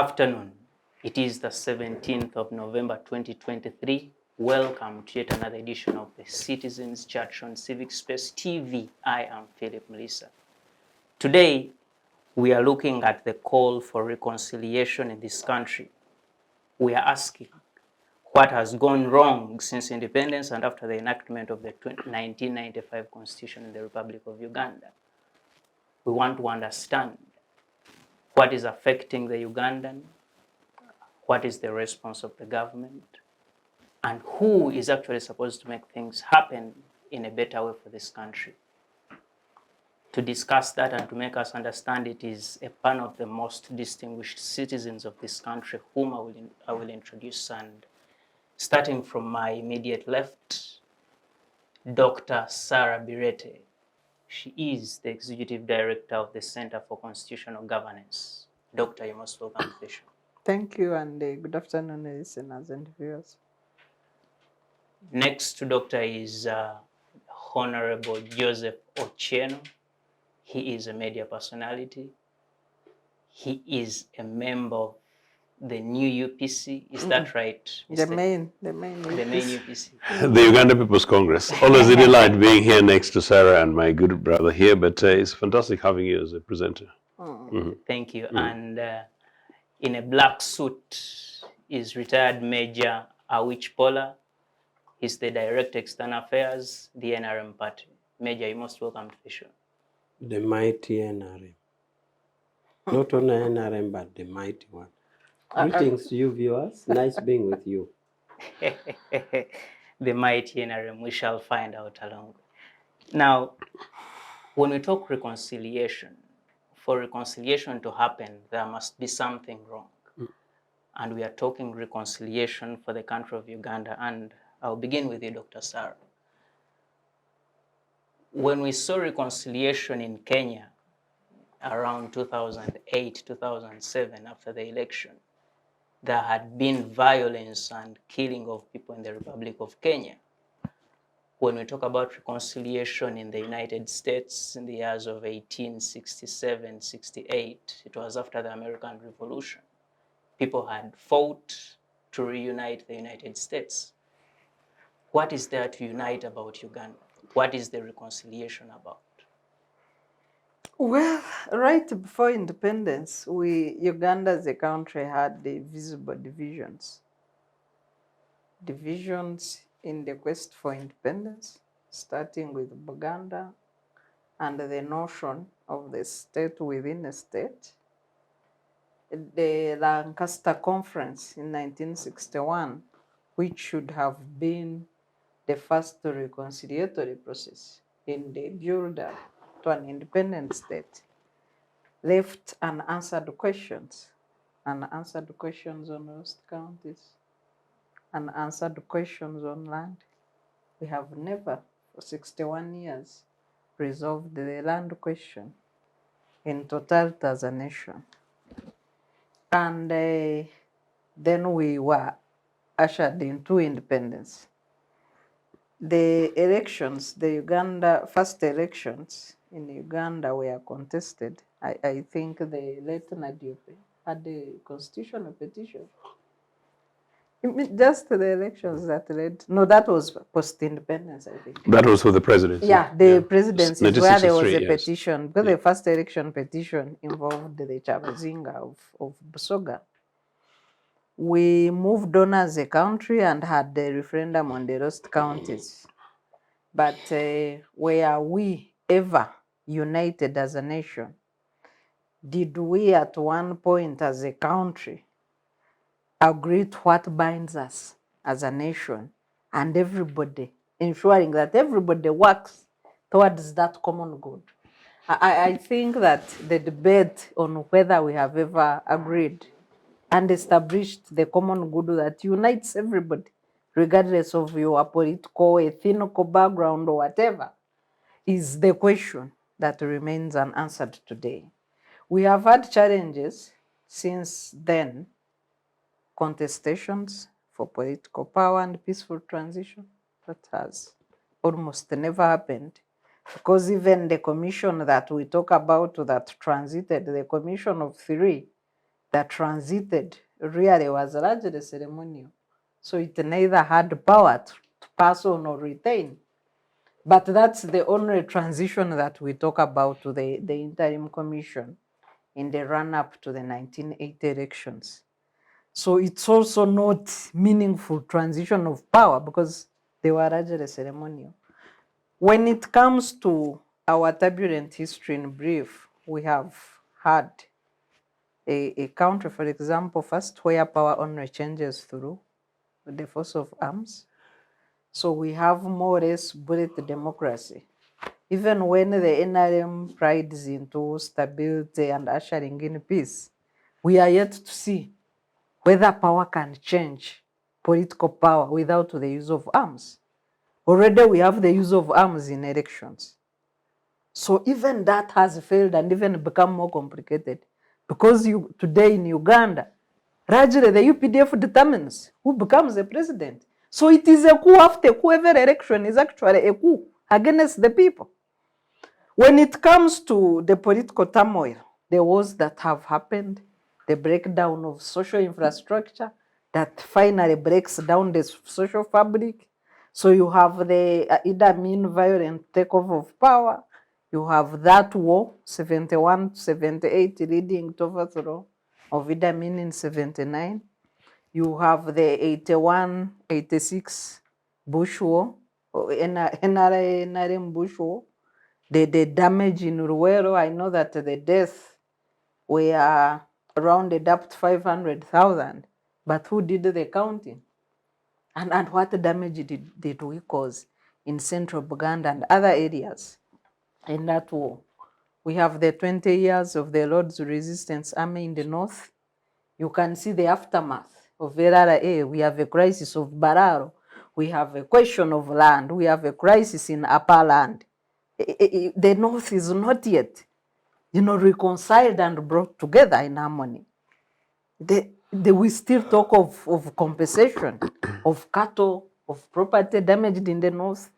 afternoon. It is the 17th of November 2023. Welcome to yet another edition of the Citizens Church on Civic Space TV. I am Phillip Muliisa. Today, we are looking at the call for reconciliation in this country. We are asking what has gone wrong since independence and after the enactment of the 1995 Constitution in the Republic of Uganda. We want to understand what is affecting the Ugandan, what is the response of the government, and who is actually supposed to make things happen in a better way for this country. To discuss that and to make us understand it is a panel of the most distinguished citizens of this country whom I will introduce, and starting from my immediate left, Dr. Sarah Bireete. She is the Executive Director of the Center for Constitutional Governance. Doctor, you're most welcome to the show. Thank you, and good afternoon, listeners and viewers. Next to Doctor is Honorable Joseph Ochieno. He is a media personality. He is a member of the new UPC. Is that right, Mr.? The main UPC. The Uganda People's Congress. Always a delight being here next to Sarah and my good brother here, but it's fantastic having you as a presenter. Thank you. And in a black suit is retired Major Awich Pollar. He's the Director External Affairs, the NRM party. Major, you're most welcome to the show. The mighty NRM. Not only NRM, but the mighty one. Greetings to you viewers. Nice being with you. The mighty NRM, we shall find out along. Now, when we talk reconciliation, for reconciliation to happen, there must be something wrong. And we are talking reconciliation for the country of Uganda. And I'll begin with you, Dr. Sarah. When we saw reconciliation in Kenya around 2008, 2007, after the election, there had been violence and killing of people in the Republic of Kenya. When we talk about reconciliation in the United States in the years of 1867, 68, it was after the American Revolution. People had fought to reunite the United States. What is there to unite about Uganda? What is the reconciliation about? Well, right before independence, Uganda as a country had the visible divisions. Divisions in the quest for independence, starting with Buganda and the notion of the state within a state. The Lancaster Conference in 1961, which should have been the first reconciliatory process in the build-up to an independent state, left unanswered questions on lost counties, unanswered questions on land. We have never, for 61 years, resolved the land question in totality as a nation. And then we were ushered into independence. The elections, the first elections in Uganda were contested. I think the late Nadiope had a constitutional petition. Just the elections that led, no, that was post-independence, I think. That was for the presidency. Yeah, the presidency is where there was a yes. petition, because the first election petition involved the Chabazinga of Busoga. We moved on as a country and had the referendum on the lost counties. But were we ever united as a nation? Did we at one point as a country agree to what binds us as a nation, and everybody, ensuring that everybody works towards that common good? I think that the debate on whether we have ever agreed and established the common good that unites everybody, regardless of your political, ethnical background or whatever, is the question that remains unanswered today. We have had challenges since then, contestations for political power and peaceful transition. That has almost never happened, because even the commission that we talk about that transited, the commission of 3 that transited really was largely ceremonial. So it neither had power to pass on or retain. But that's the only transition that we talk about to the interim commission in the run-up to the 1980 elections. So it's also not meaningful transition of power because they were largely ceremonial. When it comes to our turbulent history in brief, we have had a country, for example, first where power only changes through the force of arms. So we have more or less bullet democracy. Even when the NRM prides into stability and ushering in peace, we are yet to see whether power can change political power without the use of arms. Already we have the use of arms in elections. So even that has failed and even become more complicated because today in Uganda, largely the UPDF determines who becomes the president. So it is a coup after coup. Every election is actually a coup against the people. When it comes to the political turmoil, the wars that have happened, the breakdown of social infrastructure that finally breaks down the social fabric. So you have the Idi Amin violent takeover of power. You have that war, 71 to 78, leading to overthrow of Idi Amin in 79. You have the 81, 86 Bush War, or NRM Bush War. The damage in Ruwero, I know that the deaths were rounded up to 500,000, but who did the counting? And what damage did we cause in central Buganda and other areas in that war? We have the 20 years of the Lord's Resistance Army in the north. You can see the aftermath of LRA. We have a crisis of Bararo. We have a question of land. We have a crisis in Upper Land. The North is not yet, reconciled and brought together in harmony. We still talk of compensation, of cattle, of property damaged in the North.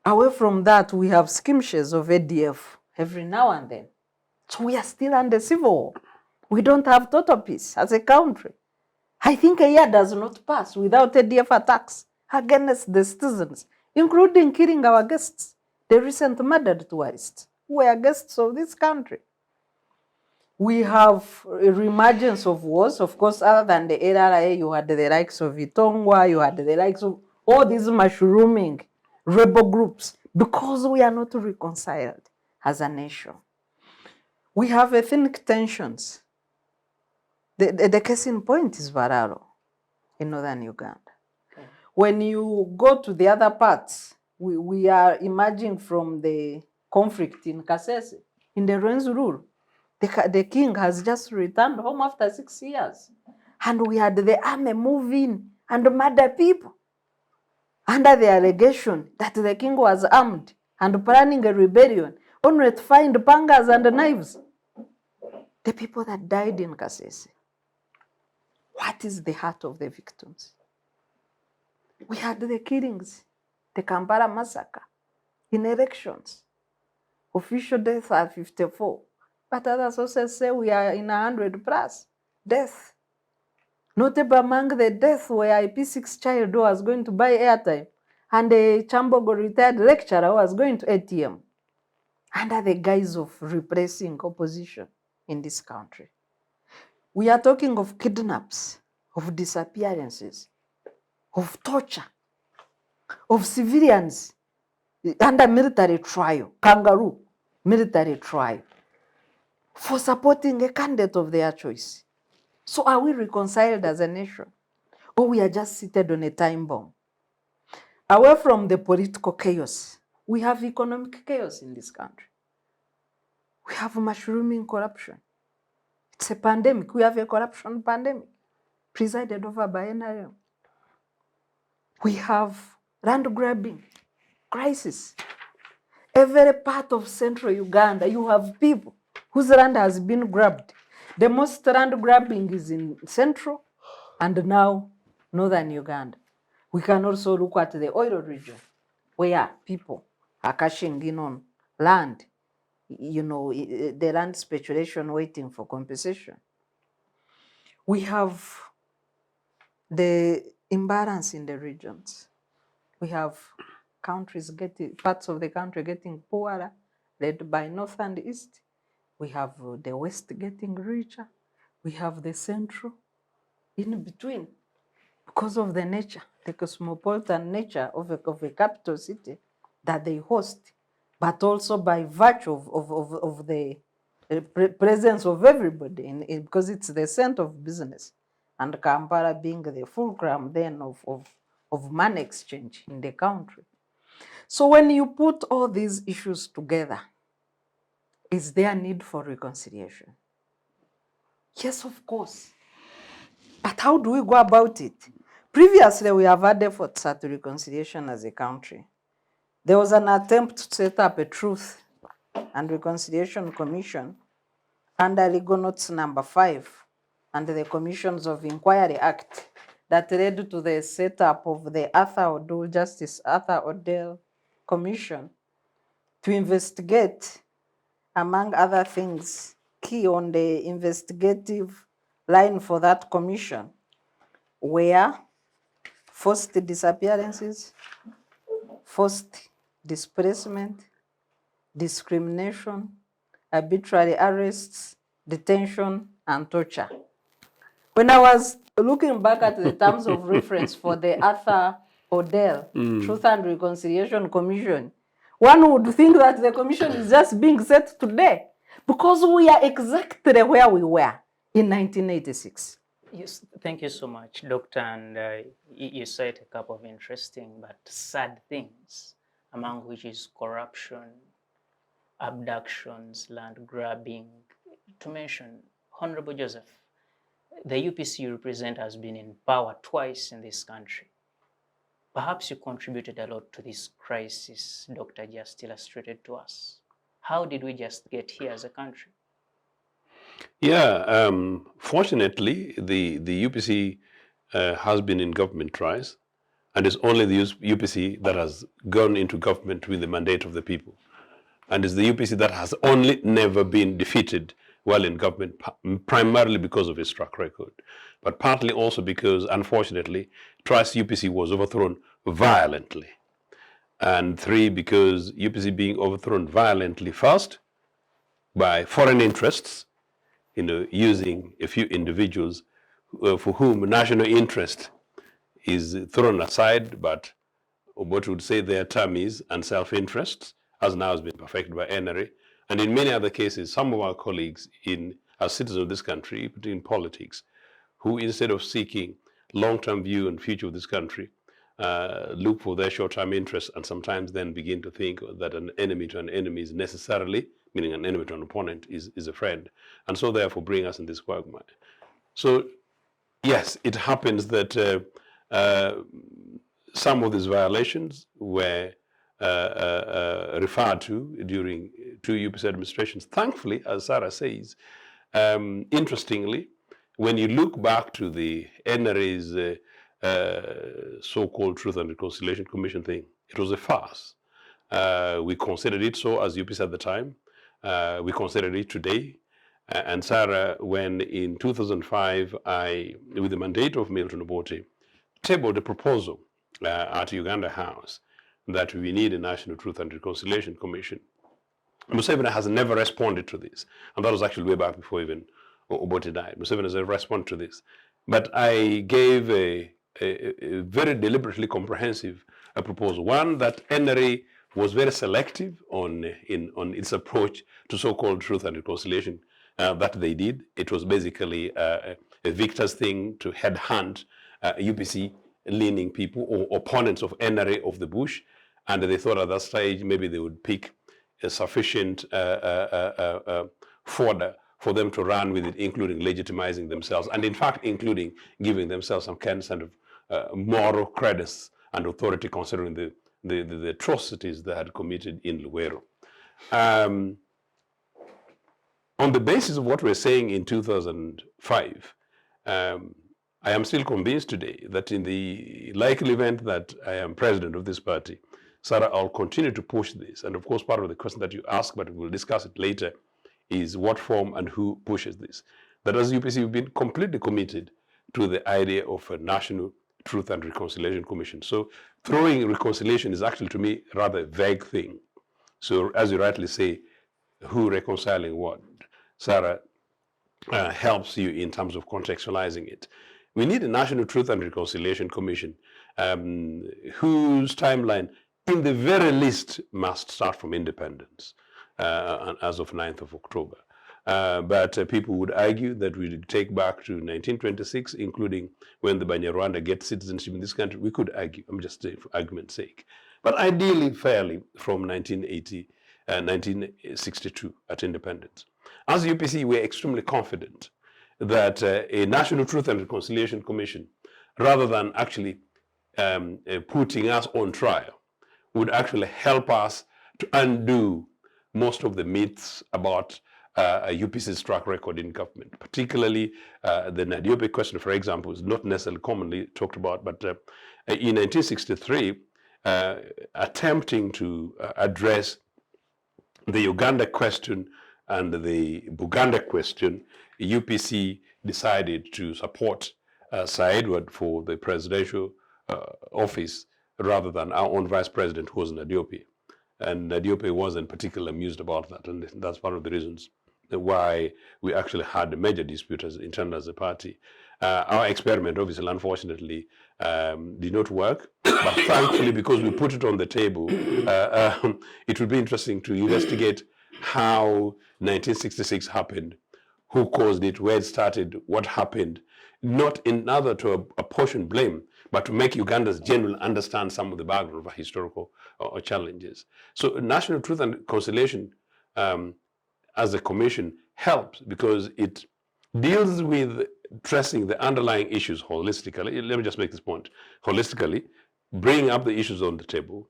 Away from that, we have skirmishes of ADF every now and then. So we are still under civil war. We don't have total peace as a country. I think a year does not pass without ADF attacks against the citizens, including killing our guests, the recent murdered tourists who were guests of this country. We have a reemergence of wars. Of course, other than the LRA, you had the likes of Itongwa, you had the likes of all these mushrooming rebel groups because we are not reconciled as a nation. We have ethnic tensions. The case in point is Vararo in northern Uganda. Okay. When you go to the other parts, we are emerging from the conflict in Kasese, in the Rwenzu rule. The king has just returned home after 6 years. And we had the army move in and murder people under the allegation that the king was armed and planning a rebellion, only to find pangas and knives. The people that died in Kasese. What is the heart of the victims? We had the killings, the Kampala massacre, in elections. Official deaths are 54. But other sources say we are in 100 plus deaths. Notable among the deaths were a P6 child who was going to buy airtime and a Chambogo retired lecturer who was going to ATM under the guise of repressing opposition in this country. We are talking of kidnaps, of disappearances, of torture, of civilians under military trial, kangaroo military trial, for supporting a candidate of their choice. So are we reconciled as a nation? Or we are just seated on a time bomb? Away from the political chaos, we have economic chaos in this country. We have mushrooming corruption. It's a pandemic. We have a corruption pandemic presided over by NRM. We have land grabbing crisis. Every part of central Uganda, you have people whose land has been grabbed. The most land grabbing is in central and now northern Uganda. We can also look at the oil region where people are cashing in on land, the land speculation waiting for compensation. We have the imbalance in the regions. We have parts of the country getting poorer, led by North and East. We have the West getting richer. We have the Central in between, because of the nature, the cosmopolitan nature of a capital city that they host, but also by virtue of the presence of everybody, because it's the center of business, and Kampala being the fulcrum then of money exchange in the country. So when you put all these issues together, is there a need for reconciliation? Yes, of course. But how do we go about it? Previously, we have had efforts at reconciliation as a country. There was an attempt to set up a Truth and Reconciliation Commission under Legal Notes number 5 and the Commissions of Inquiry Act that led to the setup of the Justice Arthur Odell Commission to investigate, among other things, key on the investigative line for that commission were forced disappearances, forced displacement, discrimination, arbitrary arrests, detention, and torture. When I was looking back at the terms of reference for the Arthur Odell Truth and Reconciliation Commission, one would think that the commission is just being set today, because we are exactly where we were in 1986. Yes, thank you so much, Doctor. And you said a couple of interesting but sad things, among which is corruption, abductions, land grabbing. To mention, Honorable Joseph, the UPC you represent has been in power twice in this country. Perhaps you contributed a lot to this crisis Dr. just illustrated to us. How did we just get here as a country? Yeah, fortunately, the UPC has been in government twice, and it's only the UPC that has gone into government with the mandate of the people. And it's the UPC that has only never been defeated while in government, primarily because of its track record, but partly also because, unfortunately, twice UPC was overthrown violently. And 3, because UPC being overthrown violently first by foreign interests, using a few individuals for whom national interest is thrown aside, but what would say their tummies and self-interests, as now has been perfected by NRA. And in many other cases, some of our colleagues as citizens of this country, in politics, who instead of seeking long-term view and future of this country, look for their short-term interests, and sometimes then begin to think that an enemy to an enemy is necessarily, meaning an enemy to an opponent is a friend, and so therefore bring us in this quagmire. So yes, it happens that some of these violations were referred to during 2 UPC administrations. Thankfully, as Sarah says, interestingly, when you look back to the NRA's so-called Truth and Reconciliation Commission thing, it was a farce. We considered it so as UPC at the time. We considered it today. And Sarah, when in 2005, with the mandate of Milton Obote, tabled a proposal at Uganda House that we need a National Truth and Reconciliation Commission, Museveni has never responded to this. And that was actually way back before even Obote died. Museveni has never responded to this. But I gave a very deliberately comprehensive proposal, one that NRA was very selective on its approach to so-called truth and reconciliation that they did. It was basically a victor's thing to headhunt UPC-leaning people or opponents of NRA of the bush, and they thought at that stage maybe they would pick a sufficient fodder for them to run with it, including legitimizing themselves, and in fact, including giving themselves some kind of moral credits and authority, considering the atrocities they had committed in Luwero. On the basis of what we're saying in 2005, I am still convinced today that in the likely event that I am president of this party, Sarah, I'll continue to push this. And of course, part of the question that you ask, but we'll discuss it later, is what form and who pushes this. that as UPC, we've been completely committed to the idea of a National Truth and Reconciliation Commission. So throwing reconciliation is actually, to me, rather a vague thing. So as you rightly say, who reconciling what? Sarah helps you in terms of contextualizing it. We need a National Truth and Reconciliation Commission whose timeline, in the very least, must start from independence as of 9th of October. But people would argue that we take back to 1926, including when the Banyarwanda gets citizenship in this country. We could argue, I'm just saying for argument's sake. But ideally, fairly, from 1962 at independence. As UPC, we're extremely confident that a National Truth and Reconciliation Commission, rather than actually putting us on trial, would actually help us to undo most of the myths about UPC's track record in government, particularly the Nadiope question, for example, is not necessarily commonly talked about, but in 1963, attempting to address the Uganda question and the Buganda question, UPC decided to support Sir Edward for the presidential office rather than our own vice president, who was Nadiope. And Nadiope wasn't particularly amused about that, and that's one of the reasons why we actually had a major dispute internal as a party. Our experiment, obviously, unfortunately, did not work, but thankfully, because we put it on the table, it would be interesting to investigate how 1966 happened, who caused it, where it started, what happened, not in order to apportion blame, but to make Ugandans generally understand some of the background of our historical challenges. So National Truth and Reconciliation as a commission helps because it deals with addressing the underlying issues holistically. Let me just make this point. Holistically, bring up the issues on the table,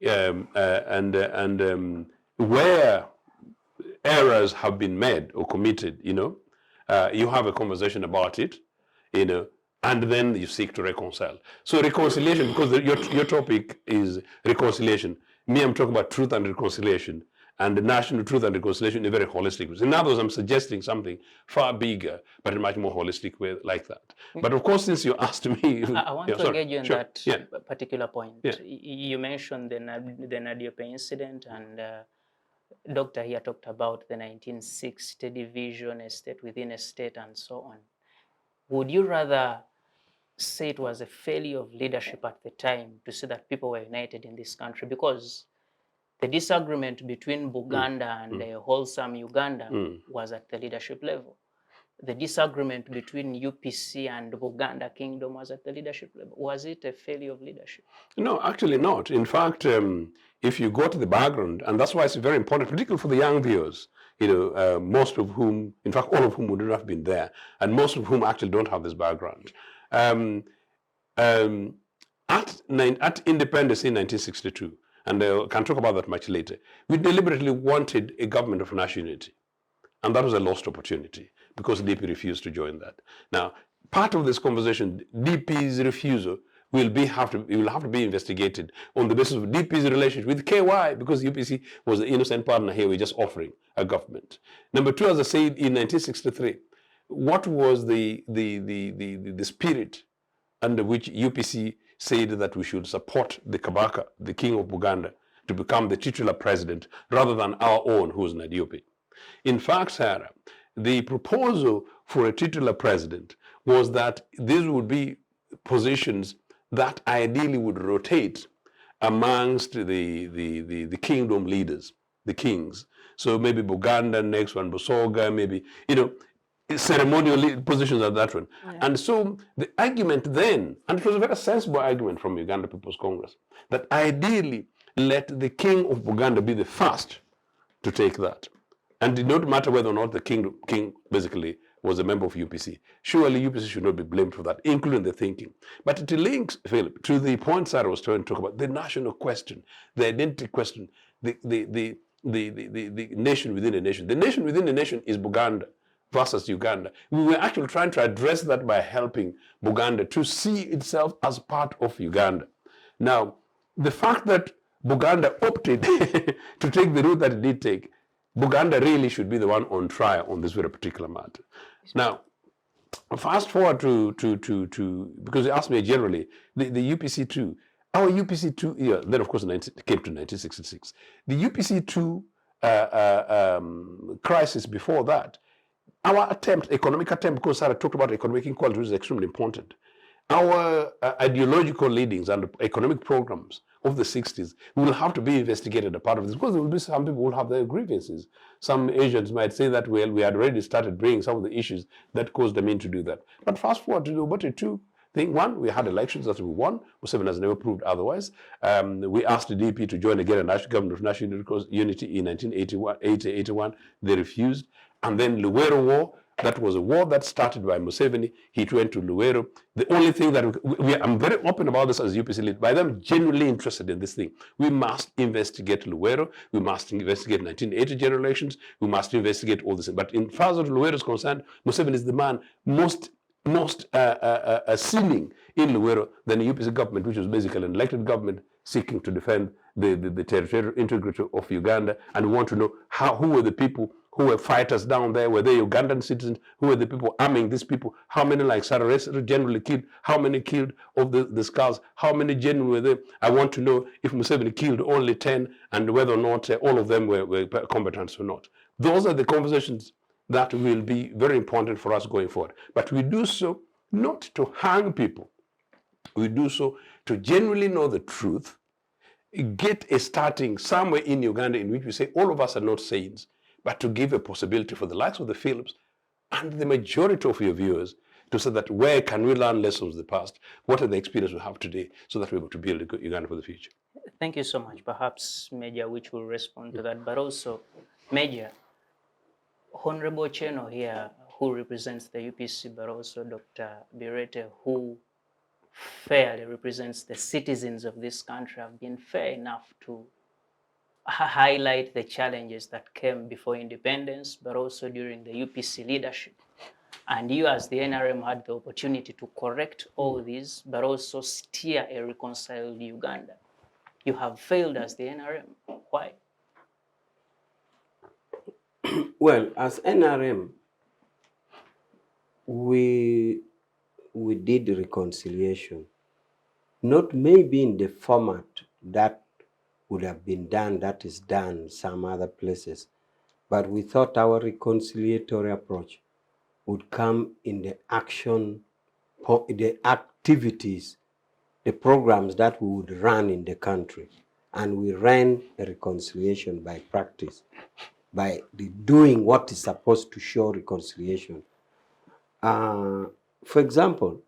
and where errors have been made or committed, you have a conversation about it, and then you seek to reconcile. So reconciliation, because your topic is reconciliation. Me, I'm talking about truth and reconciliation, and the National Truth and Reconciliation in a very holistic way. In other words, I'm suggesting something far bigger, but in a much more holistic way like that. But of course, since you asked me... I want to engage you on that particular point. Yeah. You mentioned the Nadiope incident, and Doctor here talked about the 1960 division, a state within a state, and so on. Would you rather say it was a failure of leadership at the time to see that people were united in this country? Because the disagreement between Buganda and the wholesome Uganda was at the leadership level. The disagreement between UPC and Buganda Kingdom was at the leadership level. Was it a failure of leadership? No, actually not. In fact, if you go to the background, and that's why it's very important, particularly for the young viewers, most of whom, in fact, all of whom would not have been there, and most of whom actually don't have this background. At independence in 1962, and I can talk about that much later, we deliberately wanted a government of national unity. And that was a lost opportunity because DP refused to join that. Now, part of this conversation, DP's refusal will have to be investigated on the basis of DP's relationship with KY, because UPC was the innocent partner here. We're just offering a government. Number two, as I said, in 1963, what was the spirit under which UPC said that we should support the Kabaka, the king of Buganda, to become the titular president rather than our own, who was Nadiope? In fact, Sarah, the proposal for a titular president was that these would be positions that ideally would rotate amongst the kingdom leaders, the kings. So maybe Buganda, next one Busoga, maybe, ceremonial positions at that one. Yeah. And so the argument then, and it was a very sensible argument from Uganda People's Congress, that ideally let the king of Buganda be the first to take that. And it did not matter whether or not the king basically was a member of UPC. Surely UPC should not be blamed for that, including the thinking. But it links, Philip, to the point Sarah was trying to talk about, the national question, the identity question, the nation within a nation. The nation within a nation is Buganda versus Uganda. We were actually trying to address that by helping Buganda to see itself as part of Uganda. Now, the fact that Buganda opted to take the route that it did take Buganda really should be the one on trial on this very particular matter. Now, fast forward to because you asked me generally, the UPC2, our UPC2, yeah, then of course it came to 1966. The UPC2 crisis before that, our economic attempt, because Sarah talked about economic equality, which is extremely important. Our ideological leadings and economic programs of the 60s will have to be investigated a part of this, because there will be some people who will have their grievances. Some Asians might say that, well, we had already started bringing some of the issues that caused them in to do that. But fast forward to the two things. One, we had elections that we won. Museveni has never proved otherwise. We asked the DP to join again a national government of national unity in 1981. They refused. And then Luwero War, that was a war that started by Museveni. He went to Luwero. The only thing that I'm very open about this as UPC lead, by them genuinely interested in this thing. We must investigate Luwero. We must investigate 1980 general elections. We must investigate all this. But in far as Luwero is concerned, Museveni is the man most seeming in Luwero than the UPC government, which was basically an elected government seeking to defend the territorial integrity of Uganda. And we want to know who were the people who were fighters down there. Were they Ugandan citizens? Who were the people arming these people? How many, like Sarah generally killed? How many killed of the scars? How many genuine were there? I want to know if Museveni killed only 10 and whether or not all of them were combatants or not. Those are the conversations that will be very important for us going forward. But we do so not to hang people. We do so to genuinely know the truth, get a starting somewhere in Uganda in which we say all of us are not saints, but to give a possibility for the likes of the Phillips and the majority of your viewers to say that where can we learn lessons of the past? What are the experiences we have today so that we're able to build a good Uganda for the future? Thank you so much. Perhaps Major Awich will respond to that, but also Major, Honorable Ochieno here, who represents the UPC, but also Dr. Bireete, who fairly represents the citizens of this country, have been fair enough to highlight the challenges that came before independence, but also during the UPC leadership. And you as the NRM had the opportunity to correct all these, but also steer a reconciled Uganda. You have failed as the NRM. Why? Well, as NRM, we did reconciliation, not maybe in the format that would have been done, that is done some other places, but we thought our reconciliatory approach would come in the action, the activities, the programs that we would run in the country. And we ran a reconciliation by practice, by doing what is supposed to show reconciliation. For example,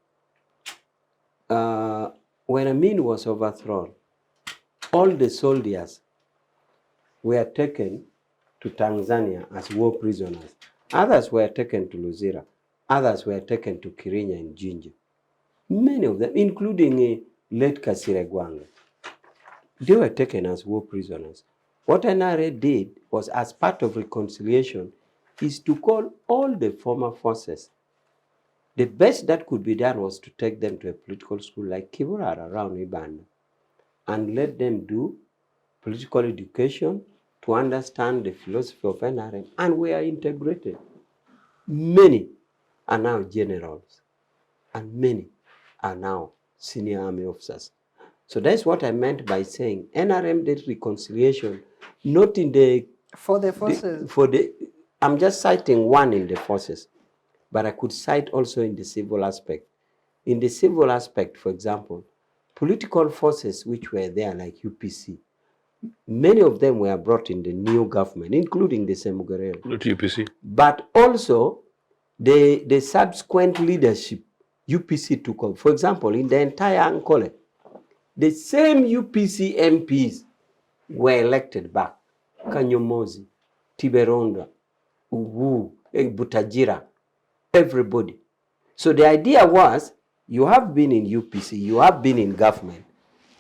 when Amin was overthrown, all the soldiers were taken to Tanzania as war prisoners. Others were taken to Luzira. Others were taken to Kirinya and Jinja. Many of them, including late Kasire Gwanga, they were taken as war prisoners. What NRA did was, as part of reconciliation, is to call all the former forces. The best that could be done was to take them to a political school like Kiburara around Ibanda and let them do political education to understand the philosophy of NRM, and we are integrated. Many are now generals, and many are now senior army officers. So that's what I meant by saying NRM did reconciliation, not in the... For the forces. I'm just citing one in the forces, but I could cite also in the civil aspect. In the civil aspect, for example, political forces which were there like UPC, many of them were brought in the new government, including the Semugarel. Not UPC. But also the subsequent leadership UPC took over. For example, in the entire Ankole, the same UPC MPs were elected back. Kanyomozi, Tiberonda, Uwu, Butajira, everybody. So the idea was, you have been in UPC, you have been in government.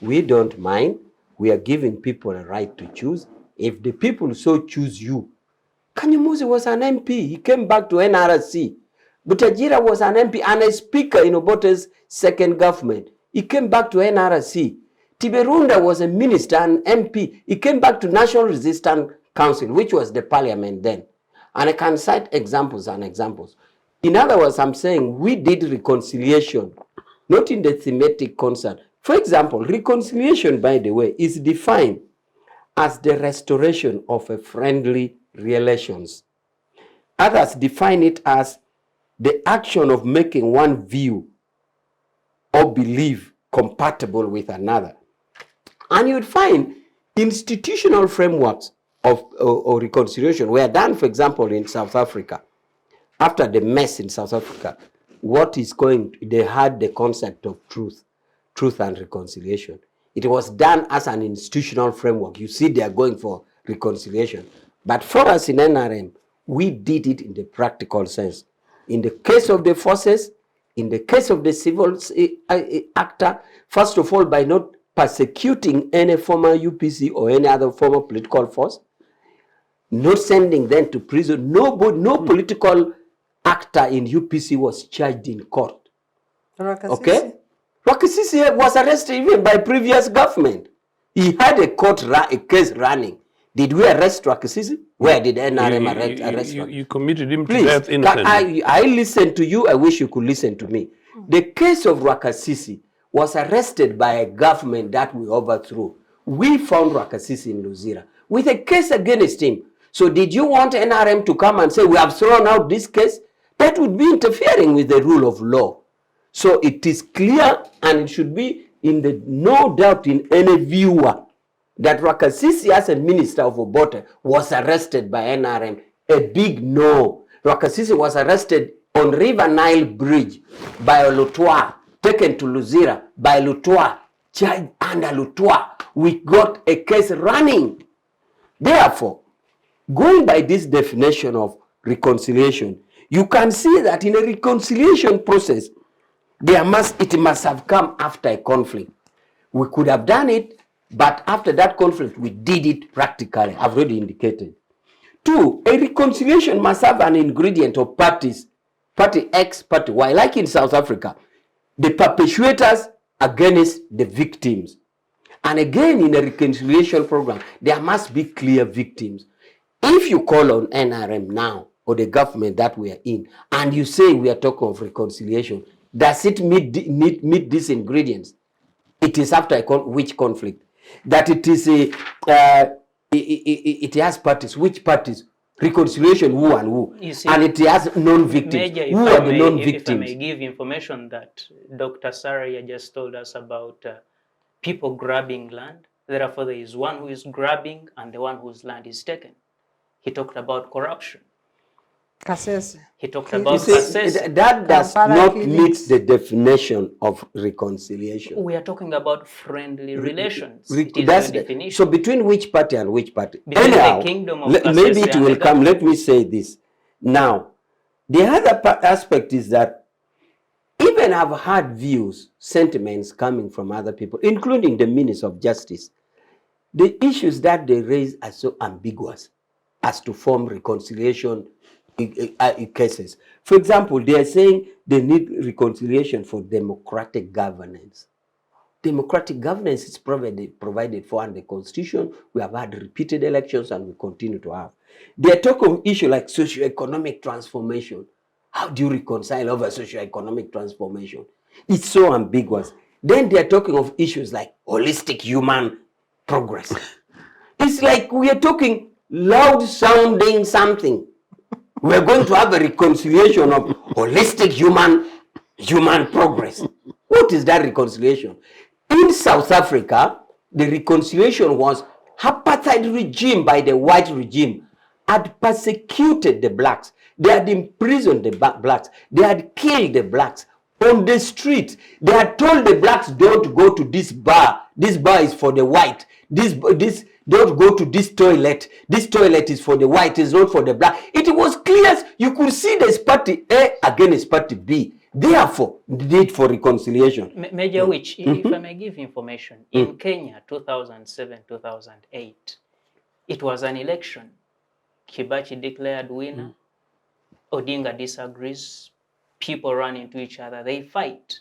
We don't mind. We are giving people a right to choose. If the people so choose you. Kanyomozi was an MP. He came back to NRC. Butajira was an MP and a speaker in Obote's second government. He came back to NRC. Tiberunda was a minister and MP. He came back to National Resistance Council, which was the parliament then. And I can cite examples and examples. In other words, I'm saying we did reconciliation, not in the thematic concern. For example, reconciliation, by the way, is defined as the restoration of a friendly relations. Others define it as the action of making one view or belief compatible with another. And you'd find institutional frameworks of or reconciliation were done, for example, in South Africa. After the mess in South Africa, they had the concept of truth and reconciliation. It was done as an institutional framework. You see, they are going for reconciliation. But for us in NRM, we did it in the practical sense. In the case of the forces, in the case of the civil actor, first of all, by not persecuting any former UPC or any other former political force, not sending them to prison. No political actor in UPC was charged in court. Okay? Rakasisi was arrested even by previous government. He had a case running. Did we arrest Rakasisi? Where did NRM arrest him? You committed him Please, to death innocently. I listened to you. I wish you could listen to me. The case of Rakasisi was arrested by a government that we overthrew. We found Rakasisi in Luzira with a case against him. So did you want NRM to come and say, we have thrown out this case? That would be interfering with the rule of law. So it is clear, and it should be in the no doubt in any viewer, that Rakasisi as a minister of Obote was arrested by NRM. A big no. Rakasisi was arrested on River Nile Bridge by Lutwa, taken to Luzira by Lutwa, charged under Lutwa. We got a case running. Therefore, going by this definition of reconciliation, you can see that in a reconciliation process, it must have come after a conflict. We could have done it, but after that conflict, we did it practically. I've already indicated. 2, a reconciliation must have an ingredient of parties, party X, party Y, like in South Africa, the perpetrators against the victims. And again, in a reconciliation program, there must be clear victims. If you call on NRM now, or the government that we are in, and you say we are talking of reconciliation, does it meet these ingredients? It is after which conflict? That it is it has parties. Which parties? Reconciliation, who and who? You see, and it has non-victims. Who are the non-victims? If I may give information that Dr. Saraya just told us about people grabbing land. Therefore, there is one who is grabbing and the one whose land is taken. He talked about corruption. Kasese. He talked about Kasese. That does not meet the definition of reconciliation. We are talking about friendly relations. So between which party and which party? Between the kingdom of Kasese maybe it will come. Let me say this. Now, the other aspect is that even I've had views, sentiments coming from other people, including the Minister of Justice. The issues that they raise are so ambiguous as to form reconciliation cases. For example, they are saying they need reconciliation for democratic governance. Democratic governance is provided for under the Constitution. We have had repeated elections and we continue to have. They are talking of issues like socio-economic transformation. How do you reconcile over socio-economic transformation? It's so ambiguous. Then they are talking of issues like holistic human progress. It's like we are talking loud-sounding something. We're going to have a reconciliation of holistic human progress. What is that reconciliation? In South Africa, the reconciliation was apartheid regime by the white regime had persecuted the blacks. They had imprisoned the blacks. They had killed the blacks on the street. They had told the blacks, don't go to this bar. This bar is for the white. Don't go to this toilet. This toilet is for the white, it's not for the black. It was clear. You could see there's party A against party B. Therefore, the need for reconciliation. Major Awich, if I may give information, in Kenya, 2007-2008, it was an election. Kibaki declared winner. Odinga disagrees. People run into each other. They fight.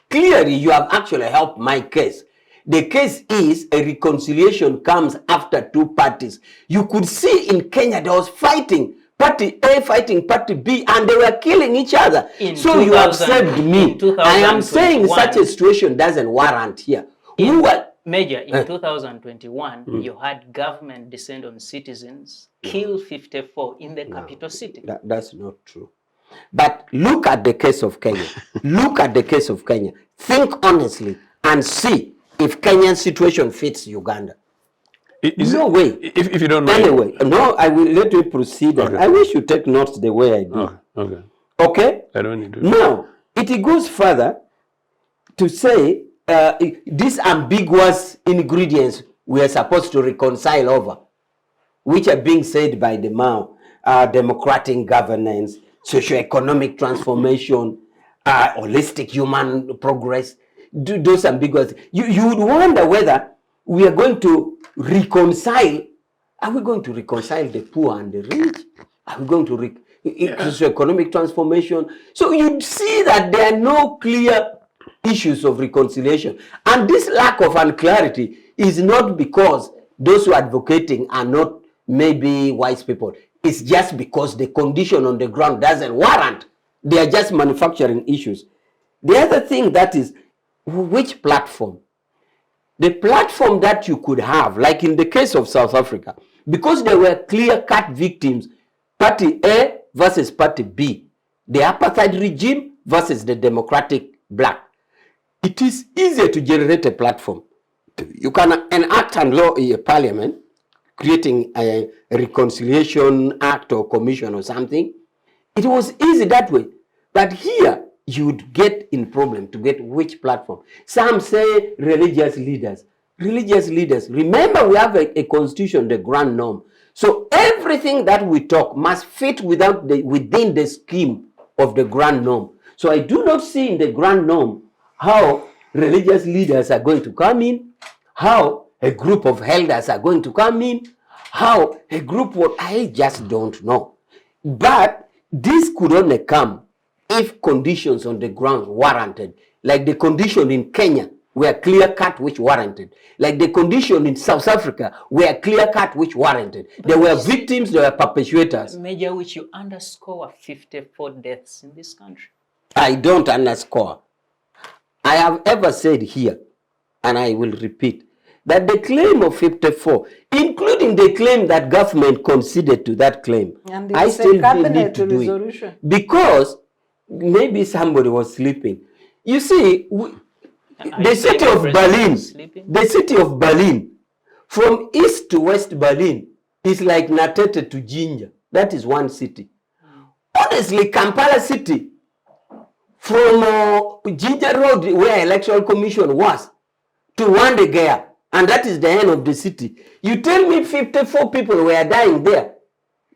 Clearly, you have actually helped my case. The case is a reconciliation comes after two parties. You could see in Kenya there was fighting. Party A fighting Party B, and they were killing each other. So you have saved me. I am saying such a situation doesn't warrant here. Major, in 2021, you had government descend on citizens, kill 54 in the capital city. That's not true. But look at the case of Kenya. Look at the case of Kenya. Think honestly and see if Kenyan situation fits Uganda. No way. If you don't know. Anyway, no, I will let you proceed. Okay. I wish you take notes the way I do. Oh, okay. Okay? I don't need to. Now, it goes further to say these ambiguous ingredients we are supposed to reconcile over, which are being said by the Mao, democratic governance, socio-economic transformation, holistic human progress, those ambiguous. You would wonder whether we are going to reconcile. Are we going to reconcile the poor and the rich? Are we going to socio-economic transformation? So you'd see that there are no clear issues of reconciliation. And this lack of unclarity is not because those who are advocating are not maybe wise people. It's just because the condition on the ground doesn't warrant. They are just manufacturing issues. The other thing that is, which platform? The platform that you could have, like in the case of South Africa, because there were clear-cut victims, Party A versus Party B, the apartheid regime versus the democratic black. It is easier to generate a platform. You can enact and law in a parliament, creating a reconciliation act or commission or something. It was easy that way. But here, you'd get in problem to get which platform. Some say religious leaders. Religious leaders. Remember, we have a constitution, the grand norm. So everything that we talk must fit within the scheme of the grand norm. So I do not see in the grand norm how religious leaders are going to come in, how a group of elders are going to come in, how a group of, I just don't know. But this could only come if conditions on the ground warranted, like the condition in Kenya were clear-cut which warranted, like the condition in South Africa were clear-cut which warranted. There were victims, there were perpetrators. Major, which you underscore 54 deaths in this country. I don't underscore. I have ever said here, and I will repeat, that the claim of 54, including the claim that government conceded to that claim, And I it's still a cabinet need to do resolution. it. Because maybe somebody was sleeping. You see, the city of Berlin, from east to west Berlin, is like Natete to Jinja. That is one city. Honestly, Kampala city, from Jinja Road, where Electoral Commission was, to Wandegea, and that is the end of the city. You tell me 54 people were dying there.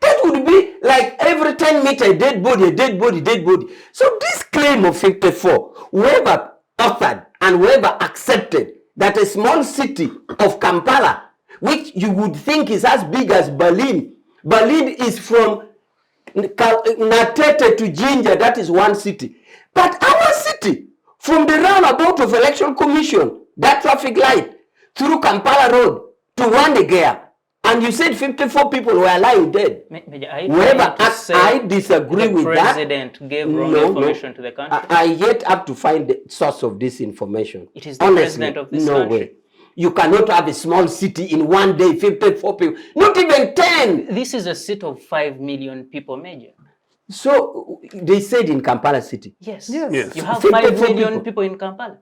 That would be like every 10 meters, dead body, dead body, dead body. So this claim of 54, whoever authored and whoever accepted that a small city of Kampala, which you would think is as big as Berlin, Berlin is from Natete to Jinja, that is one city. But our city, from the roundabout of Election Commission, that traffic light, through Kampala Road to Wandegea, and you said 54 people were lying dead. I disagree with that. The president gave wrong information to the country. I yet have to find the source of this information. It is the president of this country. No way. You cannot have a small city in one day, 54 people, not even 10. This is a city of 5 million people, Major. So they said in Kampala city. Yes. Yes. You have 5 million people in Kampala.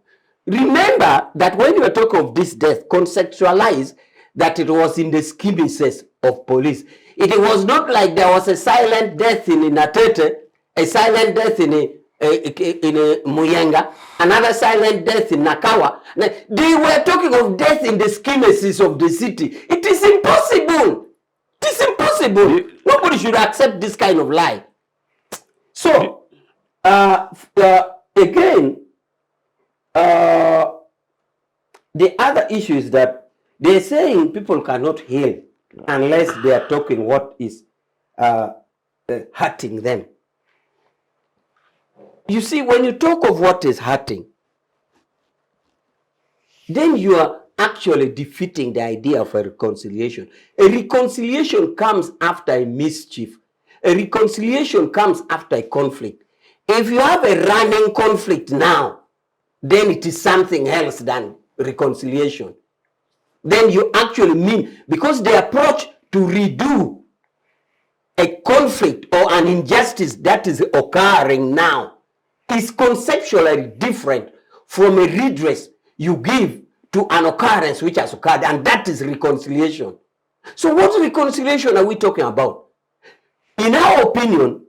Remember that when you are talking of this death, conceptualize that it was in the schemices of police. It was not like there was a silent death in Natete, a silent death in Muyenga, another silent death in Nakawa. They were talking of death in the schemices of the city. It is impossible. It is impossible. Nobody should accept this kind of lie. So, again, the other issue is that they're saying people cannot heal unless they are talking what is hurting them. You see, when you talk of what is hurting, then you are actually defeating the idea of a reconciliation. A reconciliation comes after a mischief. A reconciliation comes after a conflict. If you have a running conflict now, then it is something else than reconciliation. Then you actually mean, because the approach to redo a conflict or an injustice that is occurring now is conceptually different from a redress you give to an occurrence which has occurred, and that is reconciliation. So what reconciliation are we talking about? In our opinion,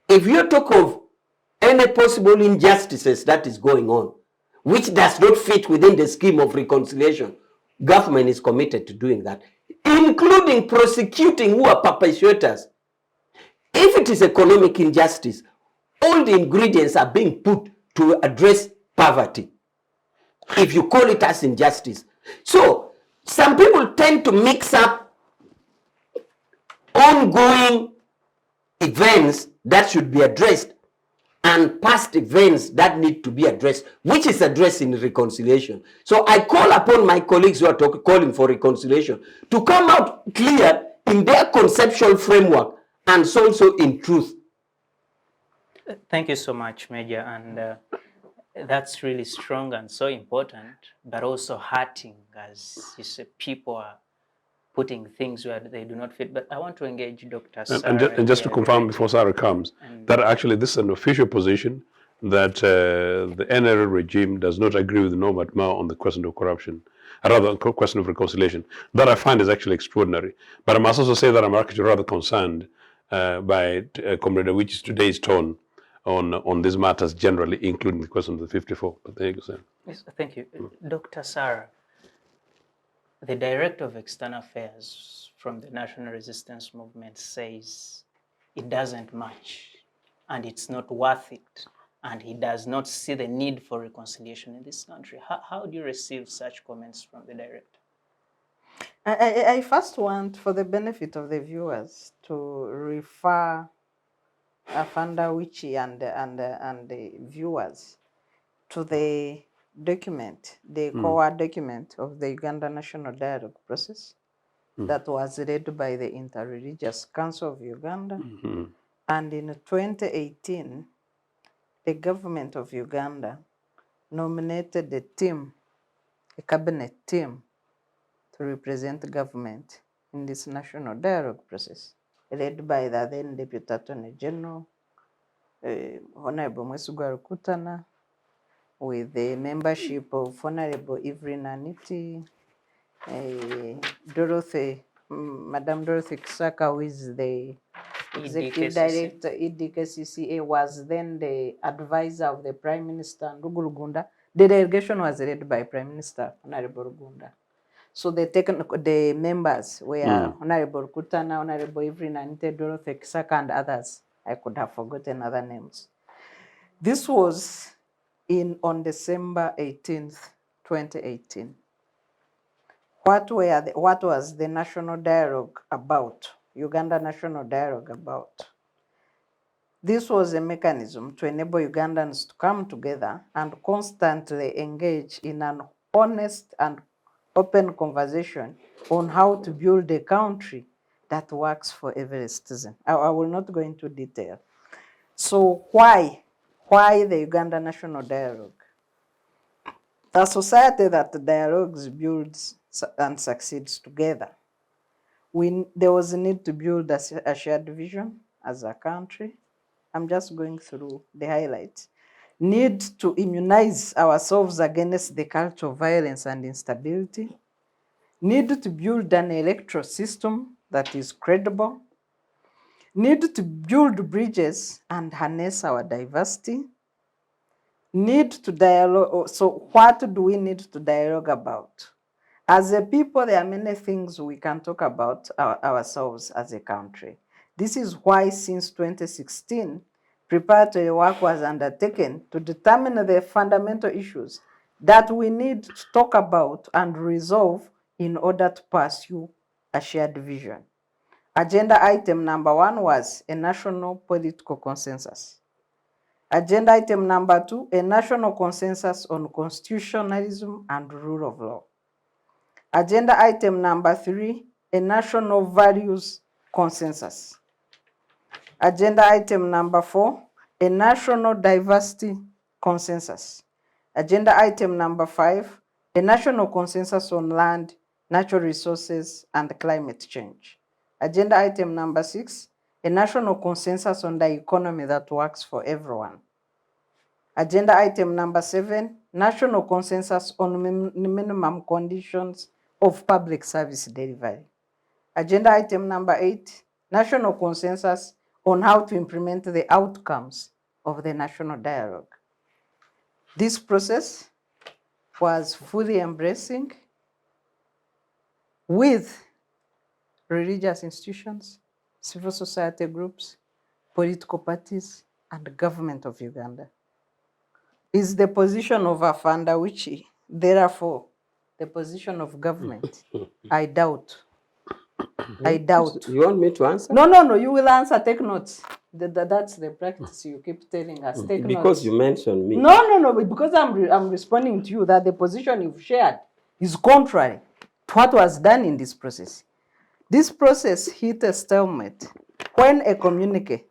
if you talk of any possible injustices that is going on, which does not fit within the scheme of reconciliation, government is committed to doing that, including prosecuting who are perpetrators. If it is economic injustice, all the ingredients are being put to address poverty, if you call it as injustice. So some people tend to mix up ongoing events that should be addressed and past events that need to be addressed, which is addressed in reconciliation. So I call upon my colleagues who are calling for reconciliation to come out clear in their conceptual framework and also in truth. Thank you so much, Major, and that's really strong and so important, but also hurting, as you say, people are putting things where they do not fit. But I want to engage Dr. Sarah. And just to confirm before Sarah comes, that actually this is an official position that the NRM regime does not agree with Norbert Mao on the question of corruption, or rather question of reconciliation. That I find is actually extraordinary. But I must also say that I'm actually rather concerned by Comrade Awich's today's tone on these matters generally, including the question of the 54. But there you go, sir. Yes, thank you. Dr. Sarah, the Director of External Affairs from the National Resistance Movement says it doesn't match and it's not worth it, and he does not see the need for reconciliation in this country. How do you receive such comments from the Director? I first want, for the benefit of the viewers, to refer Afanda Wichi and the viewers to the document, the core document of the Uganda National Dialogue process that was led by the Interreligious Council of Uganda. And in 2018, the government of Uganda nominated a team, a cabinet team, to represent the government in this national dialogue process, led by the then Deputy Attorney General, Honorable Mwesigwa Rukutana, with the membership of Honorable Evelyn Aniti, Madam Dorothy Kisaka, who is the Executive Director, EDKCCA, was then the advisor of the Prime Minister, Ndugu Rugunda. The delegation was led by Prime Minister, Honorable Rugunda. So the members were Honorable Rukutana, Honorable Evelyn Aniti, Dorothy Kisaka, and others. I could have forgotten other names. This was on December 18th, 2018. What was the national dialogue about? Uganda National Dialogue about? This was a mechanism to enable Ugandans to come together and constantly engage in an honest and open conversation on how to build a country that works for every citizen. I will not go into detail. So why the Uganda National Dialogue? A society that dialogues, builds, and succeeds together. There was a need to build a shared vision as a country. I'm just going through the highlights. Need to immunize ourselves against the culture of violence and instability. Need to build an electoral system that is credible. Need to build bridges and harness our diversity. Need to dialogue. So what do we need to dialogue about? As a people, there are many things we can talk about ourselves as a country. This is why since 2016, preparatory work was undertaken to determine the fundamental issues that we need to talk about and resolve in order to pursue a shared vision. Agenda item number 1 was a national political consensus. Agenda item number 2, a national consensus on constitutionalism and rule of law. Agenda item number 3, a national values consensus. Agenda item number 4, a national diversity consensus. Agenda item number 5, a national consensus on land, natural resources, and climate change. Agenda item number 6, a national consensus on the economy that works for everyone. Agenda item number 7, national consensus on minimum conditions of public service delivery. Agenda item number 8, national consensus on how to implement the outcomes of the national dialogue. This process was fully embracing with religious institutions, civil society groups, political parties, and the government of Uganda. Is the position of Afanda Wichi, therefore, the position of government? I doubt. I doubt. You want me to answer? No, you will answer, take notes. That's the practice you keep telling us, take notes. Because you mentioned me. No, because I'm responding to you that the position you've shared is contrary to what was done in this process. This process hit a stalemate when a communique,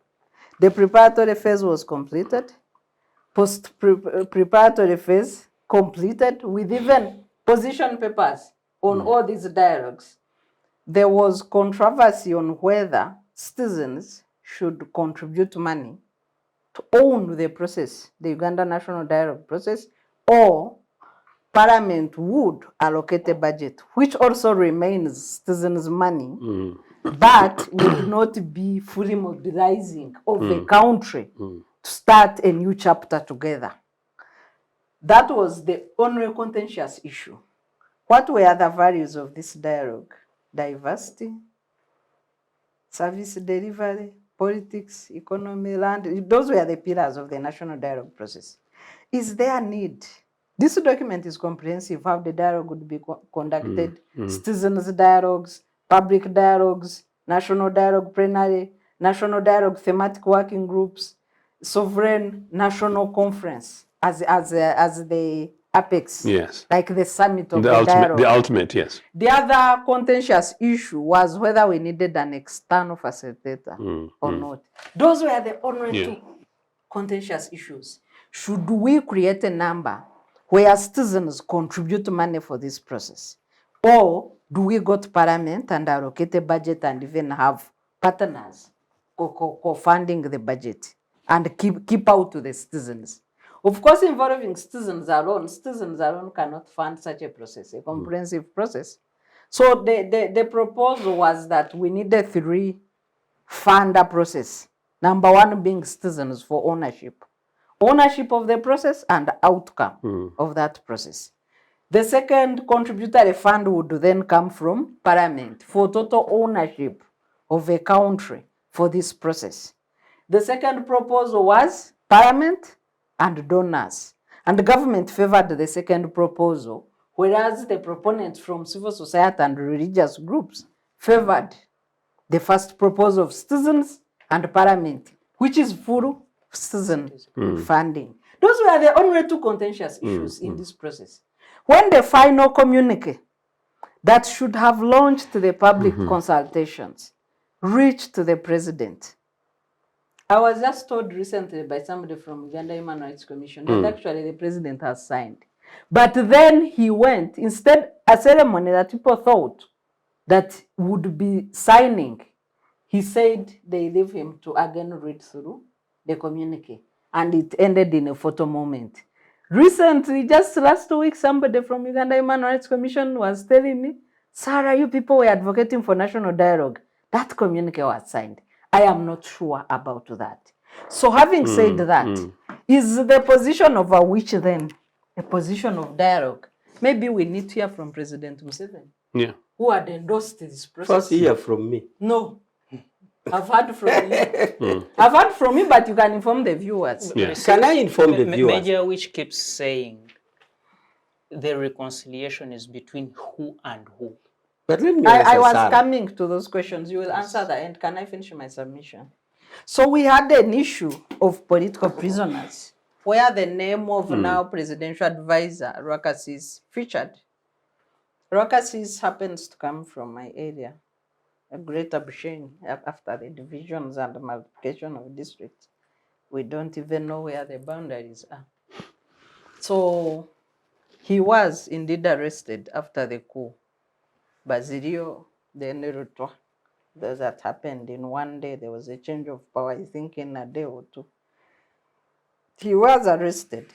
the preparatory phase was completed, post-preparatory phase completed with even position papers on all these dialogues. There was controversy on whether citizens should contribute money to own the process, the Uganda National Dialogue process, or Parliament would allocate a budget, which also remains citizens' money, but would not be fully mobilizing of the country to start a new chapter together. That was the only contentious issue. What were the values of this dialogue? Diversity, service delivery, politics, economy, land. Those were the pillars of the national dialogue process. Is there a need? This document is comprehensive, how the dialogue would be conducted, citizens' dialogues, public dialogues, national dialogue plenary, national dialogue thematic working groups, sovereign national conference as the apex, Yes. like the summit of the dialogue. The ultimate, yes. The other contentious issue was whether we needed an external facilitator or not. Those were the only two contentious issues. Should we create a number where citizens contribute money for this process? Or do we go to Parliament and allocate a budget and even have partners co-funding the budget and keep out to the citizens? Of course, involving citizens alone cannot fund such a process, a comprehensive process. So the proposal was that we need a 3-funder process. Number 1 being citizens for ownership. Ownership of the process and outcome of that process. The second contributory fund would then come from Parliament for total ownership of a country for this process. The second proposal was Parliament and donors. And the government favored the second proposal, whereas the proponents from civil society and religious groups favored the first proposal of citizens and Parliament, which is full citizen funding. Those were the only two contentious issues in this process. When the final communique that should have launched the public consultations reached the president, I was just told recently by somebody from Uganda Human Rights Commission that actually the president has signed. But then he went, instead a ceremony that people thought that would be signing, he said they leave him to again read through the communique, and it ended in a photo moment. Recently, just last week, somebody from Uganda Human Rights Commission was telling me, Sarah, you people were advocating for national dialogue. That communique was signed. I am not sure about that. So having said that, is the position of Awich then a position of dialogue? Maybe we need to hear from President Museveni, who had endorsed this process. First hear from me. No. I've heard from you. I've heard from you, but you can inform the viewers. Yes. Can I inform the viewers? Major which keeps saying the reconciliation is between who and who. But let me I was Sarah. coming to those questions. You will answer the end. Can I finish my submission? So we had an issue of political prisoners where the name of now presidential advisor Rwakasi is featured. Rokasis happens to come from my area, a Greater Busheni, after the divisions and multiplication of districts. We don't even know where the boundaries are. So he was indeed arrested after the coup. Basilio, then Ruto, that happened in one day. There was a change of power, I think in a day or two. He was arrested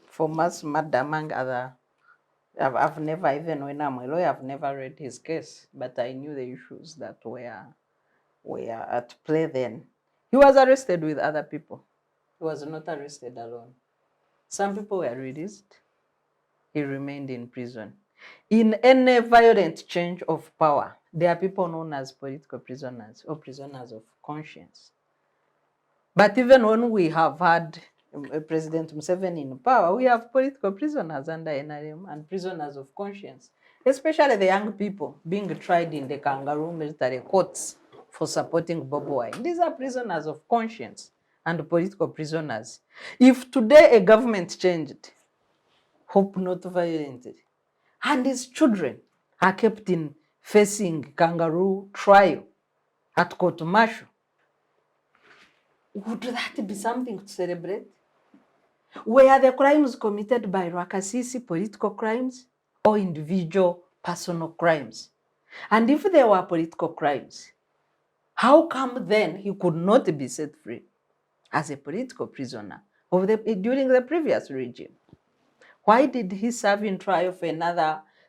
for mass murder, among other. I've never, even when I'm a lawyer, I've never read his case, but I knew the issues that were at play then. He was arrested with other people. He was not arrested alone. Some people were released. He remained in prison. In any violent change of power, there are people known as political prisoners or prisoners of conscience. But even when we have had President Museveni in power, we have political prisoners under NRM and prisoners of conscience, especially the young people being tried in the kangaroo military courts for supporting Bobi Wine. These are prisoners of conscience and political prisoners. If today a government changed, hope not violently, and his children are kept in facing kangaroo trial at court martial, would that be something to celebrate? Were the crimes committed by Rwakasisi political crimes or individual personal crimes? And if they were political crimes, how come then he could not be set free as a political prisoner during the previous regime? Why did he serve in trial for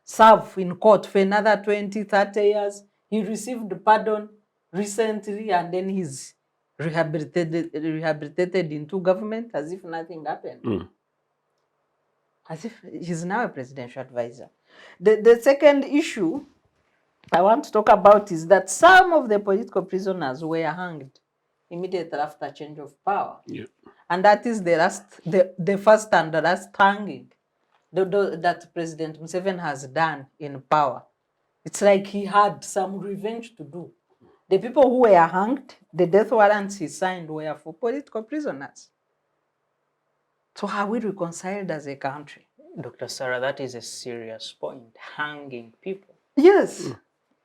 serve in court for another 20, 30 years? He received pardon recently and then he's rehabilitated into government as if nothing happened. As if he's now a presidential advisor. The second issue I want to talk about is that some of the political prisoners were hanged immediately after change of power. Yeah. And that is the first and the last hanging that President Museveni has done in power. It's like he had some revenge to do. The people who were hanged, the death warrants he signed were for political prisoners. So are we reconciled as a country? Dr. Sarah, that is a serious point. Hanging people. Yes.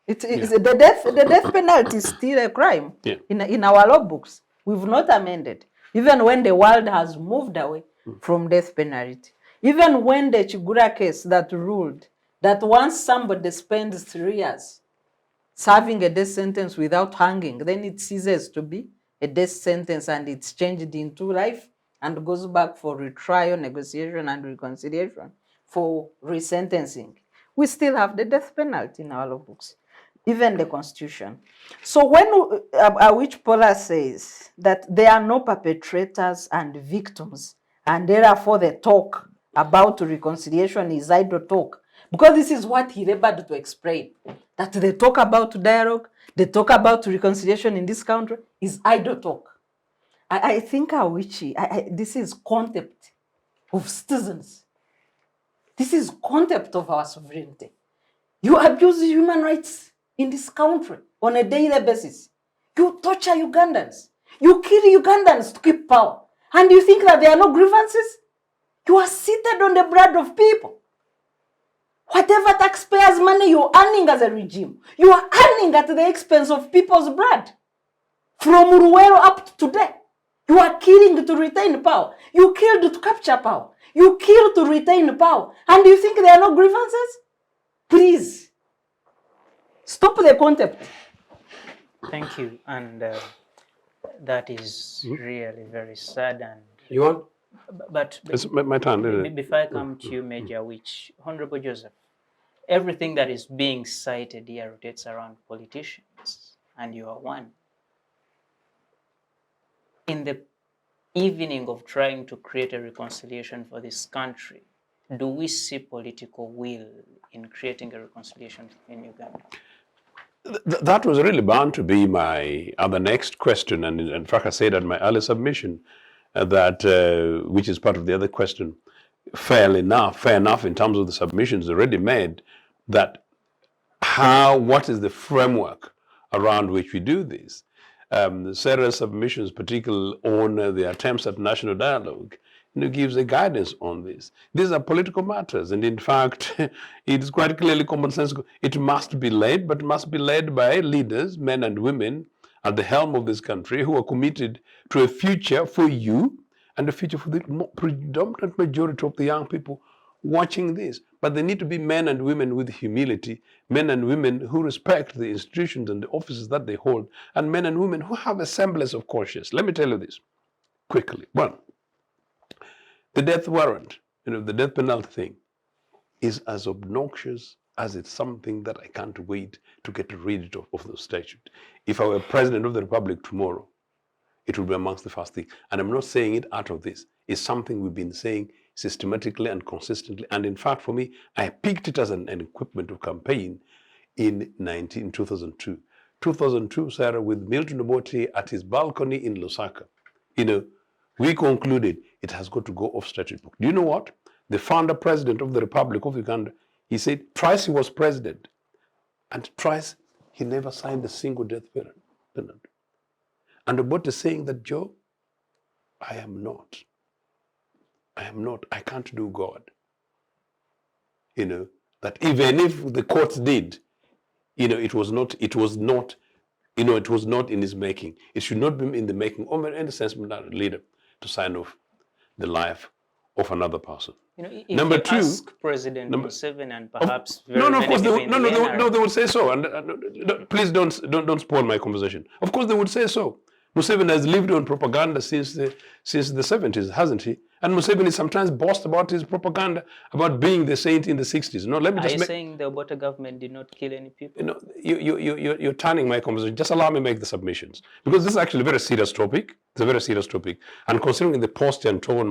The death penalty is still a crime in our law books. We've not amended. Even when the world has moved away from death penalty. Even when the Chigura case that ruled that once somebody spends 3 years serving a death sentence without hanging, then it ceases to be a death sentence and it's changed into life and goes back for retrial, negotiation, and reconciliation for resentencing. We still have the death penalty in our law books, even the Constitution. So when Awich Pollar says that there are no perpetrators and victims, and therefore the talk about reconciliation is idle talk, because this is what he labored to explain, that the talk about dialogue, the talk about reconciliation in this country is idle talk. I think this is contempt of citizens. This is contempt of our sovereignty. You abuse human rights in this country on a daily basis. You torture Ugandans. You kill Ugandans to keep power. And you think that there are no grievances? You are seated on the blood of people. Whatever taxpayers' money you're earning as a regime, you are earning at the expense of people's blood. From Ruwero up to today, you are killing to retain power. You killed to capture power. You kill to retain power. And you think there are no grievances? Please, stop the contempt. Thank you. And that is really very sad. And You want? But It's my turn, isn't it? before I come to you, Major Awich, Honorable Joseph, everything that is being cited here rotates around politicians, and you are one. In the evening of trying to create a reconciliation for this country, do we see political will in creating a reconciliation in Uganda? That was really bound to be my other next question, and in fact I said at my early submission which is part of the other question, fair enough in terms of the submissions already made, that what is the framework around which we do this? Sarah's submissions, particularly on the attempts at national dialogue, gives a guidance on this. These are political matters, and in fact, it is quite clearly common sense. It must be led, but must be led by leaders, men and women, at the helm of this country who are committed to a future for you and a future for the predominant majority of the young people watching this. But they need to be men and women with humility, men and women who respect the institutions and the offices that they hold, and men and women who have a semblance of conscience. Let me tell you this quickly. One, the death warrant, the death penalty thing, is as obnoxious as it's something that I can't wait to get rid of the statute. If I were president of the Republic tomorrow, it would be amongst the first things. And I'm not saying it out of this. It's something we've been saying systematically and consistently. And in fact, for me, I picked it as an equipment of campaign in 2002. 2002, Sarah, with Milton Obote at his balcony in Lusaka. We concluded it has got to go off statute book. Do you know what? The founder president of the Republic of Uganda, he said twice he was president, and twice he never signed a single death penalty. And Obote is saying that, Joe, I am not. I can't do God. That even if the courts did, it was not in his making. It should not be in the making of any sensible leader to sign off the life of another person. If Number two, ask President Museveni and perhaps they would say so. And please don't spoil my conversation. Of course, they would say so. Museveni has lived on propaganda since the 70s, hasn't he? And Museveni sometimes boasts about his propaganda about being the saint in the 60s. No, let me just. Are you saying the Obote government did not kill any people? You're turning my conversation. Just allow me to make the submissions, because this is actually a very serious topic. It's a very serious topic, and considering the posture and tone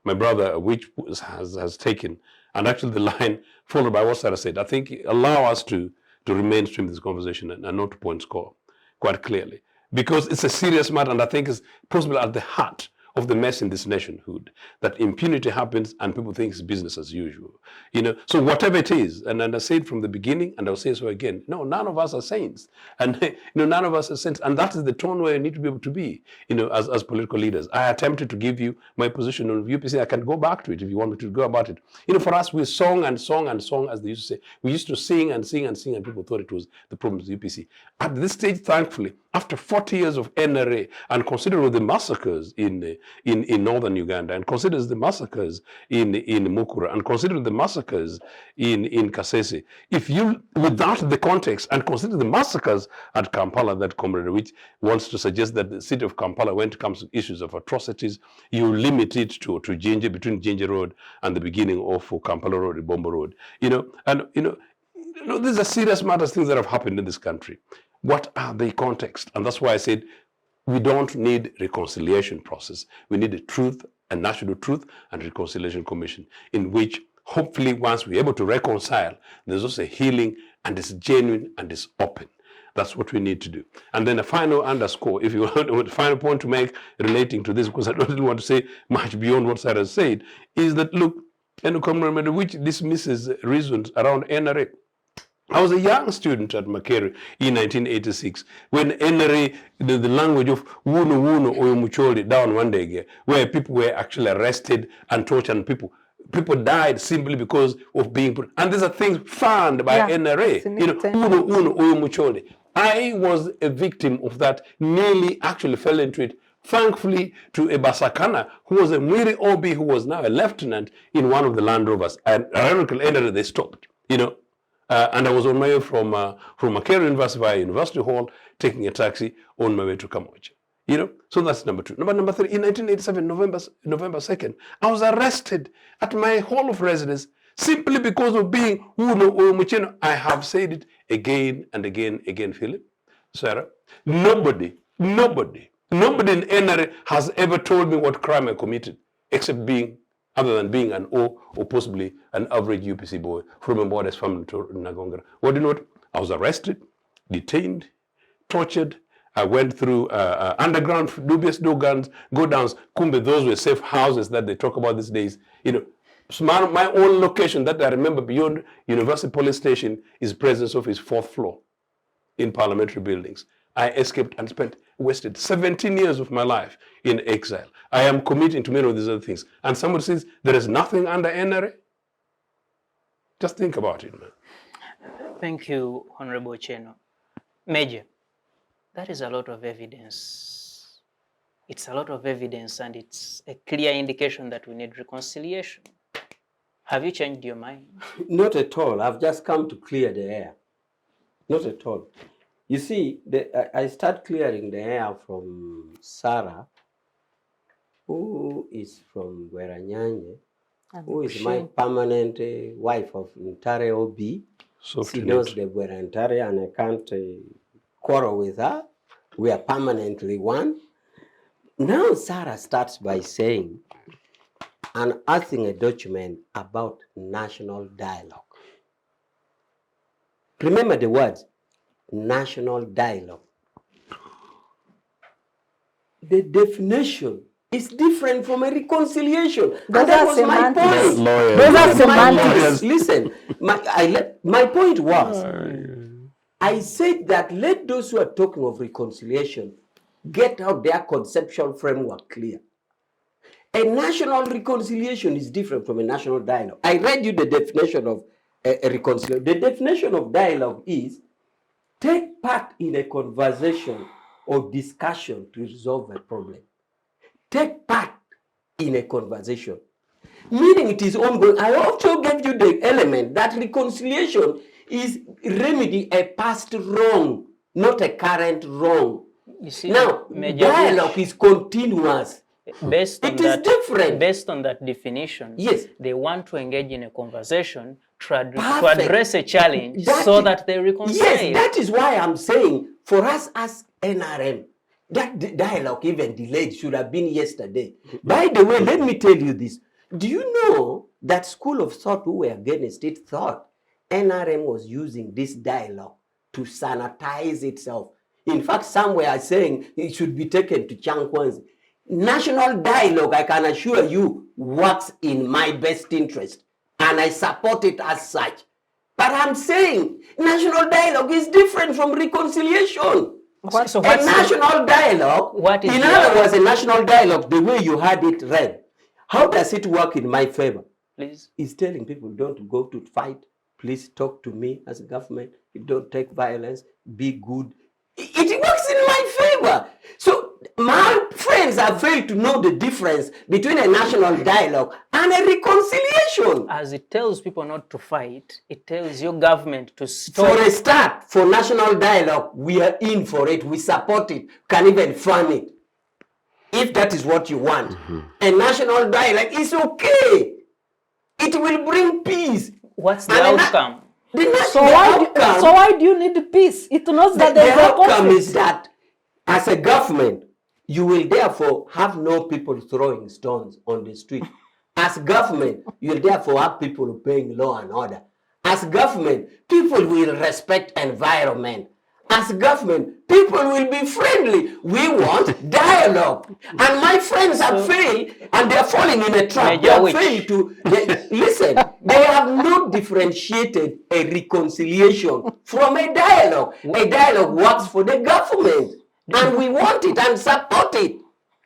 my brother Awich has taken, and actually the line followed by what Sarah said, I think allow us to remain stream this conversation and not to point score quite clearly, because it's a serious matter, and I think it's possibly at the heart of the mess in this nationhood, that impunity happens and people think it's business as usual. So whatever it is, and I said from the beginning, and I'll say so again, no, none of us are saints. And none of us are saints. And that is the tone where you need to be able to be, as political leaders. I attempted to give you my position on UPC. I can go back to it if you want me to go about it. For us, we song and song and song, as they used to say. We used to sing and sing and sing, and people thought it was the problem with UPC. At this stage, thankfully, after 40 years of NRA, and considering the massacres in northern Uganda, and consider the massacres in Mukura, and consider the massacres in Kasese, if you, without the context, and consider the massacres at Kampala, that Comrade which wants to suggest that the city of Kampala, when it comes to issues of atrocities, you limit it to Jinja, between Jinja Road and the beginning of Kampala Road, Bombo Road. These are serious matters, things that have happened in this country. What are the context? And that's why I said we don't need reconciliation process. We need a national truth and reconciliation commission, in which hopefully once we're able to reconcile, there's also a healing, and it's genuine and it's open. That's what we need to do. And then a final underscore, if you want a final point to make relating to this, because I don't really want to say much beyond what Sarah said, is that, look, Comrade which dismisses reasons around NRA. I was a young student at Makerere in 1986 when NRA, the language of Wuno Wuno Oyo Mucholi down one day, where people were actually arrested and tortured, and people died simply because of being put. And these are things found by NRA. Wuno Wuno Oyo Mucholi. I was a victim of that, nearly actually fell into it. Thankfully to a Basakana, who was a Mwiri Obi, who was now a lieutenant in one of the Land Rovers. And ironically, NRA, they stopped, and I was on my way from Makerere University via University Hall, taking a taxi on my way to Kamoja. So that's number two. Number three, in 1987, November 2nd, I was arrested at my hall of residence simply because of being Uno or Ochieno. I have said it again and again, Philip, Sarah. Nobody in NRA has ever told me what crime I committed, except other than being an O or possibly an average UPC boy from a modest family to Nagongara. What do you know what? I was arrested, detained, tortured. I went through underground, dubious go-downs. Kumbe, those were safe houses that they talk about these days. So my own location that I remember beyond University Police Station is President's Office, 4th floor in parliamentary buildings. I escaped and wasted 17 years of my life in exile. I am committing to many of these other things. And somebody says there is nothing under NRA. Just think about it, man. Thank you, Honorable Ochieno. Major, that is a lot of evidence. It's a lot of evidence, and it's a clear indication that we need reconciliation. Have you changed your mind? Not at all. I've just come to clear the air. Not at all. You see, I start clearing the air from Sarah, who is from Gueranyanye, who is my permanent wife of Ntare OB. So she knows the Ntare, and I can't quarrel with her. We are permanently one. Now Sarah starts by saying and asking a document about national dialogue. Remember the words, national dialogue. The definition is different from a reconciliation. And that was my point. Those are semantics. Listen, my point was, I said that let those who are talking of reconciliation get out their conceptual framework clear. A national reconciliation is different from a national dialogue. I read you the definition of a reconciliation. The definition of dialogue is take part in a conversation or discussion to resolve a problem. Take part in a conversation, meaning it is ongoing. I also gave you the element that reconciliation is remedy a past wrong, not a current wrong. You see, now, dialogue is continuous. Based on it is different. Based on that definition, yes, they want to engage in a conversation to address a challenge so that they reconcile. Yes, that is why I'm saying for us as NRM, that dialogue even delayed should have been yesterday. By the way, let me tell you this. Do you know that school of thought who were against it thought NRM was using this dialogue to sanitize itself? In fact, some were saying it should be taken to Chankwanzi. National dialogue, I can assure you, works in my best interest, and I support it as such. But I'm saying national dialogue is different from reconciliation. So a national dialogue, in other words, a national dialogue, the way you had it read, how does it work in my favor? Please. It's telling people don't go to fight. Please talk to me as a government. Don't take violence. Be good. It works in my favor. So my friends have failed to know the difference between a national dialogue and a reconciliation. As it tells people not to fight, it tells your government to stop. For a start, for national dialogue, we are in for it. We support it. Can even fund it. If that is what you want. A national dialogue is okay. It will bring peace. What's the outcome? So why do you need peace? It knows that the outcome is that as a government, you will therefore have no people throwing stones on the street. As government, you will therefore have people obeying law and order. As government, people will respect environment. As government, people will be friendly. We want dialogue. And my friends have failed, and they are falling in a trap. They have failed to listen. They have not differentiated a reconciliation from a dialogue. A dialogue works for the government, and we want it and support it.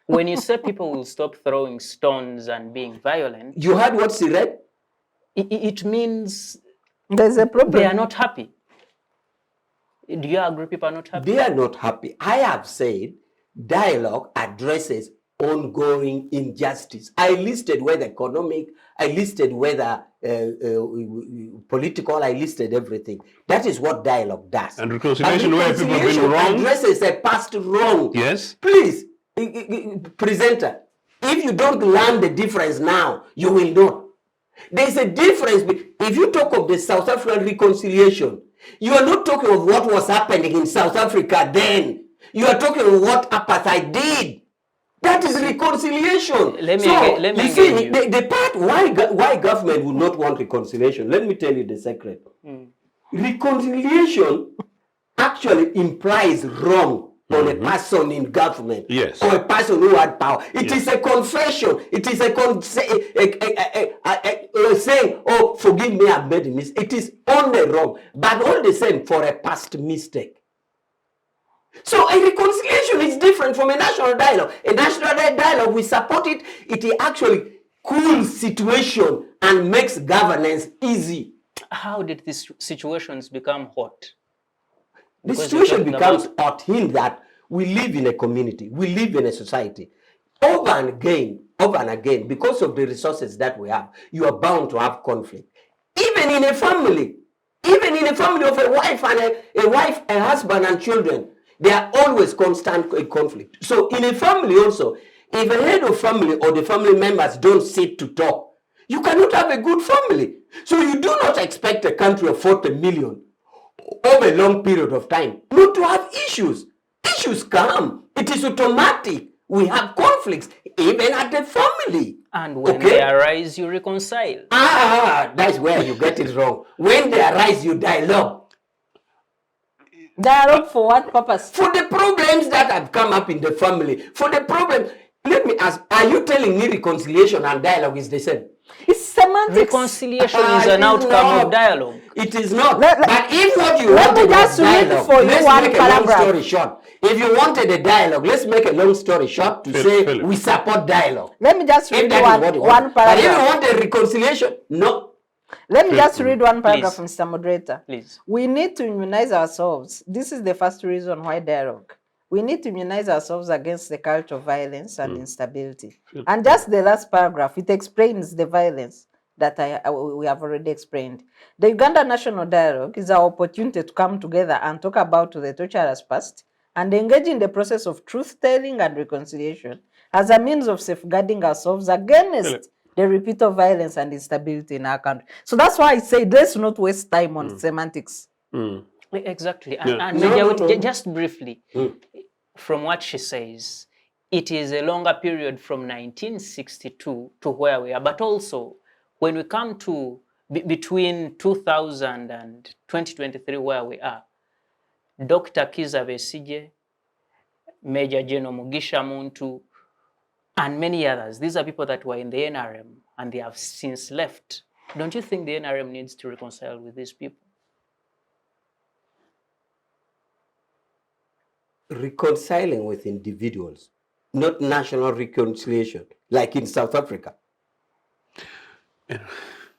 When you say people will stop throwing stones and being violent, you heard what she read? It means there's a problem. They are not happy. Do you agree people are not happy? They are not happy. I have said dialogue addresses ongoing injustice. I listed whether economic, I listed whether political, I listed everything. That is what dialogue does. And reconciliation where people have been wrong? Addresses a past wrong. Yes. Please, presenter, if you don't learn the difference now, you will not. There's a difference. If you talk of the South African reconciliation, you are not talking of what was happening in South Africa then. You are talking of what apartheid did. That is reconciliation. Let me you see, the part why government would not want reconciliation, let me tell you the secret. Reconciliation actually implies wrong on a person in government, yes, or a person who had power. It is a confession. It is a saying, oh, forgive me, I've made a mistake. It is only wrong, but all the same for a past mistake. So a reconciliation is different from a national dialogue. A national dialogue, we support it. It actually cools situation and makes governance easy. How did these situations become hot? The Because situation you're talking becomes about- hot in that we live in a community, we live in a society. Over and again, because of the resources that we have, you are bound to have conflict. Even in a family of a wife and a husband and children, there are always constant conflict. So in a family also, if a head of family or the family members don't sit to talk, you cannot have a good family. So you do not expect a country of 40 million over a long period of time not to have issues. Issues come. It is automatic. We have conflicts even at the family. And when they arise, you reconcile. That's where you get it wrong. When they arise, you dialogue. Dialogue for what purpose? For the problems that have come up in the family. For the problem. Let me ask, are you telling me reconciliation and dialogue is the same? It's semantics. Reconciliation is an outcome of dialogue. It is not. Let- But if what you let me wanted just was read dialogue, for you let's one make a long paragraph. story short. If you wanted a dialogue, let's make a long story short to say Philip. we support dialogue. Let me just If read that is what you one want. But if you paragraph. want a reconciliation, no. Let me just read one paragraph, Please. Mr. Moderator. Please. We need to immunize ourselves. This is the first reason why dialogue. We need to immunize ourselves against the culture of violence and instability. And just the last paragraph, it explains the violence that we have already explained. The Uganda National Dialogue is our opportunity to come together and talk about the torturous past and engage in the process of truth-telling and reconciliation as a means of safeguarding ourselves against the repeat of violence and instability in our country. So that's why I say let's not waste time on semantics. Exactly. Yeah. And No, Meja, no, no. just briefly, from what she says, it is a longer period from 1962 to where we are. But also, when we come to between 2000 and 2023, where we are, Dr. Kiza Besigye, Major General Mugisha Muntu, and many others. These are people that were in the NRM and they have since left. Don't you think the NRM needs to reconcile with these people? Reconciling with individuals, not national reconciliation, like in South Africa.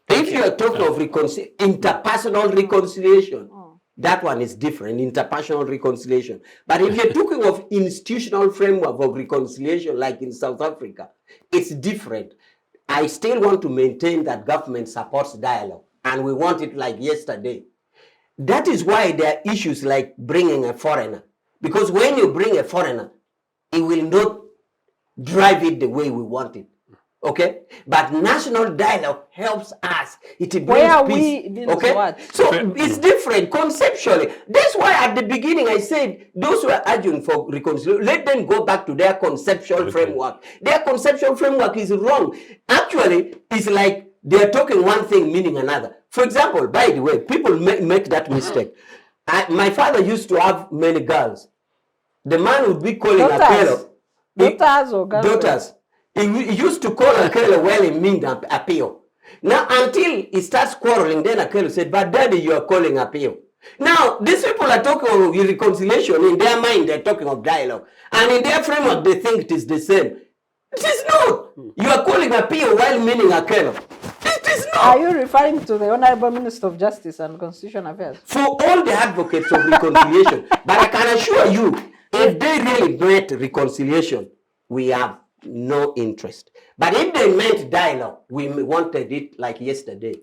If you are talking of interpersonal reconciliation, that one is different, interpersonal reconciliation. But if you're talking of institutional framework of reconciliation, like in South Africa, it's different. I still want to maintain that government supports dialogue, and we want it like yesterday. That is why there are issues like bringing a foreigner. Because when you bring a foreigner, it will not drive it the way we want it. Okay? But national dialogue helps us. It brings Where peace. we means Okay? what? So it's different conceptually. That's why at the beginning I said those who are arguing for reconciliation, let them go back to their conceptual framework. Their conceptual framework is wrong. Actually, it's like they're talking one thing meaning another. For example, by the way, people make that mistake. My father used to have many girls. The man would be calling Daughters. Akelo. Daughters or girlfriends? Daughters. He used to call Akelo while he meant appeal. Now, until he starts quarreling, then Akelo said, but daddy, you are calling appeal. Now, these people are talking of reconciliation. In their mind, they're talking of dialogue. And in their framework, they think it is the same. It is not. You are calling appeal while meaning Akelo. It is not. Are you referring to the Honorable Minister of Justice and Constitution Affairs? For all the advocates of reconciliation, but I can assure you, if they really meant reconciliation, we have no interest. But if they meant dialogue, we wanted it like yesterday.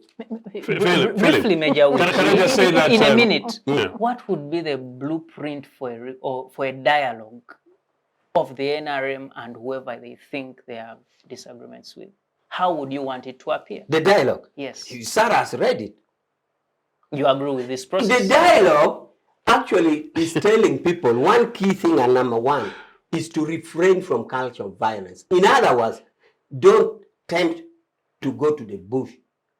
Briefly, Major, Can I just say that, in a minute, yeah. what would be the blueprint for a dialogue of the NRM and whoever they think they have disagreements with? How would you want it to appear? The dialogue. Yes. Sarah has read it. You agree with this process? The dialogue actually is telling people one key thing, and number one is to refrain from culture of violence. In other words, don't attempt to go to the bush.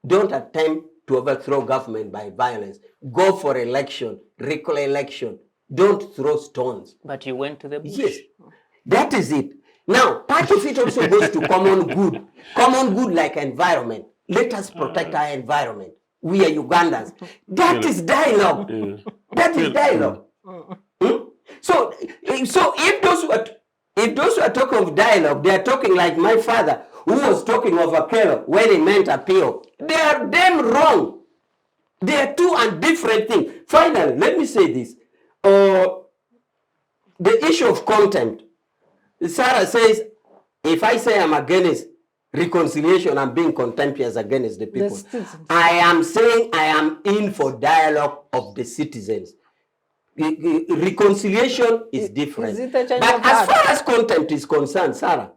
Don't attempt to overthrow government by violence. Go for election, recall election. Don't throw stones. But you went to the bush. Yes, that is it. Now, part of it also goes to common good. Common good like environment. Let us protect our environment. We are Ugandans. That is dialogue. That is dialogue. So if those who are talking of dialogue, they are talking like my father, who was talking of appeal when he meant appeal. They are damn wrong. They are two and different things. Finally, let me say this. The issue of contempt. Sarah says, if I say I'm against reconciliation, I'm being contemptuous against the people. I am saying I am in for dialogue of the citizens. Reconciliation is different. Is it a change But of as heart? far as contempt is concerned, Sarah,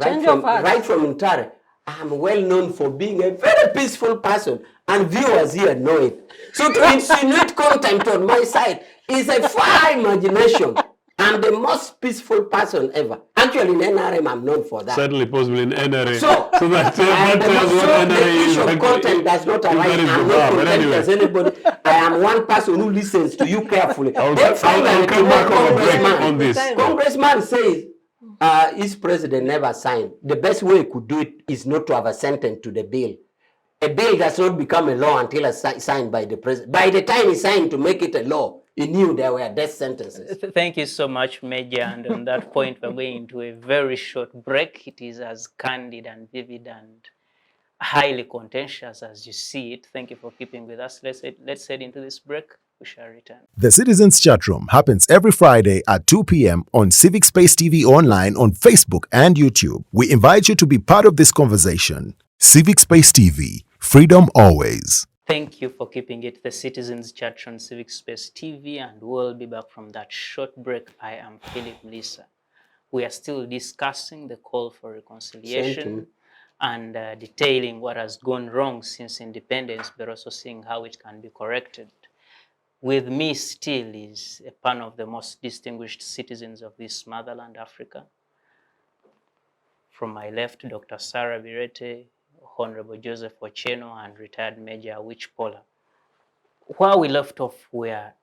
Change of heart. right from Ntare, I'm well known for being a very peaceful person, and viewers here know it. So to insinuate contempt on my side is a far imagination. I'm the most peaceful person ever. Actually, in NRM, I'm known for that. Certainly possible in NRA. So that tells what the NRA is. issue of content does not arise. I'm not contemptuous anybody. I am one person who listens to you carefully. Then finally, I'll come back on a break on this. Congressman says his president never signed. The best way he could do it is not to have a sentence to the bill. A bill does not become a law until it's signed by the president. By the time he signed to make it a law, he knew there were death sentences. Thank you so much, Major. And on that point, we're going into a very short break. It is as candid and vivid and highly contentious as you see it. Thank you for keeping with us. Let's head into this break. We shall return. The Citizens Chat Room happens every Friday at 2 p.m. on Civic Space TV online on Facebook and YouTube. We invite you to be part of this conversation. Civic Space TV, freedom always. Thank you for keeping it the Citizens Chat on Civic Space TV, and we'll be back from that short break. I am Phillip Muliisa. We are still discussing the call for reconciliation and detailing what has gone wrong since independence, but also seeing how it can be corrected. With me still is a panel of the most distinguished citizens of this motherland, Africa. From my left, Dr. Sarah Bireete, Honorable Joseph Ochieno, and retired Major Awich Pollar. Where we left off, we are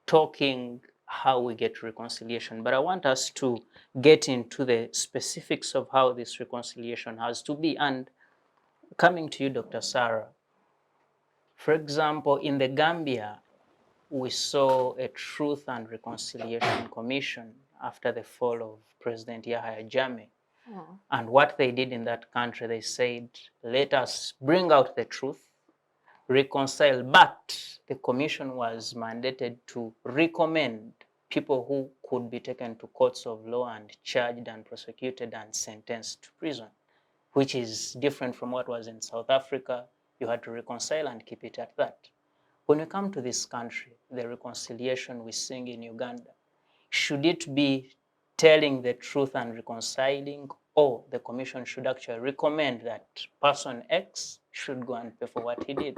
talking how we get reconciliation, but I want us to get into the specifics of how this reconciliation has to be. And coming to you, Dr. Sarah, for example, in the Gambia, we saw a Truth and Reconciliation Commission after the fall of President Yahya Jammeh. And what they did in that country, they said, let us bring out the truth, reconcile, but the commission was mandated to recommend people who could be taken to courts of law and charged and prosecuted and sentenced to prison, which is different from what was in South Africa. You had to reconcile and keep it at that. When we come to this country, the reconciliation we sing in Uganda, should it be telling the truth and reconciling, or the commission should actually recommend that person X should go and pay for what he did?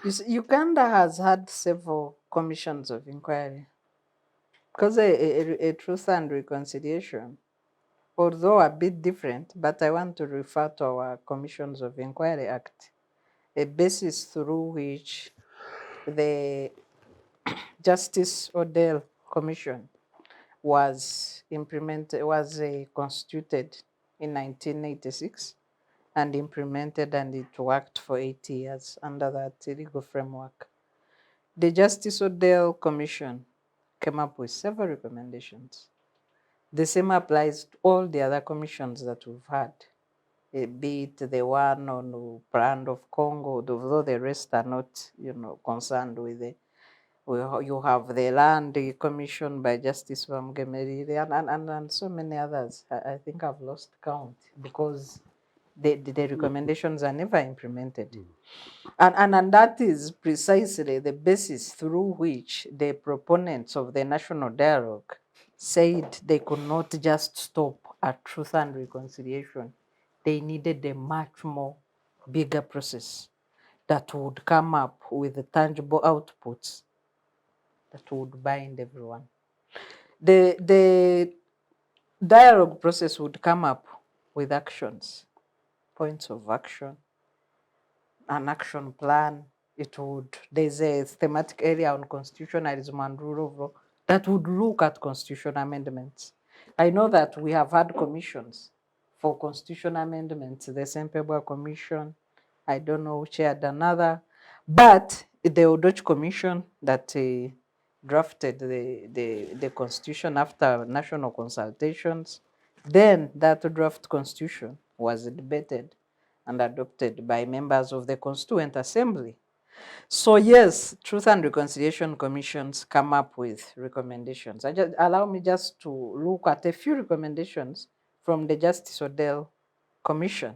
You see, Uganda has had several commissions of inquiry because a Truth and Reconciliation, although a bit different, but I want to refer to our Commissions of Inquiry Act, a basis through which the Justice Odell Commission was constituted in 1986 and implemented, and it worked for 8 years under that legal framework. The Justice Odell Commission came up with several recommendations. The same applies to all the other commissions that we've had, be it the one on the brand of Congo, although the rest are not, concerned with it. You have the Land Commission by Justice Wamgemeri and so many others. I think I've lost count because the recommendations are never implemented. And that is precisely the basis through which the proponents of the national dialogue said they could not just stop at Truth and Reconciliation. They needed a much more bigger process that would come up with tangible outputs that would bind everyone. The dialogue process would come up with actions, points of action, an action plan. There's a thematic area on constitutionalism and rule of law that would look at constitutional amendments. I know that we have had commissions for constitutional amendments, the Sempebwa Commission, I don't know who chaired another, but the Odoch Commission that drafted the constitution after national consultations. Then that draft constitution was debated and adopted by members of the Constituent Assembly. So yes, Truth and Reconciliation Commissions come up with recommendations. Allow me just to look at a few recommendations from the Justice Odell Commission.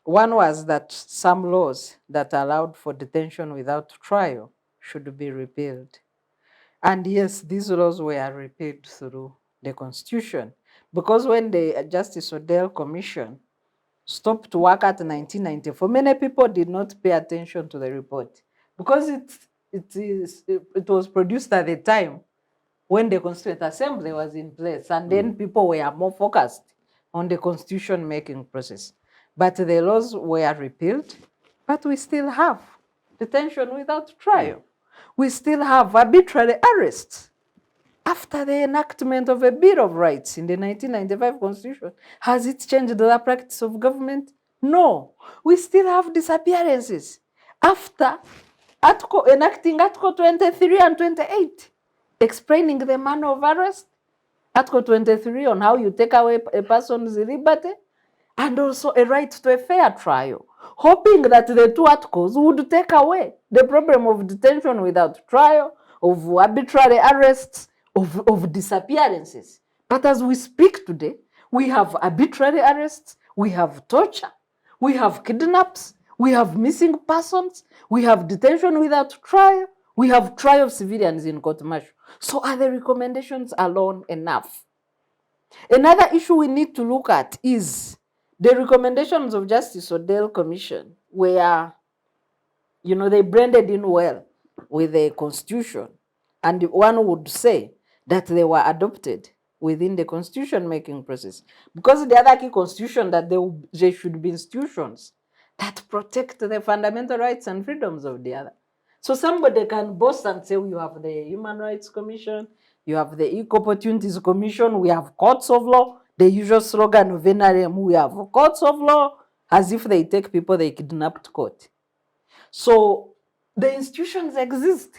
One was that some laws that allowed for detention without trial should be repealed. And yes, these laws were repealed through the Constitution, because when the Justice Odell Commission stopped work at 1994, many people did not pay attention to the report because it was produced at the time when the Constituent Assembly was in place, and then people were more focused on the constitution making process. But the laws were repealed, but we still have detention without trial. We still have arbitrary arrests. After the enactment of a Bill of Rights in the 1995 Constitution, has it changed the practice of government? No. We still have disappearances. After enacting Article 23 and 28, explaining the manner of arrest, Article 23 on how you take away a person's liberty, and also a right to a fair trial, hoping that the two articles would take away the problem of detention without trial, of arbitrary arrests, of disappearances. But as we speak today, we have arbitrary arrests, we have torture, we have kidnaps, we have missing persons, we have detention without trial, we have trial of civilians in court martial. So are the recommendations alone enough? Another issue we need to look at is the recommendations of Justice Odell Commission, where, they blended in well with the Constitution. And one would say that they were adopted within the constitution-making process. Because the other key constitution, that there should be institutions that protect the fundamental rights and freedoms of the other. So somebody can boast and say, you have the Human Rights Commission, you have the Equal Opportunities Commission, we have courts of law, the usual slogan of NRM, we have courts of law, as if they take people they kidnapped court. So the institutions exist,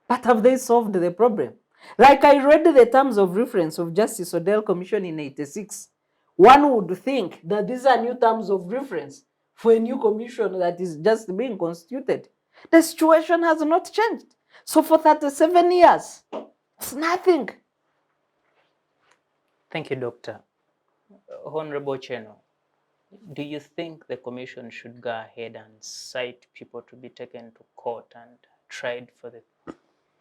but have they solved the problem? Like I read the terms of reference of Justice Odell Commission in 86. One would think that these are new terms of reference for a new commission that is just being constituted. The situation has not changed. So for 37 years, it's nothing. Thank you, Doctor. Honorable Ochieno, do you think the commission should go ahead and cite people to be taken to court and tried for the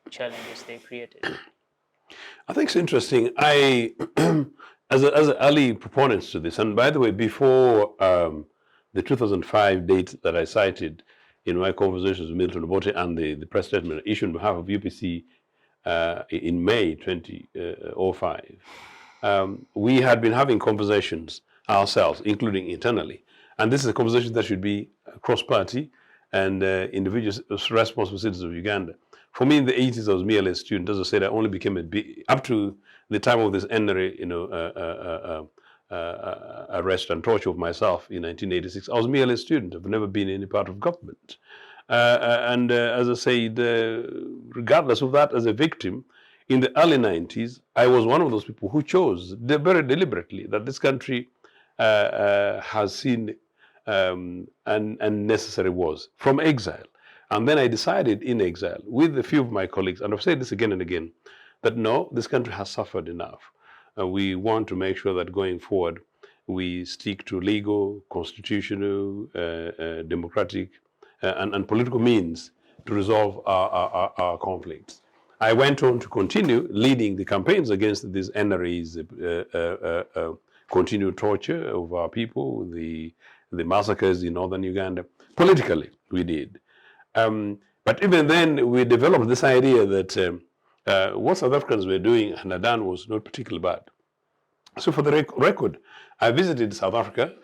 challenges they created? I think it's interesting. I, as early proponents to this, and by the way, before the 2005 date that I cited in my conversations with Milton Obote and the press statement issued on behalf of UPC in May 2005, we had been having conversations ourselves, including internally. And this is a conversation that should be cross-party and individuals, responsible citizens of Uganda. For me, in the 80s, I was merely a student. As I said, I only became up to the time of this NRA, arrest and torture of myself in 1986. I was merely a student. I've never been in any part of government. As I said, regardless of that, as a victim, in the early 90s, I was one of those people who chose very deliberately that this country has seen unnecessary wars from exile. And then I decided in exile with a few of my colleagues, and I've said this again and again, that no, this country has suffered enough. We want to make sure that going forward, we stick to legal, constitutional, democratic, and political means to resolve our conflicts. I went on to continue leading the campaigns against these NRA's continued torture of our people, the massacres in northern Uganda. Politically, we did. But even then, we developed this idea that what South Africans were doing and had done was not particularly bad. So for the record, I visited South Africa,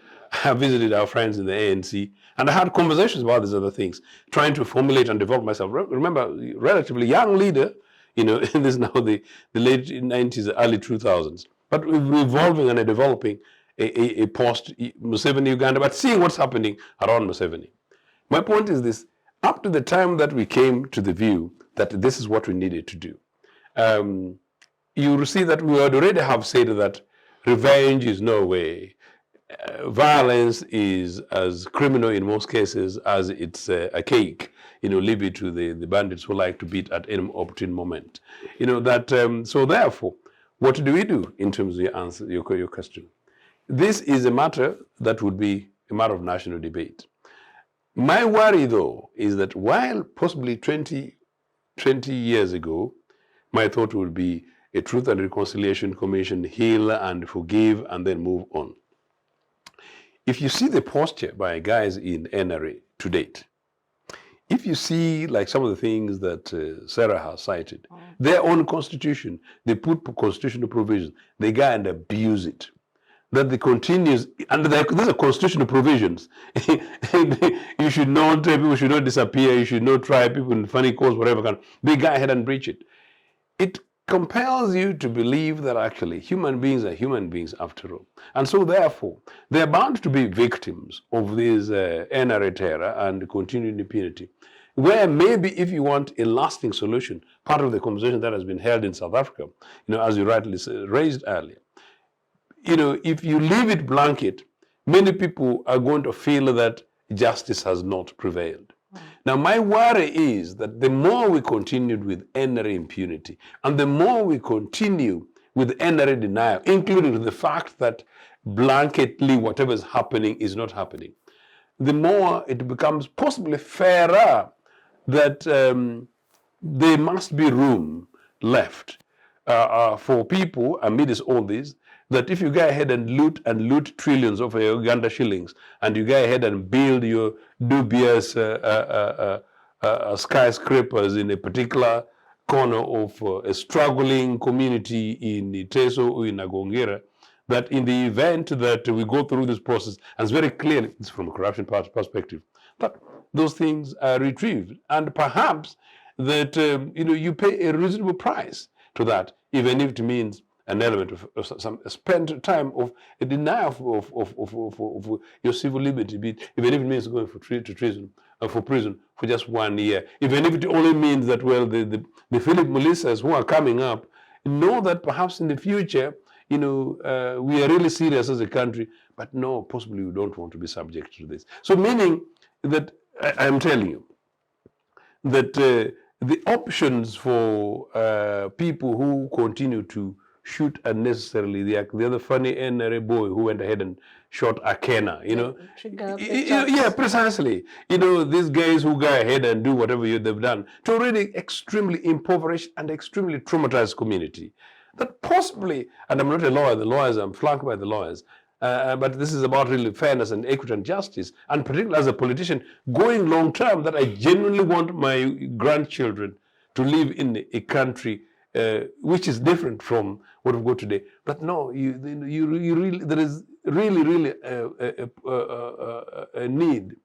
I visited our friends in the ANC, and I had conversations about these other things, trying to formulate and develop myself. Remember, relatively young leader, in this now the late 90s, early 2000s. But we're evolving and developing a post-Museveni Uganda, but seeing what's happening around Museveni. My point is this: up to the time that we came to the view that this is what we needed to do, you will see that we would already have said that revenge is no way. Violence is as criminal in most cases as it's a cake. Leave it to the bandits who like to beat at any opportune moment. So therefore, what do we do in terms of your answer, your question? This is a matter that would be a matter of national debate. My worry, though, is that while possibly 20 years ago, my thought would be a Truth and Reconciliation Commission, heal and forgive and then move on. If you see the posture by guys in NRA to date, if you see like some of the things that Sarah has cited, their own constitution, they put constitutional provisions, they go and abuse it. That the continues, and these are constitutional provisions. You should not, people should not disappear, you should not try people in funny cause, whatever kind. They go ahead and breach it. It compels you to believe that actually human beings are human beings after all. And so therefore, they're bound to be victims of this NRA terror and continued impunity. Where maybe if you want a lasting solution, part of the conversation that has been held in South Africa, as you rightly raised earlier, if you leave it blanket, many people are going to feel that justice has not prevailed. Now, my worry is that the more we continued with NRA impunity, and the more we continue with NRA denial, including the fact that blanketly whatever is happening is not happening, the more it becomes possibly fairer that there must be room left for people amidst all this, that if you go ahead and loot trillions of Uganda shillings, and you go ahead and build your dubious skyscrapers in a particular corner of a struggling community in Teso or in Agongera, that in the event that we go through this process, and it's very clear, it's from a corruption perspective, that those things are retrieved, and perhaps that you pay a reasonable price to that, even if it means an element of some spent time of a denial of your civil liberty, even if it means going to prison for just 1 year, even if it only means that, well, the Phillip Muliisas who are coming up know that perhaps in the future, we are really serious as a country, but no, possibly we don't want to be subject to this. So meaning that I'm telling you that the options for people who continue to shoot unnecessarily, the other funny NRA boy who went ahead and shot Akena, yeah, precisely. These guys who go ahead and do whatever they've done to already extremely impoverished and extremely traumatized community. That possibly, and I'm not a lawyer, I'm flanked by the lawyers, but this is about really fairness and equity and justice, and particularly as a politician, going long term, that I genuinely want my grandchildren to live in a country which is different from what we've got today. But no, you really, there is really a need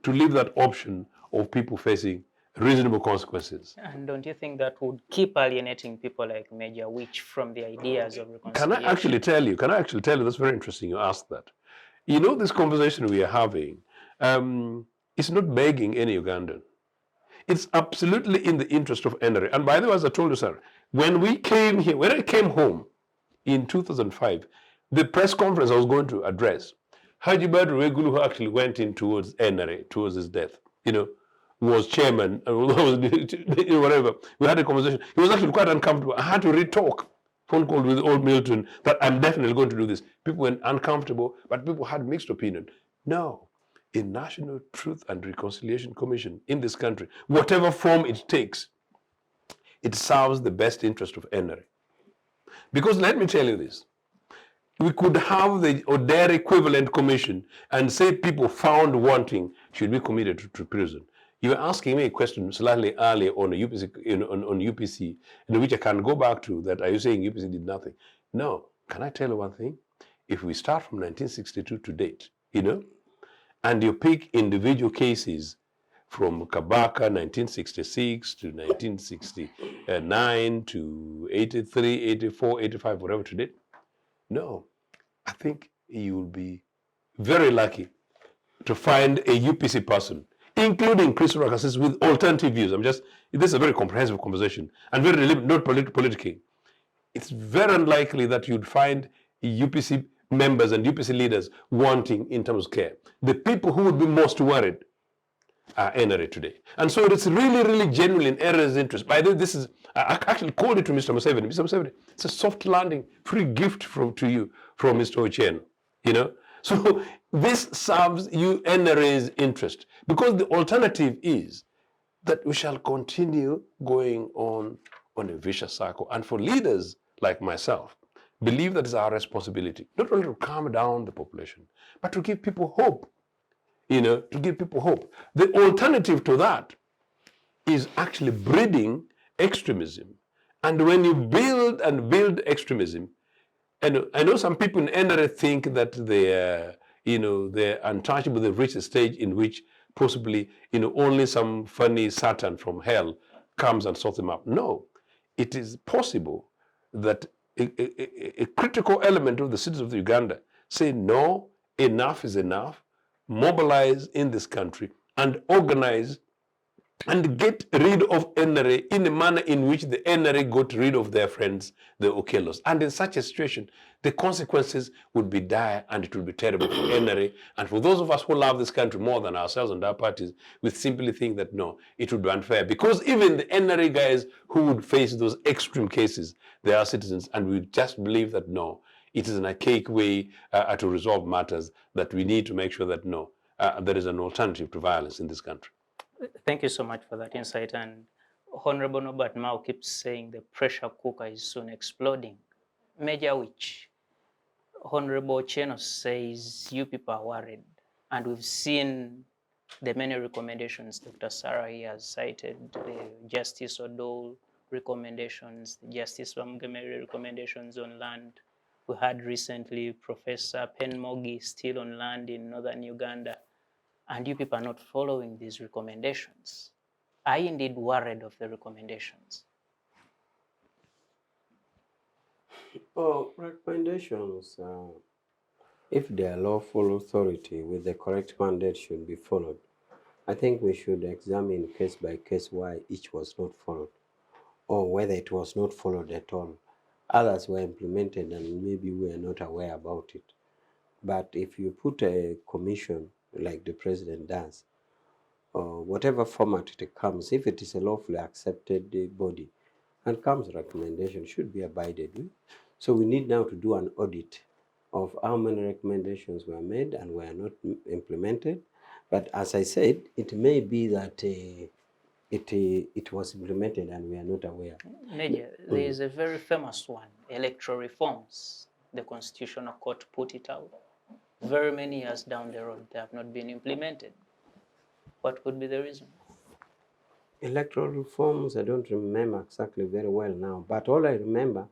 to leave that option of people facing reasonable consequences. And don't you think that would keep alienating people like Major Awich from the ideas of reconciliation? Can I actually tell you, that's very interesting you asked that. This conversation we are having, it's not begging any Ugandan. It's absolutely in the interest of NRA. And by the way, as I told you, sir, when I came home in 2005, the press conference I was going to address, Haji Badru Wegulu, who actually went in towards NRA, towards his death, was chairman, whatever. We had a conversation. He was actually quite uncomfortable. I had to re-talk, phone call with old Milton, that I'm definitely going to do this. People were uncomfortable, but people had mixed opinion. No. A National Truth and Reconciliation Commission in this country, whatever form it takes, it serves the best interest of NRA. Because let me tell you this, we could have their equivalent commission and say people found wanting should be committed to prison. You were asking me a question slightly earlier on UPC, on UPC, in which I can go back to that. Are you saying UPC did nothing? No. Can I tell you one thing? If we start from 1962 to date, and you pick individual cases from Kabaka 1966 to 1969 to 83, 84, 85, whatever to date, no, I think you will be very lucky to find a UPC person including Chris Rakasis with alternative views. This is a very comprehensive conversation and very not political. It's very unlikely that you'd find UPC members and UPC leaders wanting in terms of care. The people who would be most worried are NRA today. And so it's really, really genuine in NRA's interest. By the way, I actually called it to Mr. Museveni. Mr. Museveni, it's a soft landing, free gift to you from Mr. Ochieno, you know? So this serves you NRA's interest, because the alternative is that we shall continue going on a vicious cycle. And for leaders like myself, believe that it's our responsibility, not only to calm down the population, but to give people hope. To give people hope. The alternative to that is actually breeding extremism. And when you build extremism, and I know some people in NRA think that they're untouchable, they've reached a stage in which possibly, only some funny Satan from hell comes and sorts them up. No, it is possible that a critical element of the citizens of Uganda say, no, enough is enough, mobilize in this country and organize and get rid of NRA in a manner in which the NRA got rid of their friends, the Okellos. And in such a situation, the consequences would be dire and it would be terrible for NRA. And for those of us who love this country more than ourselves and our parties, we simply think that no, it would be unfair. Because even the NRA guys who would face those extreme cases, they are citizens, and we just believe that no, it is an archaic way to resolve matters, that we need to make sure that no, there is an alternative to violence in this country. Thank you so much for that insight. And Honorable Norbert Mao keeps saying the pressure cooker is soon exploding. Major Awich, Honorable Ochieno says you people are worried. And we've seen the many recommendations Dr. Sarah here has cited, the Justice Odol recommendations, the Justice Wamgemeri recommendations on land. We had recently Professor Penmogi still on land in northern Uganda, and you people are not following these recommendations. Are you indeed worried of the recommendations? Oh, recommendations, if they are lawful authority with the correct mandate should be followed. I think we should examine case by case why each was not followed, or whether it was not followed at all. Others were implemented and maybe we are not aware about it. But if you put a commission like the president does, or whatever format it comes, if it is a lawfully accepted body and comes recommendation, should be abided with. So we need now to do an audit of how many recommendations were made and were not implemented. But as I said, it may be that it was implemented and we are not aware. Major, there is a very famous one, electoral reforms. The Constitutional Court put it out. Very many years down the road, they have not been implemented. What could be the reason? Electoral reforms, I don't remember exactly very well now, but all I remember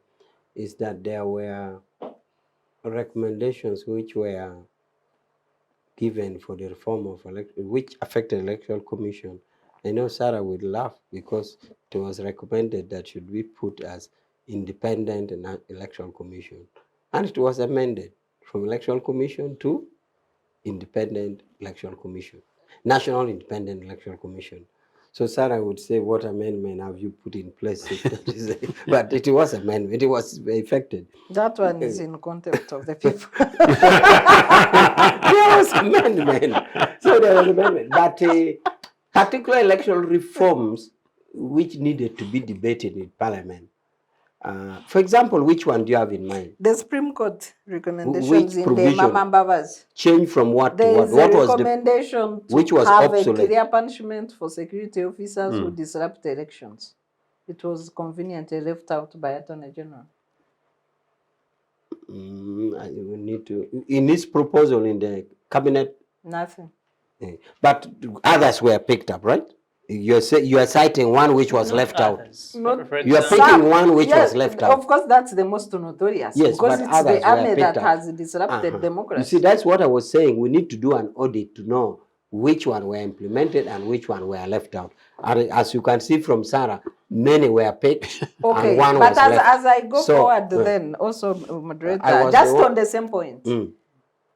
is that there were recommendations which were given for the reform of which affected Electoral Commission. I know Sarah would laugh because it was recommended that should be put as independent Electoral Commission. And it was amended from Electoral Commission to Independent Electoral Commission, National Independent Electoral Commission. So Sarah would say, what amendment have you put in place? But it was amendment, it was effected. That one is in contempt of the people. There was amendment. So there was amendment. But particular electoral reforms which needed to be debated in Parliament. For example, which one do you have in mind? The Supreme Court recommendations Which in provision? the Mamambavas. Change from what to There what? is What a was the recommendation to which was have obsolete? a clear punishment for security officers who disrupt elections. It was conveniently left out by Attorney General. I will need to, in this proposal in the cabinet, Nothing. but others were picked up, right? You are citing one which was left out. Not- For You are example, picking one which Yes, was left out. Of course, that's the most notorious. Yes, because but it's others the army were that picked up. has disrupted democracy. You see, that's what I was saying. We need to do an audit to know which one were implemented and which one were left out. And as you can see from Sarah, many were picked Okay, and one but was left. as I go So, forward then, also, moderator, I was just the one- on the same point, Mm.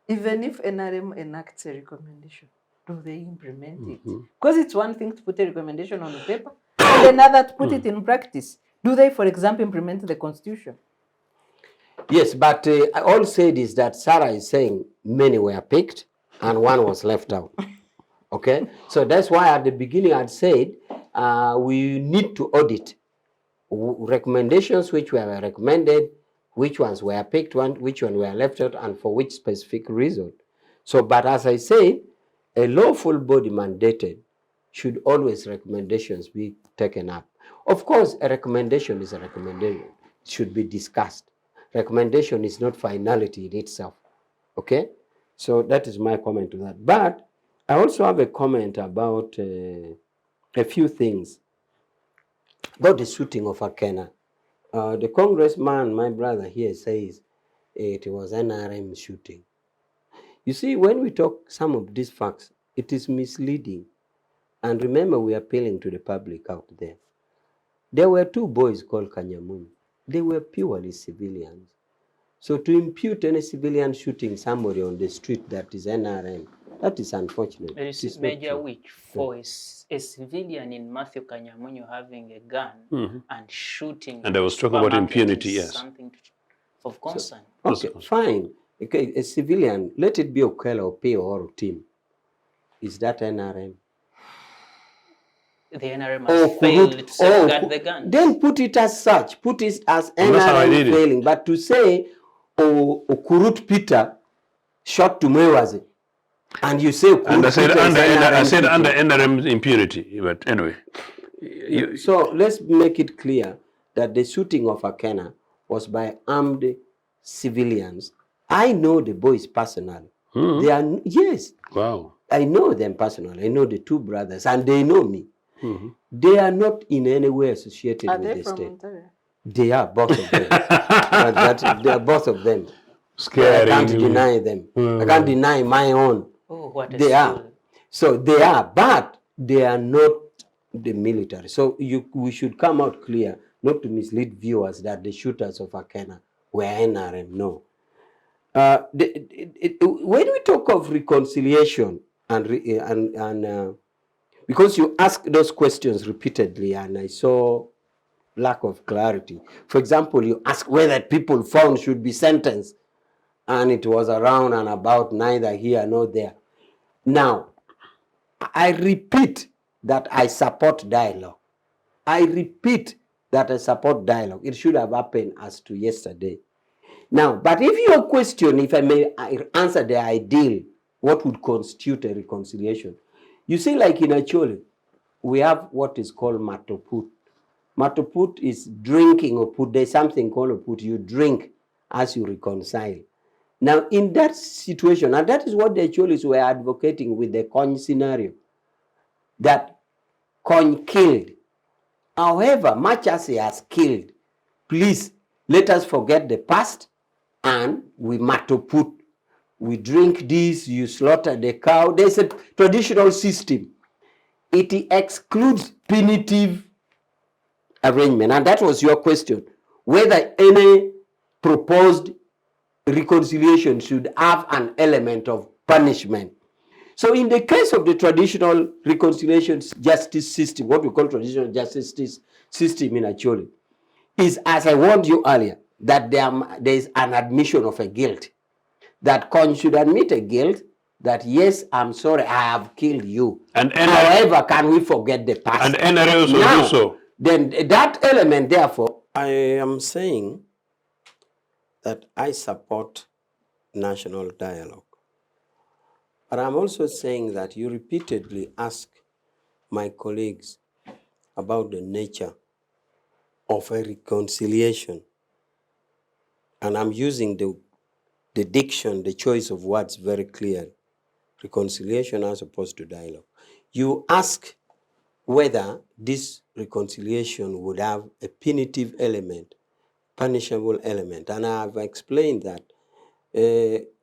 even if NRM enacts a recommendation, do they implement it? Because it's one thing to put a recommendation on the paper, and another to put it in practice. Do they, for example, implement the Constitution? Yes, but all said is that Sarah is saying many were picked and one was left out. Okay, so that's why at the beginning I'd said we need to audit recommendations which were recommended, which ones were picked, which one were left out, and for which specific reason. So, but as I said, a lawful body mandated should always recommendations be taken up. Of course, a recommendation is a recommendation. It should be discussed. Recommendation is not finality in itself. Okay? So that is my comment to that. But I also have a comment about a few things about the shooting of Akena. The congressman, my brother here, says it was NRM shooting. You see, when we talk some of these facts, it is misleading. And remember, we are appealing to the public out there. There were two boys called Kanyamun. They were purely civilians. So to impute any civilian shooting somebody on the street that is NRM, that is unfortunate. There is Major Awich for a civilian in Matthew Kanyamunyo having a gun and shooting. And I was talking about impunity, yes. Something of concern. So, okay, fine. Okay, a civilian, let it be Okela or P or team. Is that NRM? The NRM has failed to safeguard the guns. Then put it as such. Put it as NRM failing. But to say, Kurut Peter shot to Mwewaze, and you say Kurut and I said, Peter under NRM impunity. But anyway. So let's make it clear that the shooting of Akena was by armed civilians. I know the boys personally. They are, yes. Wow. I know them personally. I know the two brothers, and they know me. They are not in any way associated with the state. Ontario? They are, both of them. They are both of them. Scary. I can't deny them. I can't deny my own. Oh, what a they are. So they are, but they are not the military. So we should come out clear, not to mislead viewers that the shooters of Akena were NRM. No. When we talk of reconciliation and because you ask those questions repeatedly, and I saw lack of clarity. For example, you ask whether people found should be sentenced, and it was around and about, neither here nor there. Now, I repeat that I support dialogue. I repeat that I support dialogue. It should have happened as to yesterday. Now, but if your question, if I may answer the ideal, what would constitute a reconciliation? You see, like in Acholi, we have what is called matoput. Matoput is drinking or put. There's something called a put. You drink as you reconcile. Now, in that situation, and that is what the Acholis were advocating with the Kony scenario, that Kony killed. However, much as he has killed, please let us forget the past and we matoput. We drink this, you slaughter the cow. There's a traditional system. It excludes punitive arrangement. And that was your question, whether any proposed reconciliation should have an element of punishment. So in the case of the traditional reconciliation justice system, what we call traditional justice system in Acholi, is, as I warned you earlier, that there is an admission of a guilt. That Kony should admit a guilt, that yes, I'm sorry, I have killed you. And however, can we forget the past? And NRA also do so. Then that element, therefore, I am saying that I support national dialogue. But I'm also saying that you repeatedly ask my colleagues about the nature of a reconciliation. And I'm using the diction, the choice of words very clearly. Reconciliation as opposed to dialogue. You ask whether this reconciliation would have a punitive element, punishable element. And I've explained that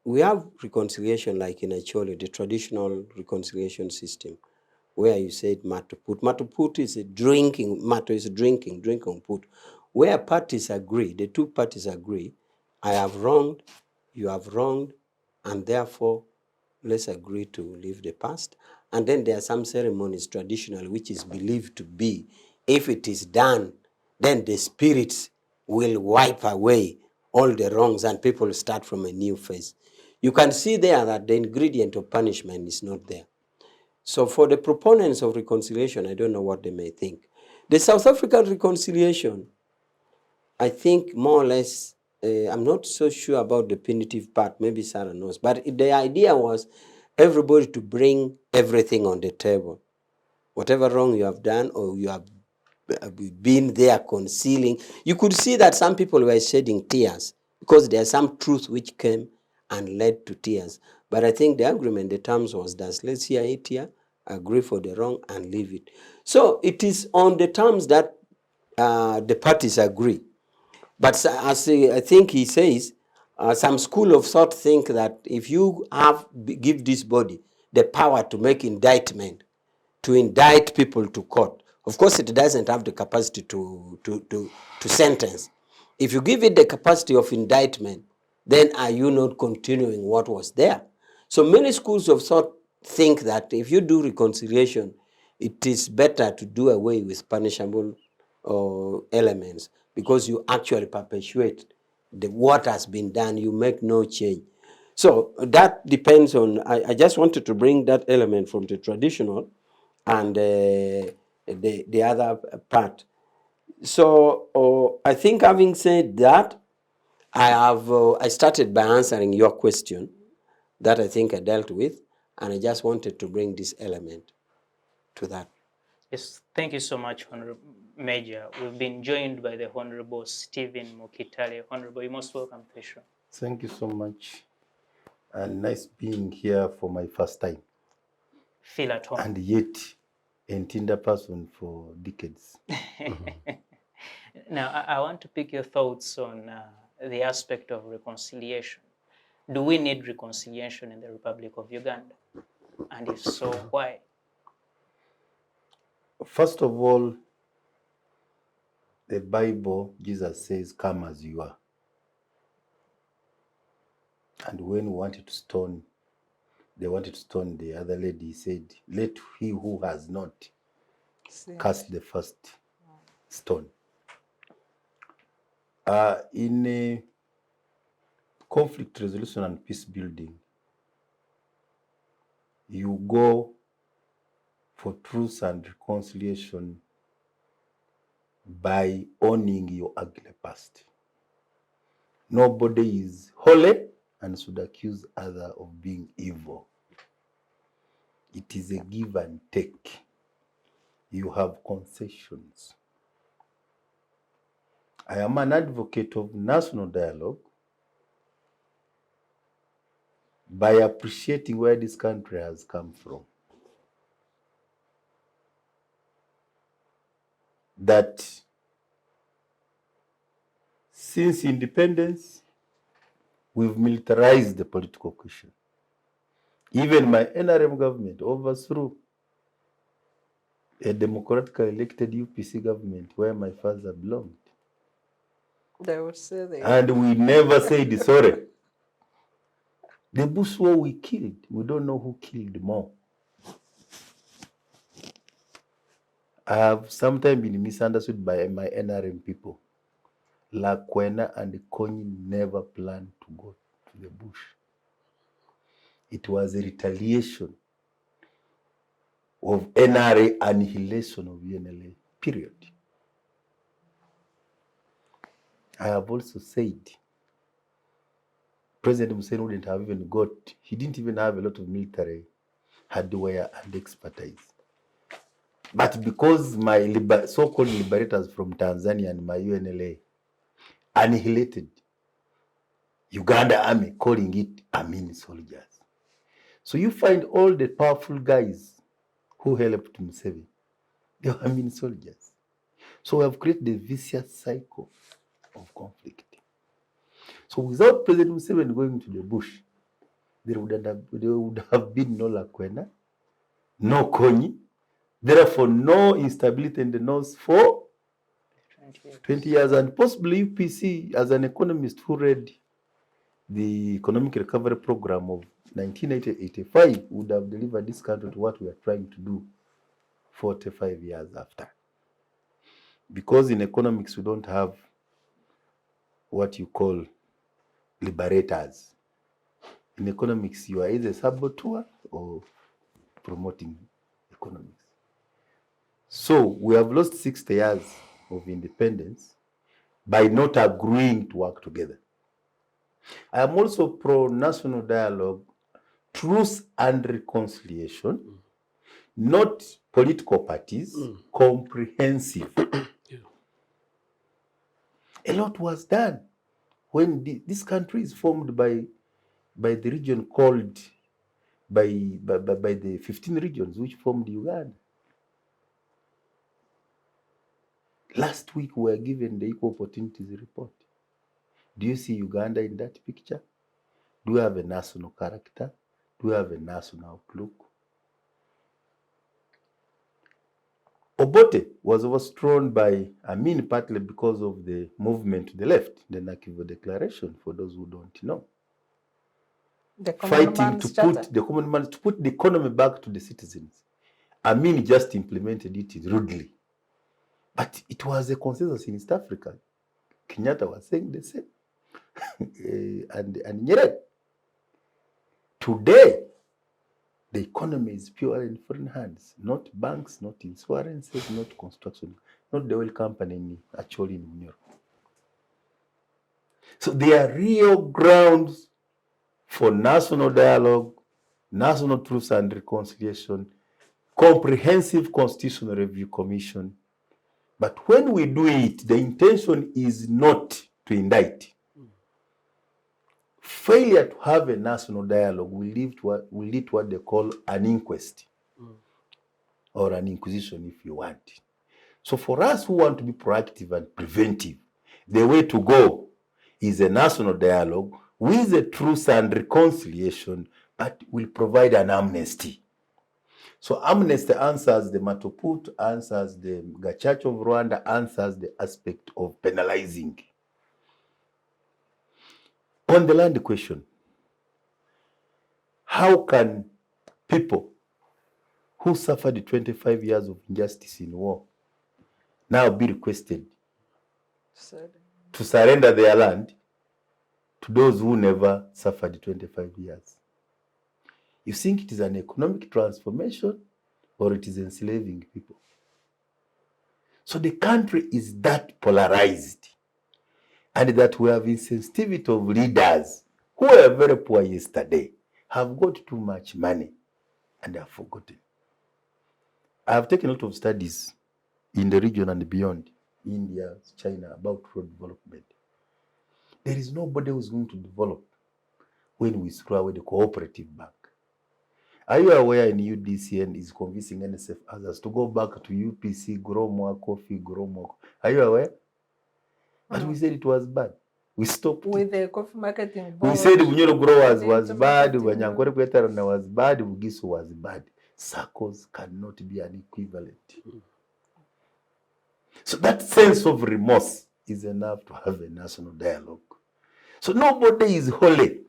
we have reconciliation like in Acholi, the traditional reconciliation system, where you said matoput. Matoput is a drinking, mato is drinking put. Where parties agree, the two parties agree, I have wronged, you have wronged, and therefore let's agree to leave the past. And then there are some ceremonies, traditional, which is believed to be, if it is done, then the spirits will wipe away all the wrongs and people start from a new phase. You can see there that the ingredient of punishment is not there. So for the proponents of reconciliation, I don't know what they may think. The South African reconciliation, I think more or less, I'm not so sure about the punitive part, maybe Sarah knows, but the idea was everybody to bring everything on the table. Whatever wrong you have done or you have been there concealing, you could see that some people were shedding tears because there's some truth which came and led to tears. But I think the agreement, the terms was that let's hear it here, agree for the wrong and leave it. So it is on the terms that the parties agree. But as I think he says, some school of thought think that if you give this body the power to make indictment, to indict people to court, of course it doesn't have the capacity to sentence. If you give it the capacity of indictment, then are you not continuing what was there? So many schools of thought think that if you do reconciliation, it is better to do away with punishable elements because you actually perpetuate what has been done, you make no change. So that depends on, I just wanted to bring that element from the traditional and the other part. So I think having said that, I started by answering your question that I think I dealt with, and I just wanted to bring this element to that. Yes, thank you so much, Honorable Major. We've been joined by the Honorable Stephen Mukitale. Honorable, you're most welcome to the show. Thank you so much. And nice being here for my first time. Feel at home. And yet, a tender person for decades. Now, I want to pick your thoughts on the aspect of reconciliation. Do we need reconciliation in the Republic of Uganda? And if so, why? First of all, the Bible, Jesus says, come as you are. And when they wanted to stone the other lady, he said, let he who has not cast the first stone. In a conflict resolution and peace building, you go for truth and reconciliation by owning your ugly past. Nobody is holy and should accuse others of being evil. It is a give and take. You have concessions. I am an advocate of national dialogue by appreciating where this country has come from. That since independence, we've militarized the political question. Even my NRM government overthrew a democratically elected UPC government where my father belonged. They would say they And we never said sorry. The Bush war we killed, we don't know who killed more. I have sometimes been misunderstood by my NRM people. Lakwena and Konyi never planned to go to the bush. It was a retaliation of NRA annihilation of UNLA, period. I have also said President Museveni wouldn't have even he didn't even have a lot of military hardware and expertise. But because my so-called liberators from Tanzania and my UNLA annihilated Uganda army, calling it Amin soldiers. So you find all the powerful guys who helped Museveni, they were Amin soldiers. So we have created a vicious cycle of conflict. So without President Museveni going to the bush, there would have been no Lakwena, no Konyi, therefore no instability in the north for 20 years. And possibly UPC, as an economist who read the economic recovery program of 1985 would have delivered this country to what we are trying to do 45 years after. Because in economics, we don't have what you call liberators. In economics, you are either saboteur or promoting economics. So we have lost 60 years of independence by not agreeing to work together. I am also pro-national dialogue, truth and reconciliation, not political parties, comprehensive. A lot was done when this country is formed by the region called, by the 15 regions which formed Uganda. Last week we were given the Equal Opportunities Report. Do you see Uganda in that picture? Do we have a national character? Do we have a national outlook? Obote was overthrown by Amin partly because of the movement to the left, the Nakivo Declaration, for those who don't know. The common Fighting man's to charter. put the common man, to put the economy back to the citizens. Amin just implemented it rudely. But it was a consensus in East Africa. Kenyatta was saying the same. and Nyerere. Today, the economy is purely in foreign hands, not banks, not insurances, not construction, not the oil company actually in Europe. So there are real grounds for national dialogue, national truth and reconciliation, comprehensive constitutional review commission. But when we do it, the intention is not to indict. Failure to have a national dialogue will lead to what they call an inquest or an inquisition, if you want. So for us who want to be proactive and preventive, the way to go is a national dialogue with a truth and reconciliation, but will provide an amnesty. So amnesty answers the Matoput, answers the Church of Rwanda, answers the aspect of penalizing. On the land question, how can people who suffered 25 years of injustice in war now be requested to surrender their land to those who never suffered 25 years? You think it is an economic transformation or it is enslaving people? So the country is that polarized, and that we have insensitivity of leaders who were very poor yesterday, have got too much money and have forgotten. I have taken a lot of studies in the region and beyond, India, China, about road development. There is nobody who is going to develop when we throw away the cooperative bank. Are you aware in UDCN is convincing NSF others to go back to UPC, grow more coffee, grow more? Are you aware? But we said it was bad. We stopped With it. the coffee marketing We board. said Bunyoro growers was the bad, marketing Wanyankore Kwetarana was bad, Bugisu was bad. Circles cannot be an equivalent. So that sense of remorse is enough to have a national dialogue. So nobody is holy.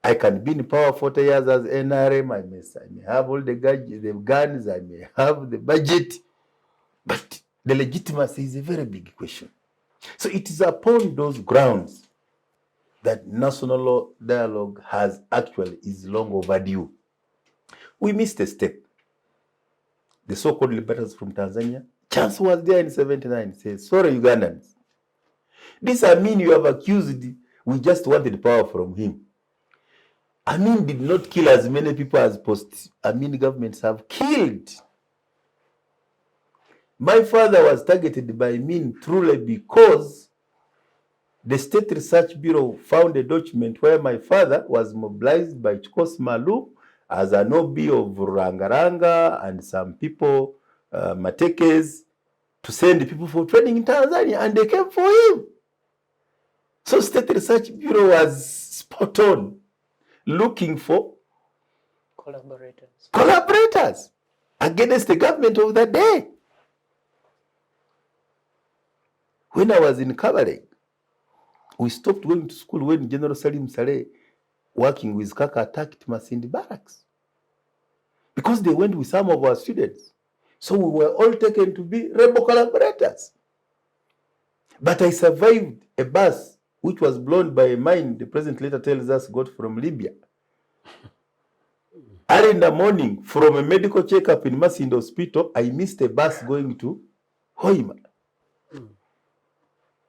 I can be in power 40 years as NRM, I may have all the guns, I may have the budget, but the legitimacy is a very big question. So it is upon those grounds that national dialogue is long overdue. We missed a step. The so-called liberators from Tanzania, Chance was there in 79, says, sorry, Ugandans. This Amin you have accused, we just wanted power from him. Amin did not kill as many people as post-Amin governments have killed. My father was targeted by Amin truly because the State Research Bureau found a document where my father was mobilized by Chikos Malu as an OB of Rangaranga and some people, Matekes, to send people for training in Tanzania, and they came for him. So State Research Bureau was spot on, looking for collaborators against the government of that day. When I was in Kabareg, We stopped going to school when General Salim Saleh, working with Kaka, attacked Masindi Barracks. Because they went with some of our students. So we were all taken to be rebel collaborators. But I survived a bus which was blown by a mine, the president later tells us, got from Libya. Early in the morning, from a medical checkup in Masindi Hospital, I missed a bus going to Hoima.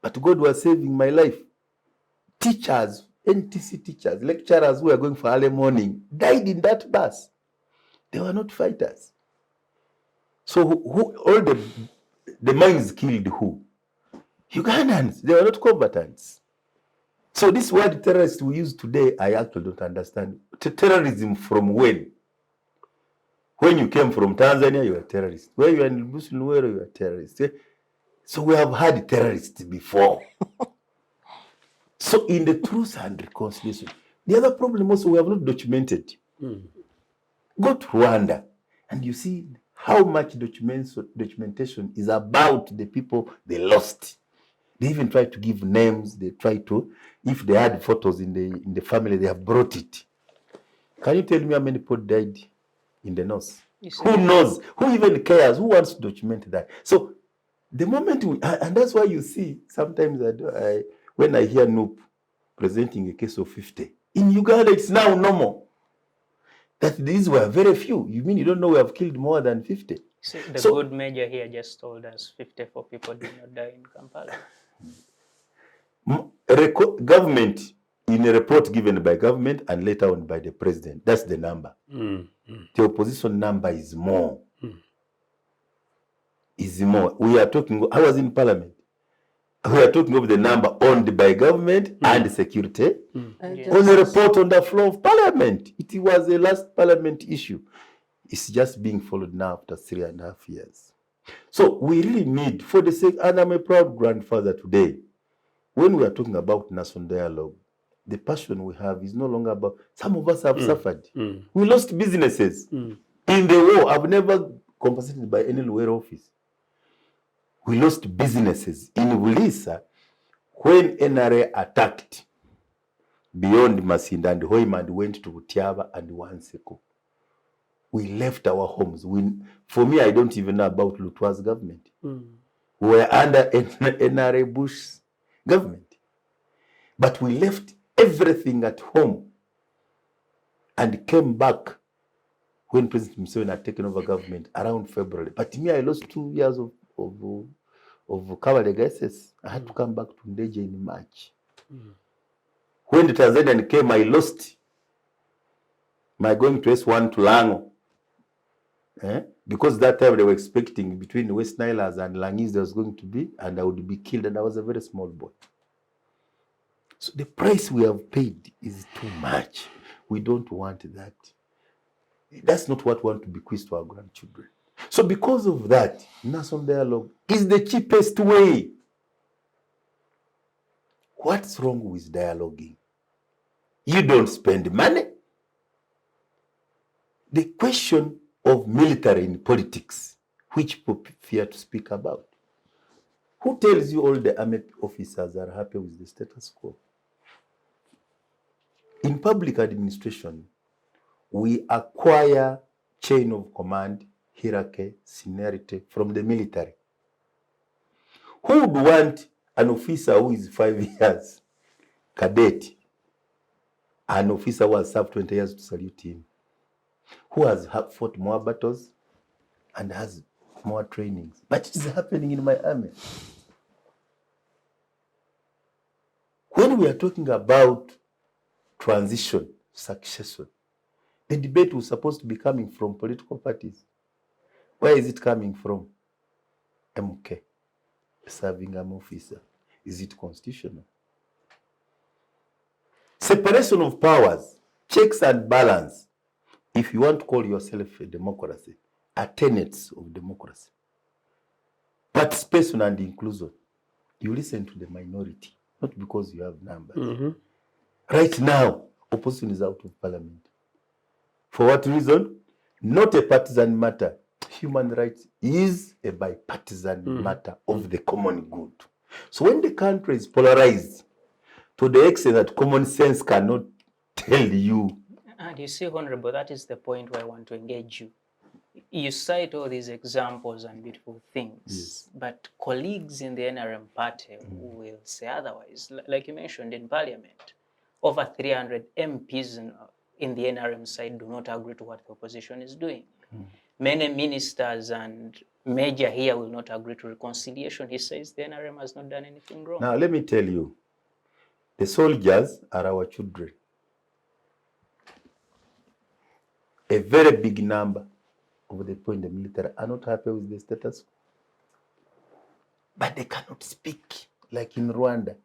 But God was saving my life. Teachers, NTC teachers, lecturers who were going for early morning died in that bus. They were not fighters. So all the mines killed who? Ugandans. They were not combatants. So this word terrorist we use today, I actually don't understand. Terrorism from when? When you came from Tanzania, you were a terrorist. When you were in Busunuero, you were a terrorist. So we have had terrorists before. So in the Truth and Reconciliation, the other problem also we have not documented. Go to Rwanda and you see how much documentation is about the people they lost. They even try to give names. They try to, if they had photos in the family, they have brought it. Can you tell me how many people died in the north? Who knows? Who even cares? Who wants to document that? So the moment and that's why you see sometimes when I hear Noop presenting a case of 50, in Uganda it's now normal. That these were very few. You mean you don't know we have killed more than 50? The good major here just told us 54 people did not die in Kampala. Government, in a report given by government and later on by the president, that's the number. The opposition number is more. Is more. We are talking, I was in parliament. We are talking of the number owned by government and security. On the report on the floor of parliament. It was a last parliament issue. It's just being followed now after 3.5 years. So we really need, for the sake, and I'm a proud grandfather today, when we are talking about national dialogue, the passion we have is no longer about, some of us have suffered. We lost businesses. In the war, I've never compensated by any lawyer office. We lost businesses in Buliisa when NRA attacked beyond Masindi and Hoima and went to Utiaba and Wanseko. We left our homes. For me, I don't even know about Lutwa's government. We were under NRA Bush's government. But we left everything at home and came back when President Museveni had taken over government around February. But me, I lost 2 years of cover legacies. I had to come back to Ndeje in March. When the Tanzanian came, I lost my going to S1 to Lango. Because that time they were expecting between West Nilas and Langis there was going to be, and I would be killed, and I was a very small boy. So the price we have paid is too much. We don't want that. That's not what we want to bequeath to our grandchildren. So because of that, national dialogue is the cheapest way. What's wrong with dialoguing? You don't spend money. The question of military in politics, which people fear to speak about. Who tells you all the army officers are happy with the status quo? In public administration, we acquire chain of command, hierarchy, seniority from the military. Who would want an officer who is 5 years, cadet, an officer who has served 20 years to salute him? Who has fought more battles and has more trainings? But it's happening in my army. When we are talking about transition, succession, the debate was supposed to be coming from political parties. Where is it coming from? MK, serving an officer. Is it constitutional? Separation of powers, checks and balance. If you want to call yourself a democracy, are tenets of democracy. Participation and inclusion. You listen to the minority, not because you have numbers. Right now, opposition is out of parliament. For what reason? Not a partisan matter. Human rights is a bipartisan matter of the common good. So when the country is polarized, to the extent that common sense cannot tell you. And you see, Honorable, that is the point where I want to engage you. You cite all these examples and beautiful things, but colleagues in the NRM party will say otherwise. Like you mentioned in Parliament, over 300 MPs in the NRM side do not agree to what the opposition is doing. Many ministers and Major here will not agree to reconciliation. He says the NRM has not done anything wrong. Now, let me tell you, the soldiers are our children. A very big number of the people in the military are not happy with the status quo. But they cannot speak, like in Rwanda.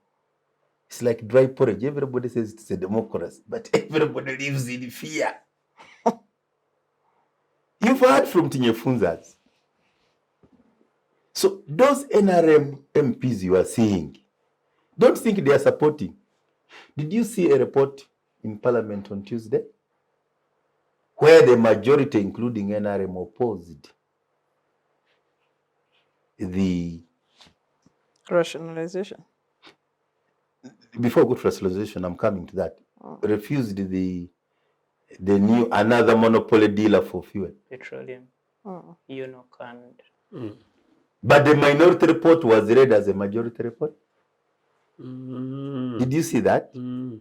It's like dry porridge. Everybody says it's a democracy, but everybody lives in fear. You've heard from Tinyefunzas. So those NRM MPs you are seeing, don't think they are supporting. Did you see a report in Parliament on Tuesday where the majority, including NRM, opposed the Rationalization. before good rationalization, I'm coming to that. Refused the new another monopoly dealer for fuel. Petroleum, UNOC, and But the minority report was read as a majority report. Did you see that? And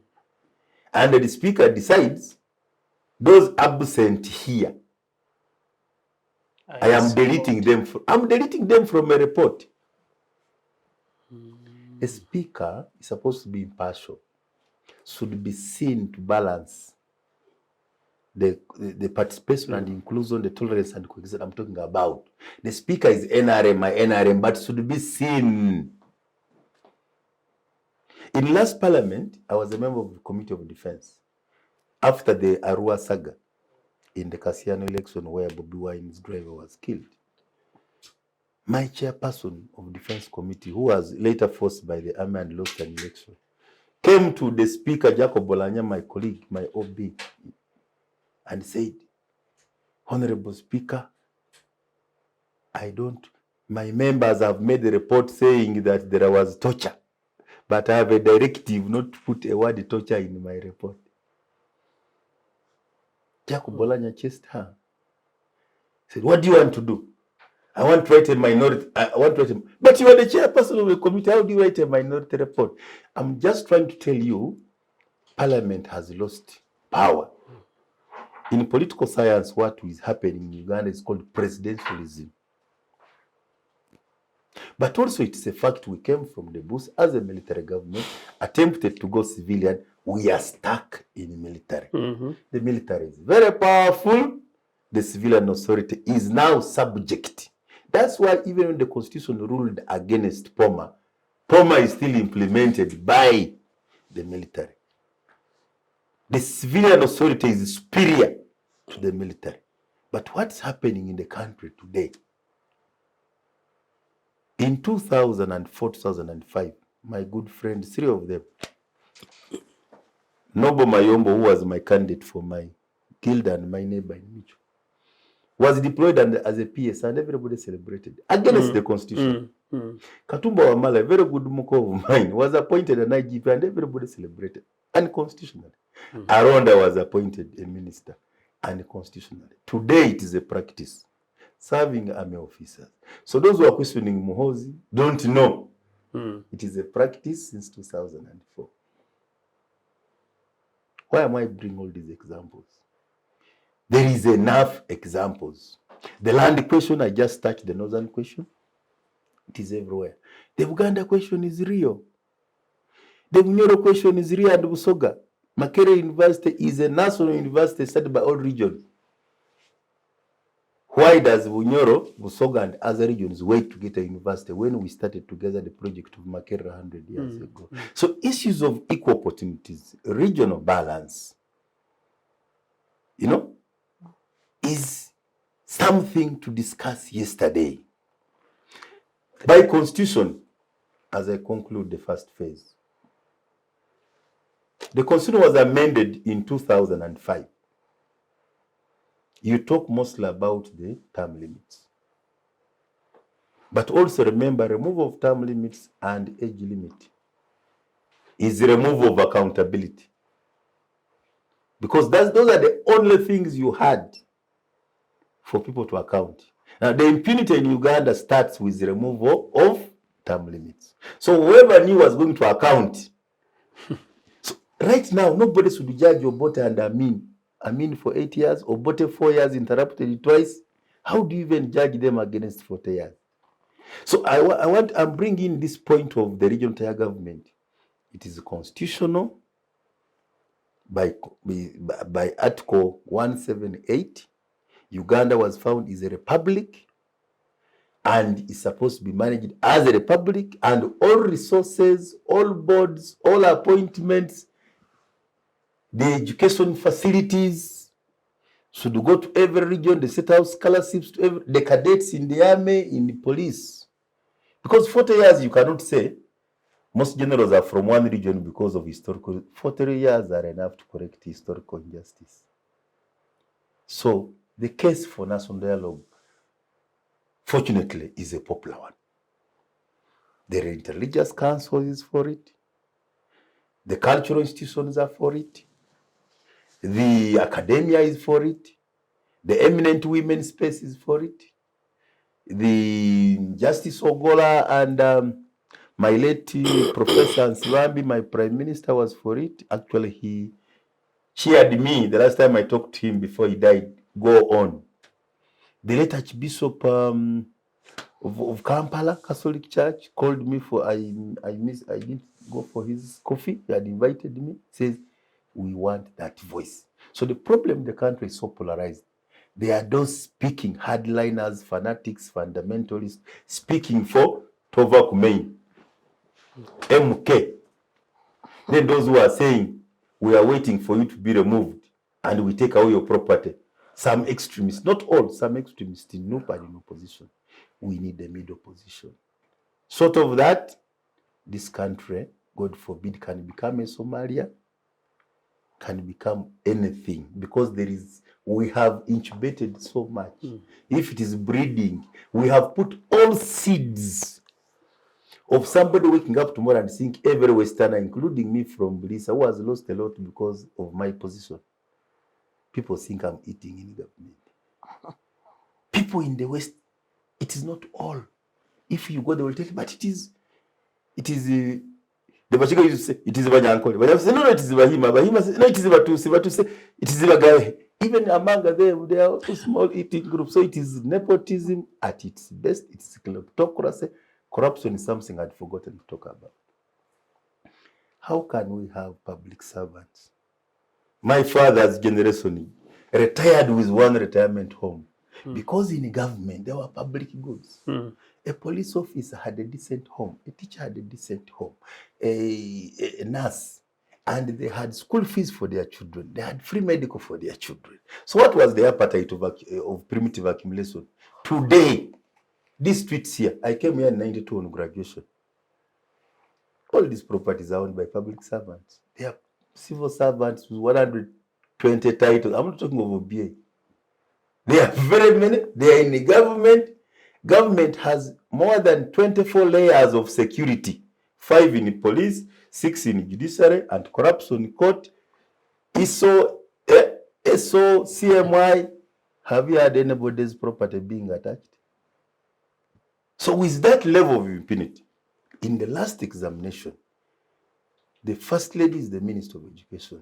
the speaker decides those absent here, I am deleting them. I'm deleting them from a report. A speaker is supposed to be impartial, should be seen to balance the participation and inclusion, the tolerance and coexistence I'm talking about. The speaker is NRM, but should be seen. In last parliament, I was a member of the Committee of Defense. After the Arua saga in the Kasiano election where Bobi Wine's driver was killed, my chairperson of Defense Committee, who was later forced by the army and lost an election, came to the speaker, Jacob Bolanya, my colleague, my OB, and said, Honorable Speaker, my members have made a report saying that there was torture, but I have a directive not to put a word torture in my report. Jacob Bolanya chased her. Said, what do you want to do? I want to write a minority. But you are the chairperson of the committee. How do you write a minority report? I'm just trying to tell you, Parliament has lost power. In political science, what is happening in Uganda is called presidentialism. But also it's a fact we came from the bush as a military government, attempted to go civilian. We are stuck in military. The military is very powerful. The civilian authority is now subject. That's why even when the constitution ruled against POMA, POMA is still implemented by the military. The civilian authority is superior to the military. But what's happening in the country today? In 2004, 2005, my good friends, three of them, Nobo Mayombo, who was my candidate for my guild and my neighbor in Micho, was deployed as a PS and everybody celebrated against the constitution. Katumba Wamala, a very good muko of mine, was appointed an IGP and everybody celebrated unconstitutionally. Aronda was appointed a minister unconstitutionally. Today it is a practice, serving army officers. So those who are questioning Muhozi don't know. It is a practice since 2004. Why am I bringing all these examples? There is enough examples. The land question, I just touched the northern question. It is everywhere. The Uganda question is real. The Bunyoro question is real at Busoga. Makerere University is a national university studied by all regions. Why does Bunyoro, Busoga, and other regions wait to get a university when we started together the project of Makerere 100 years ago? So issues of equal opportunities, regional balance, is something to discuss yesterday. By constitution, as I conclude the first phase, the constitution was amended in 2005. You talk mostly about the term limits. But also remember, removal of term limits and age limit is the removal of accountability. Because those are the only things you had for people to account. Now, the impunity in Uganda starts with the removal of term limits. So whoever knew was going to account. So right now, nobody should judge Obote and Amin for 8 years, Obote 4 years, interrupted twice. How do you even judge them against 40 years? So I'm bringing this point of the regional tier government. It is constitutional by Article 178. Uganda was found as a republic and is supposed to be managed as a republic, and all resources, all boards, all appointments, the education facilities should go to every region. They set out scholarships to the cadets in the army, in the police. Because 40 years, you cannot say most generals are from one region because of historical. 40 years are enough to correct historical injustice. So the case for national dialogue, fortunately, is a popular one. The Interreligious Council is for it. The cultural institutions are for it. The academia is for it. The eminent women space is for it. The Justice Ogola and my late Professor Nsibambi, my prime minister, was for it. Actually, he cheered me the last time I talked to him before he died. Go on. The late Archbishop of Kampala Catholic Church called me for I didn't go for his coffee. He had invited me. Says we want that voice. So the problem in the country is so polarized. There are those speaking hardliners, fanatics, fundamentalists, speaking for Tova Kumei, MK. Then those who are saying we are waiting for you to be removed and we take away your property. Some extremists, not all, some extremists in NUP and in opposition. We need a middle position. Short of that, this country, God forbid, can become a Somalia, can become anything, because we have incubated so much. If it is breeding, we have put all seeds of somebody waking up tomorrow and seeing every Westerner, including me from Buliisa, who has lost a lot because of my position. People think I'm eating in government. People in the West, it is not all. If you go, they will tell you, but it is the Bachika used to say, it is Banyankole. But I say, no, it is Bahima. Bahima says, no, it is Batusi. Batusi say, it is Bagawe. Even among them, they are also small eating groups. So it is nepotism at its best. It's kleptocracy. Corruption is something I'd forgotten to talk about. How can we have public servants? My father's generation retired with one retirement home because in government there were public goods. A police officer had a decent home, a teacher had a decent home, a nurse, and they had school fees for their children. They had free medical for their children. So what was the appetite of primitive accumulation? Today, these streets here, I came here in 92 on graduation. All these properties are owned by public servants. They are civil servants with 120 titles. I'm not talking of OBA. There are very many. They are in the government. Government has more than 24 layers of security. 5 in the police, 6 in the judiciary, and corruption court. ESO, CMY. Have you had anybody's property being attached? So with that level of impunity, in the last examination, the first lady is the Minister of Education.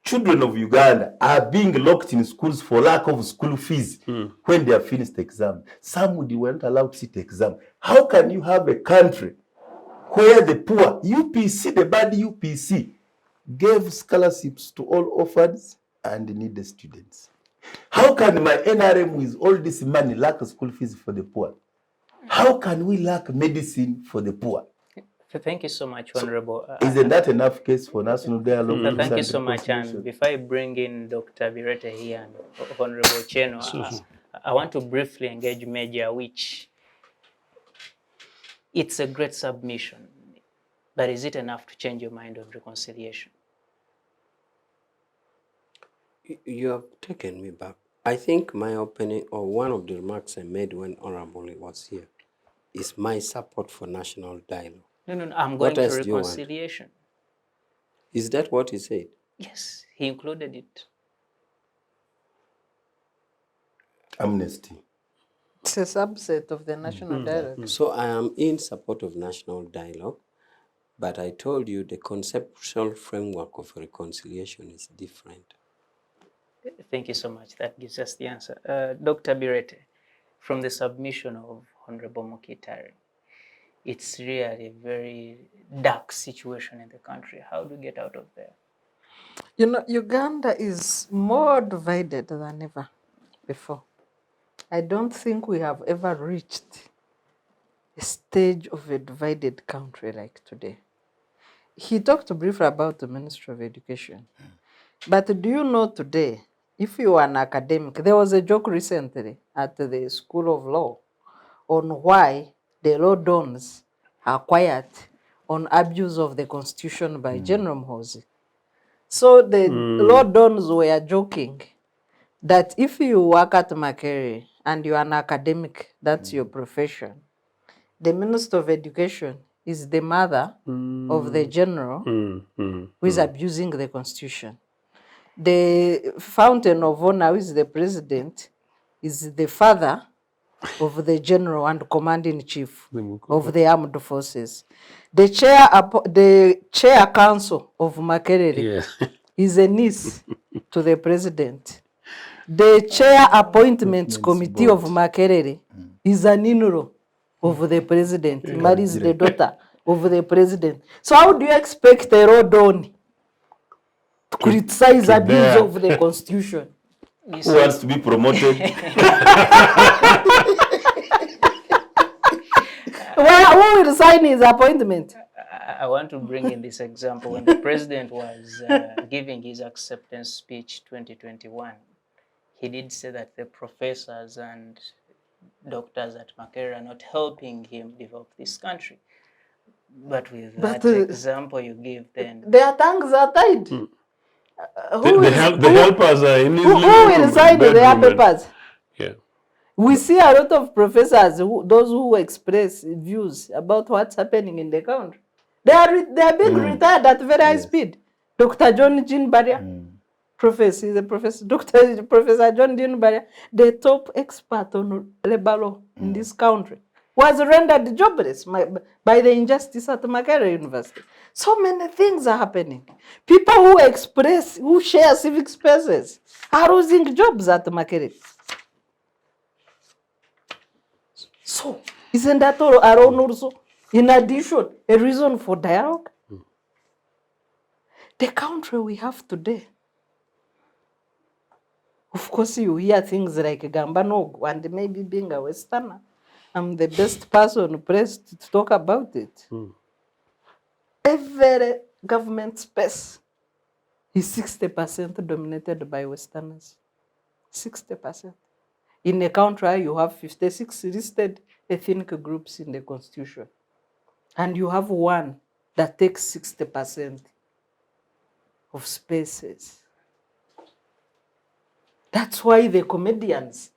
Children of Uganda are being locked in schools for lack of school fees when they have finished the exam. Some weren't allowed to sit the exam. How can you have a country where the poor UPC, the bad UPC, gave scholarships to all orphans and needy students? How can my NRM with all this money lack school fees for the poor? How can we lack medicine for the poor? Thank you so much, Honorable. Isn't that enough case for national dialogue? Thank you so much. And before I bring in Dr. Bireete here and Honorable Ochieno, I want to briefly engage Major Awich. It's a great submission, but is it enough to change your mind on reconciliation? You have taken me back. I think my opening, or one of the remarks I made when Honorable was here, is my support for national dialogue. No, I'm going to reconciliation. Is that what he said? Yes, he included it. Amnesty. It's a subset of the national dialogue. So I am in support of national dialogue, but I told you the conceptual framework of reconciliation is different. Thank you so much. That gives us the answer. Dr. Bireete, from the submission of Honorable Mukitale, it's really a very dark situation in the country. How do we get out of there? You know, Uganda is more divided than ever before. I don't think we have ever reached a stage of a divided country like today. He talked briefly about the Ministry of Education. But do you know today, if you are an academic, there was a joke recently at the School of Law on why the law dons are quiet on abuse of the Constitution by General Muhoozi. So the law dons were joking that if you work at Makerere and you are an academic, that's your profession, the Minister of Education is the mother of the general who is abusing the Constitution. The fountain of honor, who is the president, is the father of the general and commander-in-chief of the armed forces. The chair council of Makerere is a niece to the president. The chair appointments committee of Makerere is an in-law of the president. Marries the daughter of the president. So how do you expect a Rodoni to criticize abuse of the Constitution? Who wants to be promoted? Who will sign his appointment? I want to bring in this example. When the president was giving his acceptance speech 2021, he did say that the professors and doctors at Makerere are not helping him develop this country. But with that example you give, then their tongues are tied. The helpers are in his who will sign their papers? Yeah. We see a lot of professors, those who express views about what's happening in the country. They are being retired at very high speed. Dr. John Jean Barria, professor, Professor John Jean Barria, the top expert on labor law in this country, was rendered jobless by the injustice at Makerere University. So many things are happening. People who share civic spaces are losing jobs at Makerere. So, isn't that alone also, in addition, a reason for dialogue? The country we have today, of course, you hear things like Gambanogo, and maybe being a Westerner, I'm the best person placed to talk about it. Every government space is 60% dominated by Westerners. 60%. In a country, you have 56 listed ethnic groups in the Constitution. And you have one that takes 60% of spaces. That's why the comedians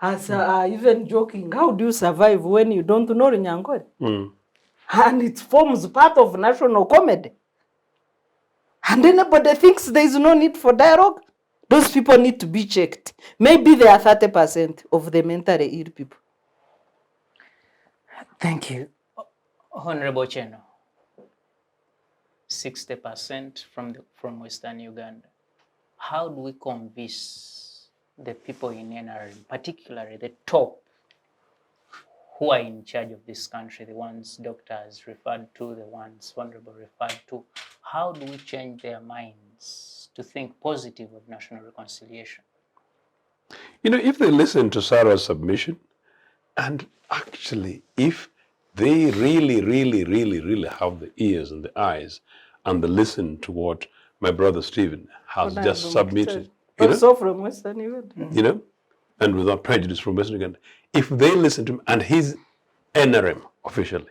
are even joking, how do you survive when you don't know Nyankore? And it forms part of national comedy. And anybody thinks there is no need for dialogue, those people need to be checked. Maybe they are 30% of the mentally ill people. thank you. Honorable Ochieno, 60% from Western Uganda. How do we convince the people in NRM, particularly the top, who are in charge of this country, the ones doctors referred to, the ones Honorable referred to, how do we change their minds to think positive of national reconciliation? You know, if they listen to Sarah's submission, and actually, if they really have the ears and the eyes and the listen to what my brother Stephen has just submitted, Also from Western Uganda. And without prejudice from Western Uganda, if they listen to him and he's NRM officially,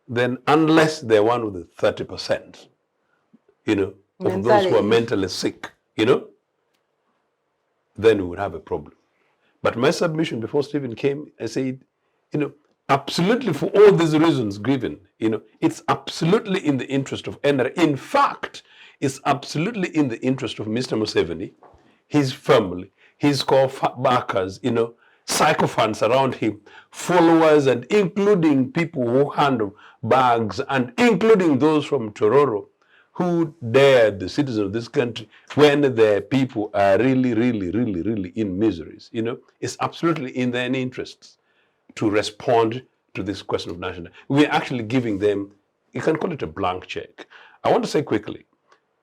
then unless they're one of the 30%, of those who are mentally sick, then we would have a problem. But my submission before Stephen came, I said, absolutely for all these reasons given, it's absolutely in the interest of NRM. In fact, it's absolutely in the interest of Mr. Museveni, his family, his core backers, sycophants around him, followers, and including people who handle bags, and including those from Tororo who dare the citizens of this country when their people are really, really, really, really in miseries. It's absolutely in their interests to respond to this question of national. We're actually giving them, you can call it a blank check. I want to say quickly,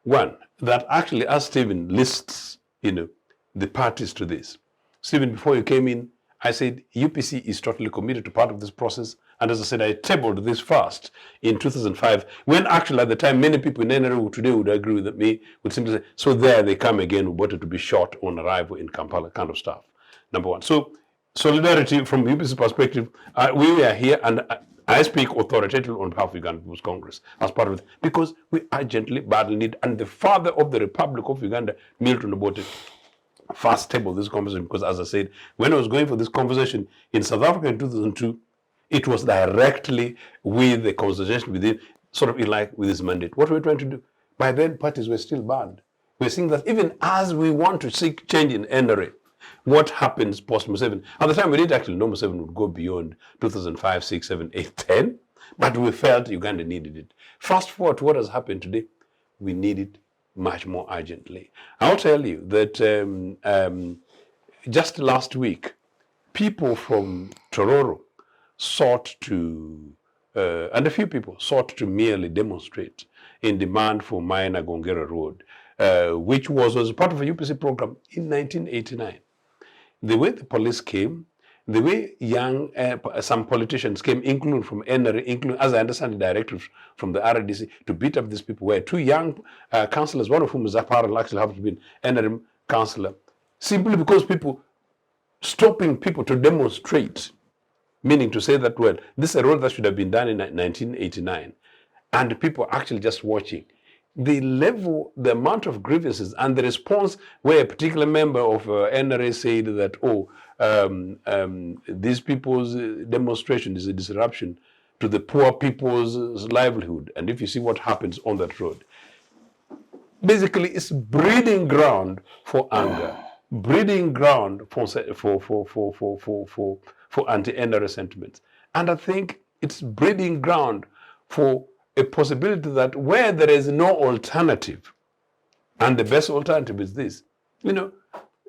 one, that actually as Stephen lists, the parties to this. Stephen, before you came in, I said UPC is totally committed to part of this process. And as I said, I tabled this first in 2005, when actually at the time, many people in NRM today would agree with me, would simply say, so there they come again, who wanted to be shot on arrival in Kampala, kind of stuff. Number one. So solidarity from UPC perspective, we are here, and I speak authoritatively on behalf of Uganda People's Congress as part of it, because we urgently badly need, and the father of the Republic of Uganda, Milton Obote, first tabled this conversation, because as I said, when I was going for this conversation in South Africa in 2002, it was directly with the conversation within, sort of in line with his mandate. What were we trying to do? By then, parties were still banned. We're seeing that even as we want to seek change in NRA, what happens post Museveni? At the time, we didn't actually know Museveni would go beyond 2005, 6, 7, 8, 10, but we felt Uganda needed it. Fast forward to what has happened today, we need it much more urgently. I'll tell you that just last week, people from Tororo sought to, and a few people sought to merely demonstrate in demand for minor Gongera Road, which was part of a UPC program in 1989. The way the police came, the way some politicians came, including from NRA, including, as I understand, the directives from the RDC to beat up these people, were two young councillors, one of whom is apparently actually happened to be an NRM councillor, simply because people stopping people to demonstrate, meaning to say that, well, this is a road that should have been done in 1989, and people actually just watching. The level, the amount of grievances, and the response where a particular member of NRA said that, these people's demonstration is a disruption to the poor people's livelihood. And if you see what happens on that road, basically it's breeding ground for anger, breeding ground for anti-NRA sentiments. And I think it's breeding ground for a possibility that where there is no alternative, and the best alternative is this, we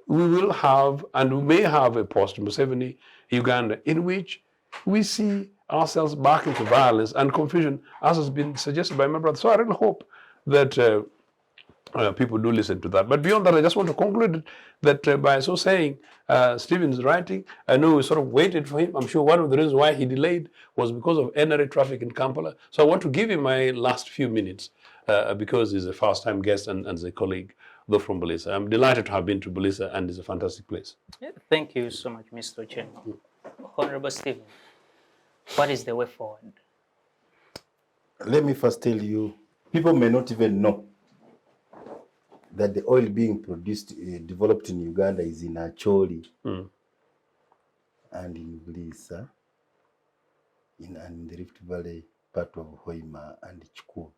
will have, and we may have, a post-Museveni Uganda in which we see ourselves back into violence and confusion, as has been suggested by my brother. So I really hope that people do listen to that. But beyond that, I just want to conclude that by so saying, Stephen's writing, I know we sort of waited for him. I'm sure one of the reasons why he delayed was because of NRA traffic in Kampala. So I want to give him my last few minutes because he's a first-time guest and a colleague, though from Buliisa. I'm delighted to have been to Buliisa, and it's a fantastic place. Yeah, thank you so much, Mr. Ochieno. Honorable Stephen, what is the way forward? Let me first tell you, people may not even know that the oil being produced, developed in Uganda is in Acholi and in Buliisa, and the Rift Valley part of Hoima and Chukwu.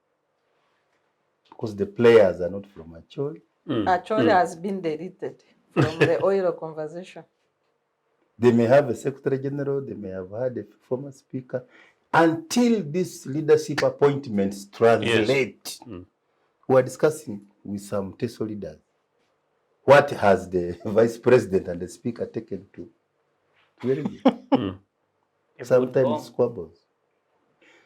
Because the players are not from Acholi. Acholi has been deleted from the oil conversation. They may have a Secretary General, they may have had a former speaker. Until these leadership appointments translate, we are discussing with some TESO leaders. What has the Vice President and the Speaker taken to review? Sometimes squabbles.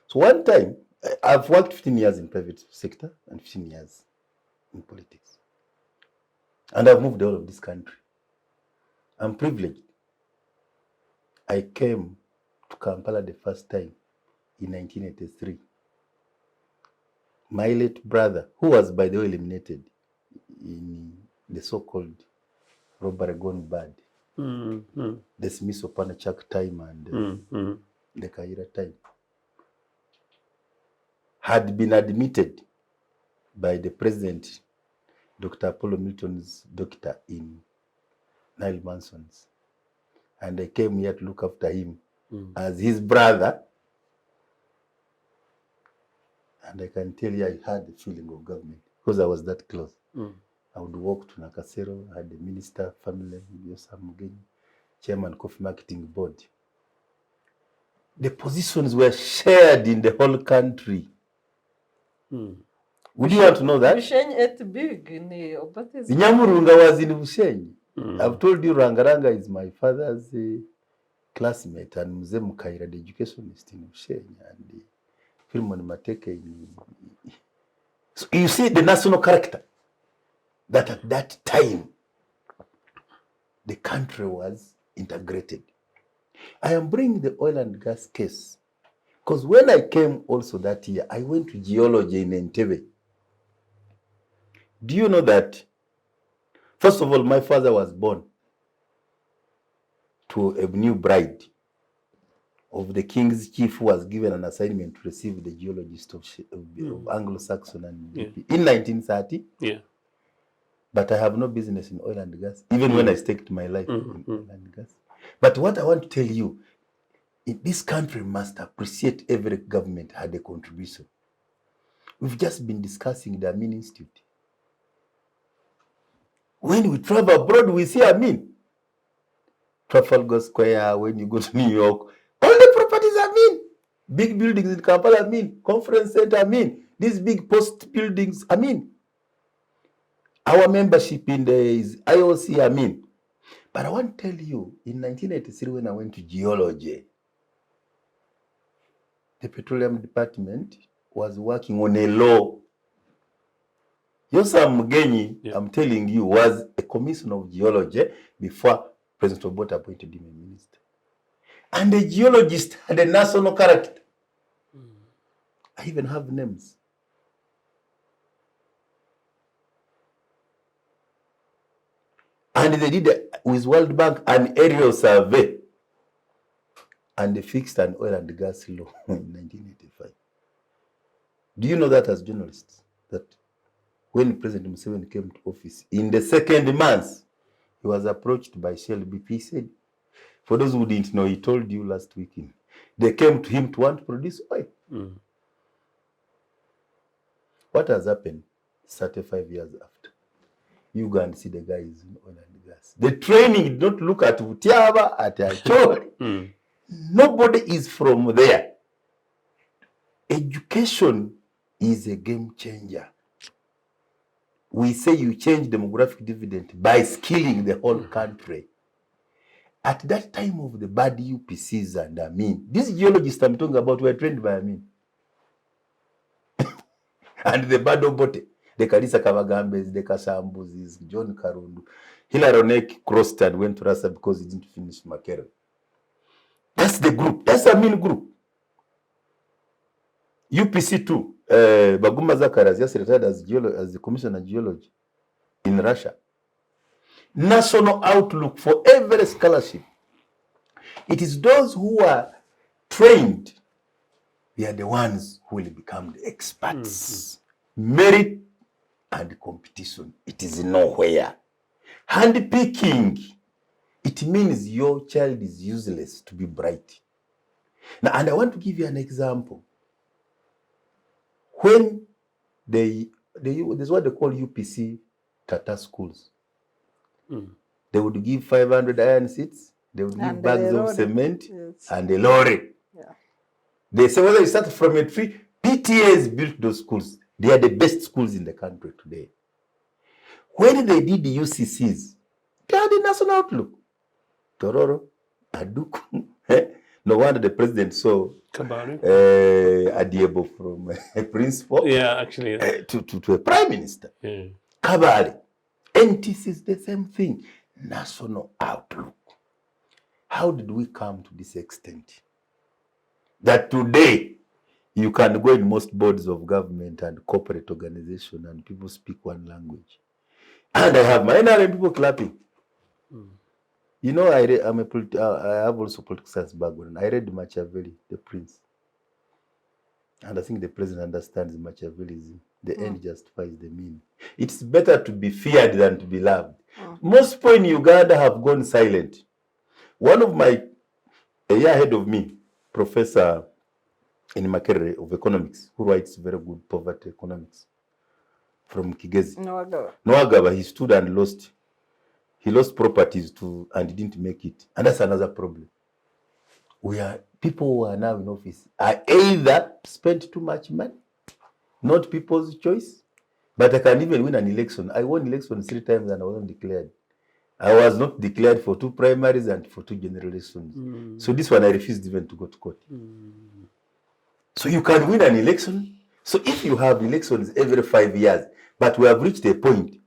So one time, I've worked 15 years in private sector and 15 years in politics. And I've moved all of this country. I'm privileged. I came to Kampala the first time in 1983. My late brother, who was by the way eliminated in the so-called robbery gone bad, the Smith Opanachak time and the Kaira time, had been admitted by the president, Dr. Apollo Milton's doctor in Nile Manson's. And I came here to look after him as his brother. And I can tell you, I had the feeling of government because I was that close. I would walk to Nakasero, I had the minister, family, chairman, coffee marketing board. The positions were shared in the whole country. Would you want to know that? Bushenyi ate big in the Obate's. Nyamurunga was in Bushenyi. I've told you Rangaranga is my father's classmate and Mzee Mukaira, the educationist in Bushenyi, and Philip Muliisa. So you see the national character that at that time the country was integrated. I am bringing the oil and gas case because when I came also that year, I went to geology in Entebbe. Do you know that, first of all, my father was born to a new bride of the king's chief who was given an assignment to receive the geologist of Anglo-Saxon and in 1930. Yeah. But I have no business in oil and gas, even when I staked my life in oil and gas. But what I want to tell you, this country must appreciate every government had a contribution. We've just been discussing the Amin Institute. When we travel abroad, we see Amin. Trafalgar Square, when you go to New York, all the properties are Amin. Big buildings in Kampala, Amin. Conference center, Amin. These big post buildings, Amin. Our membership in the IOC, Amin. But I want to tell you, in 1983, when I went to geology, the petroleum department was working on a law. Yosa Mugenyi, I'm telling you, was a commissioner of geology before President Obote appointed him a minister. And the geologist had a national character. I even have names. And they did with World Bank an aerial survey. And they fixed an oil and gas law in 1985. Do you know that as journalists? That when President Museveni came to office, in the second month, he was approached by Shell BP. He said, for those who didn't know, he told you last weekend, they came to him to want to produce oil. What has happened 35 years after? You go and see the guys in oil and gas. The training did not look at Utiaba, at Acholi. Nobody is from there. Education is a game changer. We say you change demographic dividend by skilling the whole country. At that time of the bad UPCs and Amin, these geologists I'm talking about were trained by Amin. And the bad Obote, the Kalisa Kavagambes, the Kasambuzis, John Karundu, Hilaronek crossed and went to Rasa because he didn't finish Makere. That's the group. That's the Amin group. UPC too. Baguma Zakaras just retired as the commissioner of geology in Russia. National outlook for every scholarship. It is those who are trained, they are the ones who will become the experts. Merit and competition, it is nowhere. Handpicking, it means your child is useless to be bright. Now, and I want to give you an example. When there's what they call UPC Tata schools. They would give 500 iron seats, they would give bags of cement and a lorry. They say whether you start from a tree, PTAs built those schools. They are the best schools in the country today. When they did the UCCs, they had a national outlook. Tororo, Aduku. No wonder the president saw Adiebo from a principal to a prime minister. Kabari. NTC is the same thing. National outlook. How did we come to this extent? That today, you can go in most boards of government and corporate organization and people speak one language. And I have my NRM people clapping. You know, I have also political science background. I read Machiavelli, The Prince. And I think the president understands Machiavellism. The end justifies the mean. It's better to be feared than to be loved. Most people in Uganda have gone silent. One of my a year ahead of me, Professor in Makerere of economics, who writes very good poverty economics from Kigezi. Noagaba, he stood and lost. He lost properties too and didn't make it. And that's another problem. People who are now in office are either spent too much money, not people's choice. But I can even win an election. I won elections 3 times and I wasn't declared. I was not declared for 2 primaries and for 2 general elections. So this one I refused even to go to court. So you can win an election. So if you have elections every 5 years, but we have reached a point,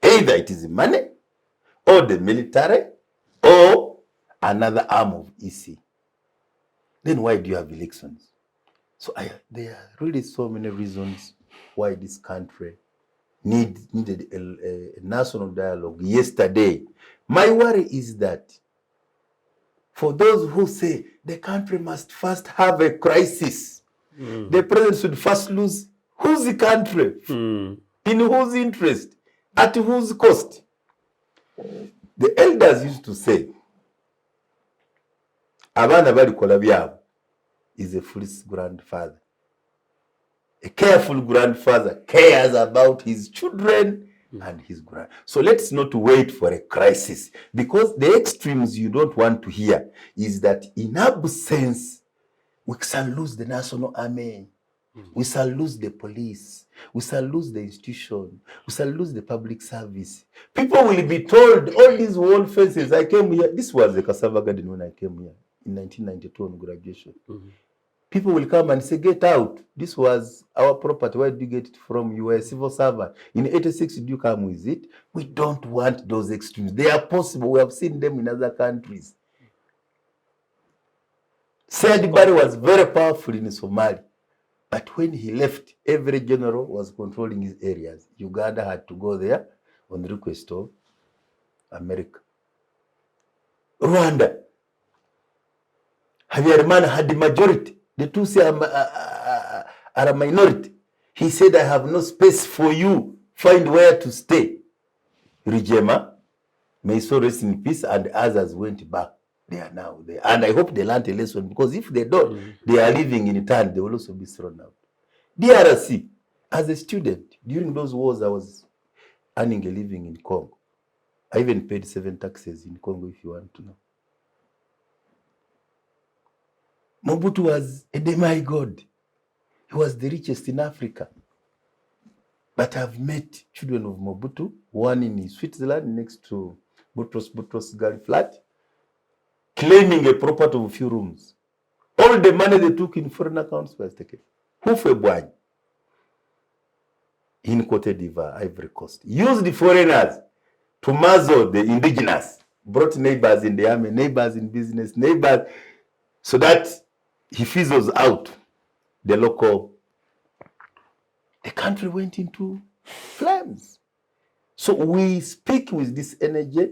either it is money, or the military, or another arm of EC, then why do you have elections? So there are really so many reasons why this country needed a national dialogue yesterday. My worry is that for those who say the country must first have a crisis, the president should first lose whose country, in whose interest, at whose cost. The elders used to say, abana balikola byabo is a foolish grandfather. A careful grandfather cares about his children and his grand. So let's not wait for a crisis, because the extremes you don't want to hear is that in absence, we shall lose the national army. We shall lose the police. We shall lose the institution. We shall lose the public service. People will be told all these wall fences. I came here. This was the cassava garden when I came here in 1992 on graduation. People will come and say, get out. This was our property. Where did you get it from? You were a civil servant. In 86, did you come with it? We don't want those extremes. They are possible. We have seen them in other countries. Said Barry was very powerful in Somalia. But when he left, every general was controlling his areas. Uganda had to go there on the request of America. Rwanda, Habyarimana had the majority. The Tutsi are a minority. He said, I have no space for you. Find where to stay. Rijema, may so rest in peace, and others went back. They are now there. And I hope they learned a lesson, because if they don't, they are living in turn. They will also be thrown out. DRC, as a student, during those wars, I was earning a living in Congo. I even paid 7 taxes in Congo, if you want to know. Mobutu was a demigod. He was the richest in Africa. But I've met children of Mobutu, one in Switzerland next to Boutros Ghali Flat, claiming a property of a few rooms. All the money they took in foreign accounts was taken. Hufebwany in Cote d'Ivoire, Ivory Coast, used the foreigners to muzzle the indigenous, brought neighbors in the army, neighbors in business, neighbors, so that he fizzles out the local. The country went into flames. So we speak with this energy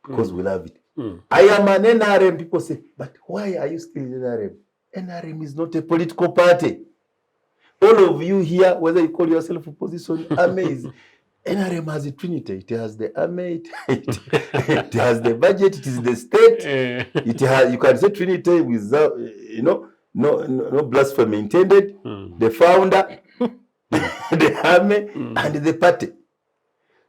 because we love it. I am an NRM. People say, but why are you still in NRM? NRM is not a political party. All of you here, whether you call yourself opposition, army, NRM has a trinity. It has the army, it has the budget, it is the state. It has, you can say trinity without, no blasphemy intended. The founder, the army, and the party.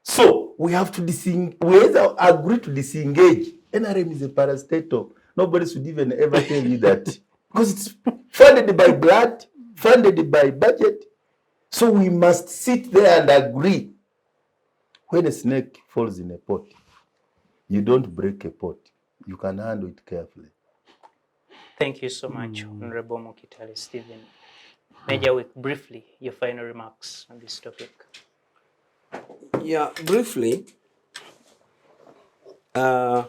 So we have to we either agree to disengage. NRM is a parastatal. Nobody should even ever tell you that, because it's funded by blood, funded by budget. So we must sit there and agree. When a snake falls in a pot, you don't break a pot. You can handle it carefully. Thank you so much, Honorable Mukitale Stephen. Major Wick, briefly, your final remarks on this topic. Yeah, briefly, I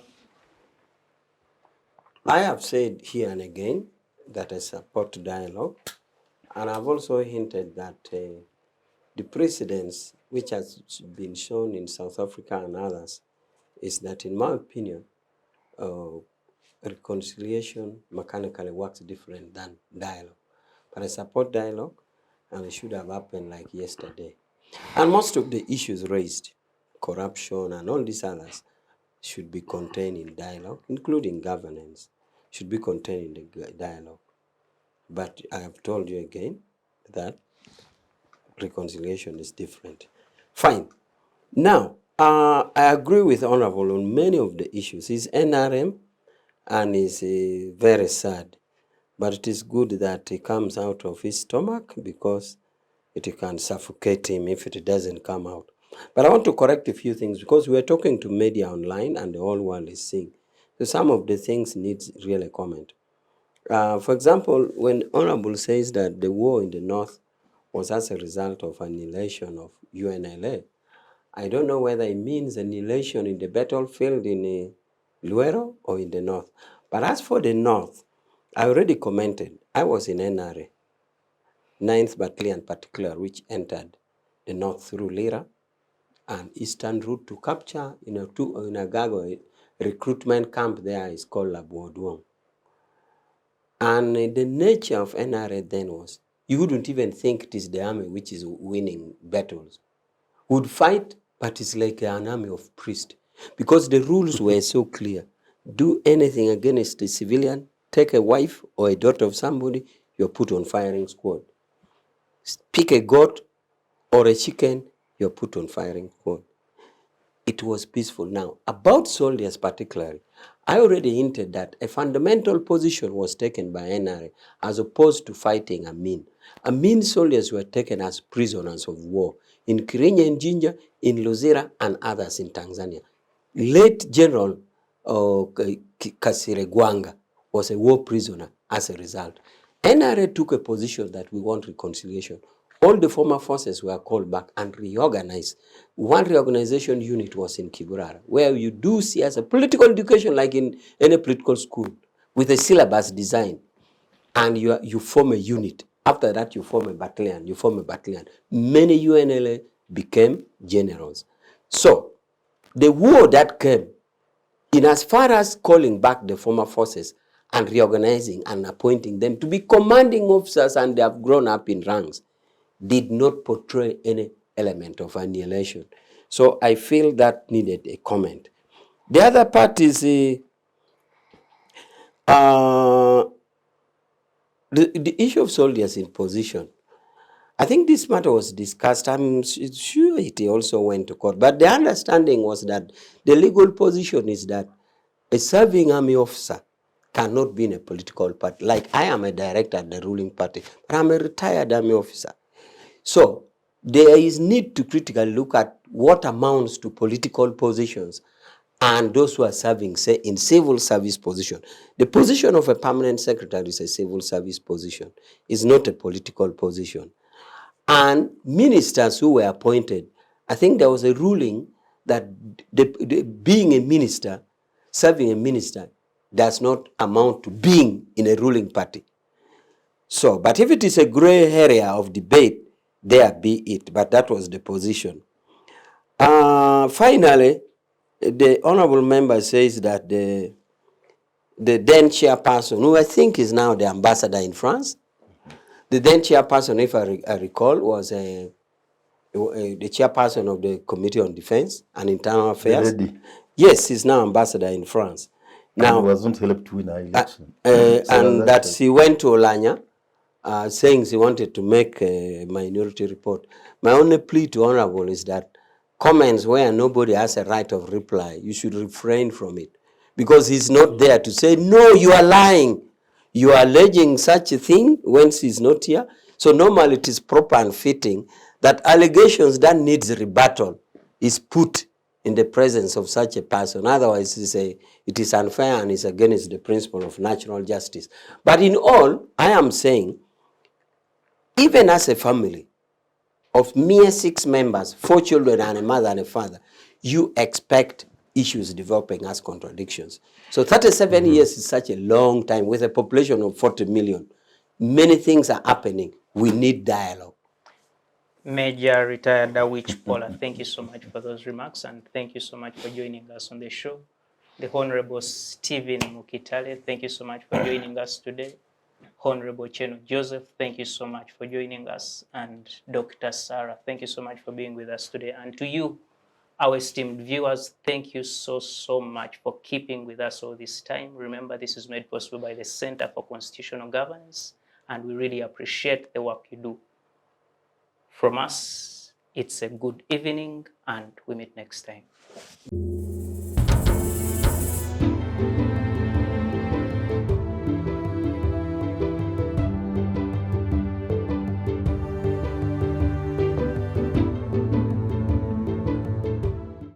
have said here and again that I support dialogue, and I've also hinted that the precedents which has been shown in South Africa and others is that, in my opinion, reconciliation mechanically works different than dialogue. But I support dialogue, and it should have happened like yesterday. And most of the issues raised, corruption and all these others, should be contained in dialogue, including governance. should be contained in the dialogue. But I have told you again that reconciliation is different. Fine. Now, I agree with Honorable on many of the issues. He's NRM and is very sad. But it is good that he comes out of his stomach because it can suffocate him if it doesn't come out. But I want to correct a few things because we are talking to media online and the whole world is seeing. So some of the things needs really comment. For example, when Honorable says that the war in the north was as a result of annihilation of UNLA, I don't know whether it means annihilation in the battlefield in Luero or in the north. But as for the north, I already commented. I was in NRA, 9th Battalion in particular, which entered the north through Lira and eastern route to capture in a Gago recruitment camp there is called Labuoduong. And the nature of NRA then was, you wouldn't even think it is the army which is winning battles. Would fight, but it's like an army of priests. Because the rules were so clear. Do anything against a civilian, take a wife or a daughter of somebody, you're put on firing squad. Pick a goat or a chicken, you're put on firing squad. It was peaceful. Now, about soldiers particularly, I already hinted that a fundamental position was taken by NRA as opposed to fighting Amin. Amin soldiers were taken as prisoners of war in Kirinya and Jinja, in Luzira, and others in Tanzania. Late General Kasiregwanga was a war prisoner as a result. NRA took a position that we want reconciliation. All the former forces were called back and reorganized. One reorganization unit was in Kiburara, where you do see as a political education like in any political school, with a syllabus design, and you form a unit. After that, you form a battalion. Many UNLA became generals. So, the war that came, in as far as calling back the former forces and reorganizing and appointing them to be commanding officers and they have grown up in ranks, did not portray any element of annihilation. So I feel that needed a comment. The other part is the issue of soldiers in position. I think this matter was discussed. I'm sure it also went to court. But the understanding was that the legal position is that a serving army officer cannot be in a political party. Like I am a director at the ruling party, but I'm a retired army officer. So there is need to critically look at what amounts to political positions and those who are serving, say, in civil service position. The position of a permanent secretary is a civil service position. It's not a political position. And ministers who were appointed, I think there was a ruling that being a minister, serving a minister, does not amount to being in a ruling party. So, but if it is a gray area of debate, there be it. But that was the position. Finally, the honorable member says that the then chairperson, who I think is now the ambassador in France, the then chairperson, if I recall, was the chairperson of the Committee on Defense and Internal Affairs. Bireete. Yes, he's now ambassador in France. Now, and wasn't helped to win our election. And that he went to Olanya, saying he wanted to make a minority report. My only plea to Honorable is that comments where nobody has a right of reply, you should refrain from it. Because he's not there to say, no, you are lying. You are alleging such a thing when he's not here. So normally it is proper and fitting that allegations that needs rebuttal is put in the presence of such a person. Otherwise, it is unfair and is against the principle of natural justice. But in all, I am saying, even as a family of mere 6 members, 4 children and a mother and a father, you expect issues developing as contradictions. So 37 years is such a long time with a population of 40 million. Many things are happening. We need dialogue. Major retired Awich Pollar, thank you so much for those remarks and thank you so much for joining us on the show. The Honorable Stephen Mukitale, thank you so much for joining us today. Honorable Ochieno Joseph, thank you so much for joining us. And Dr. Sarah, thank you so much for being with us today. And to you, Our esteemed viewers, thank you so much for keeping with us all this time. Remember, this is made possible by the Center for Constitutional Governance, and we really appreciate the work you do. From us, it's a good evening, and we meet next time.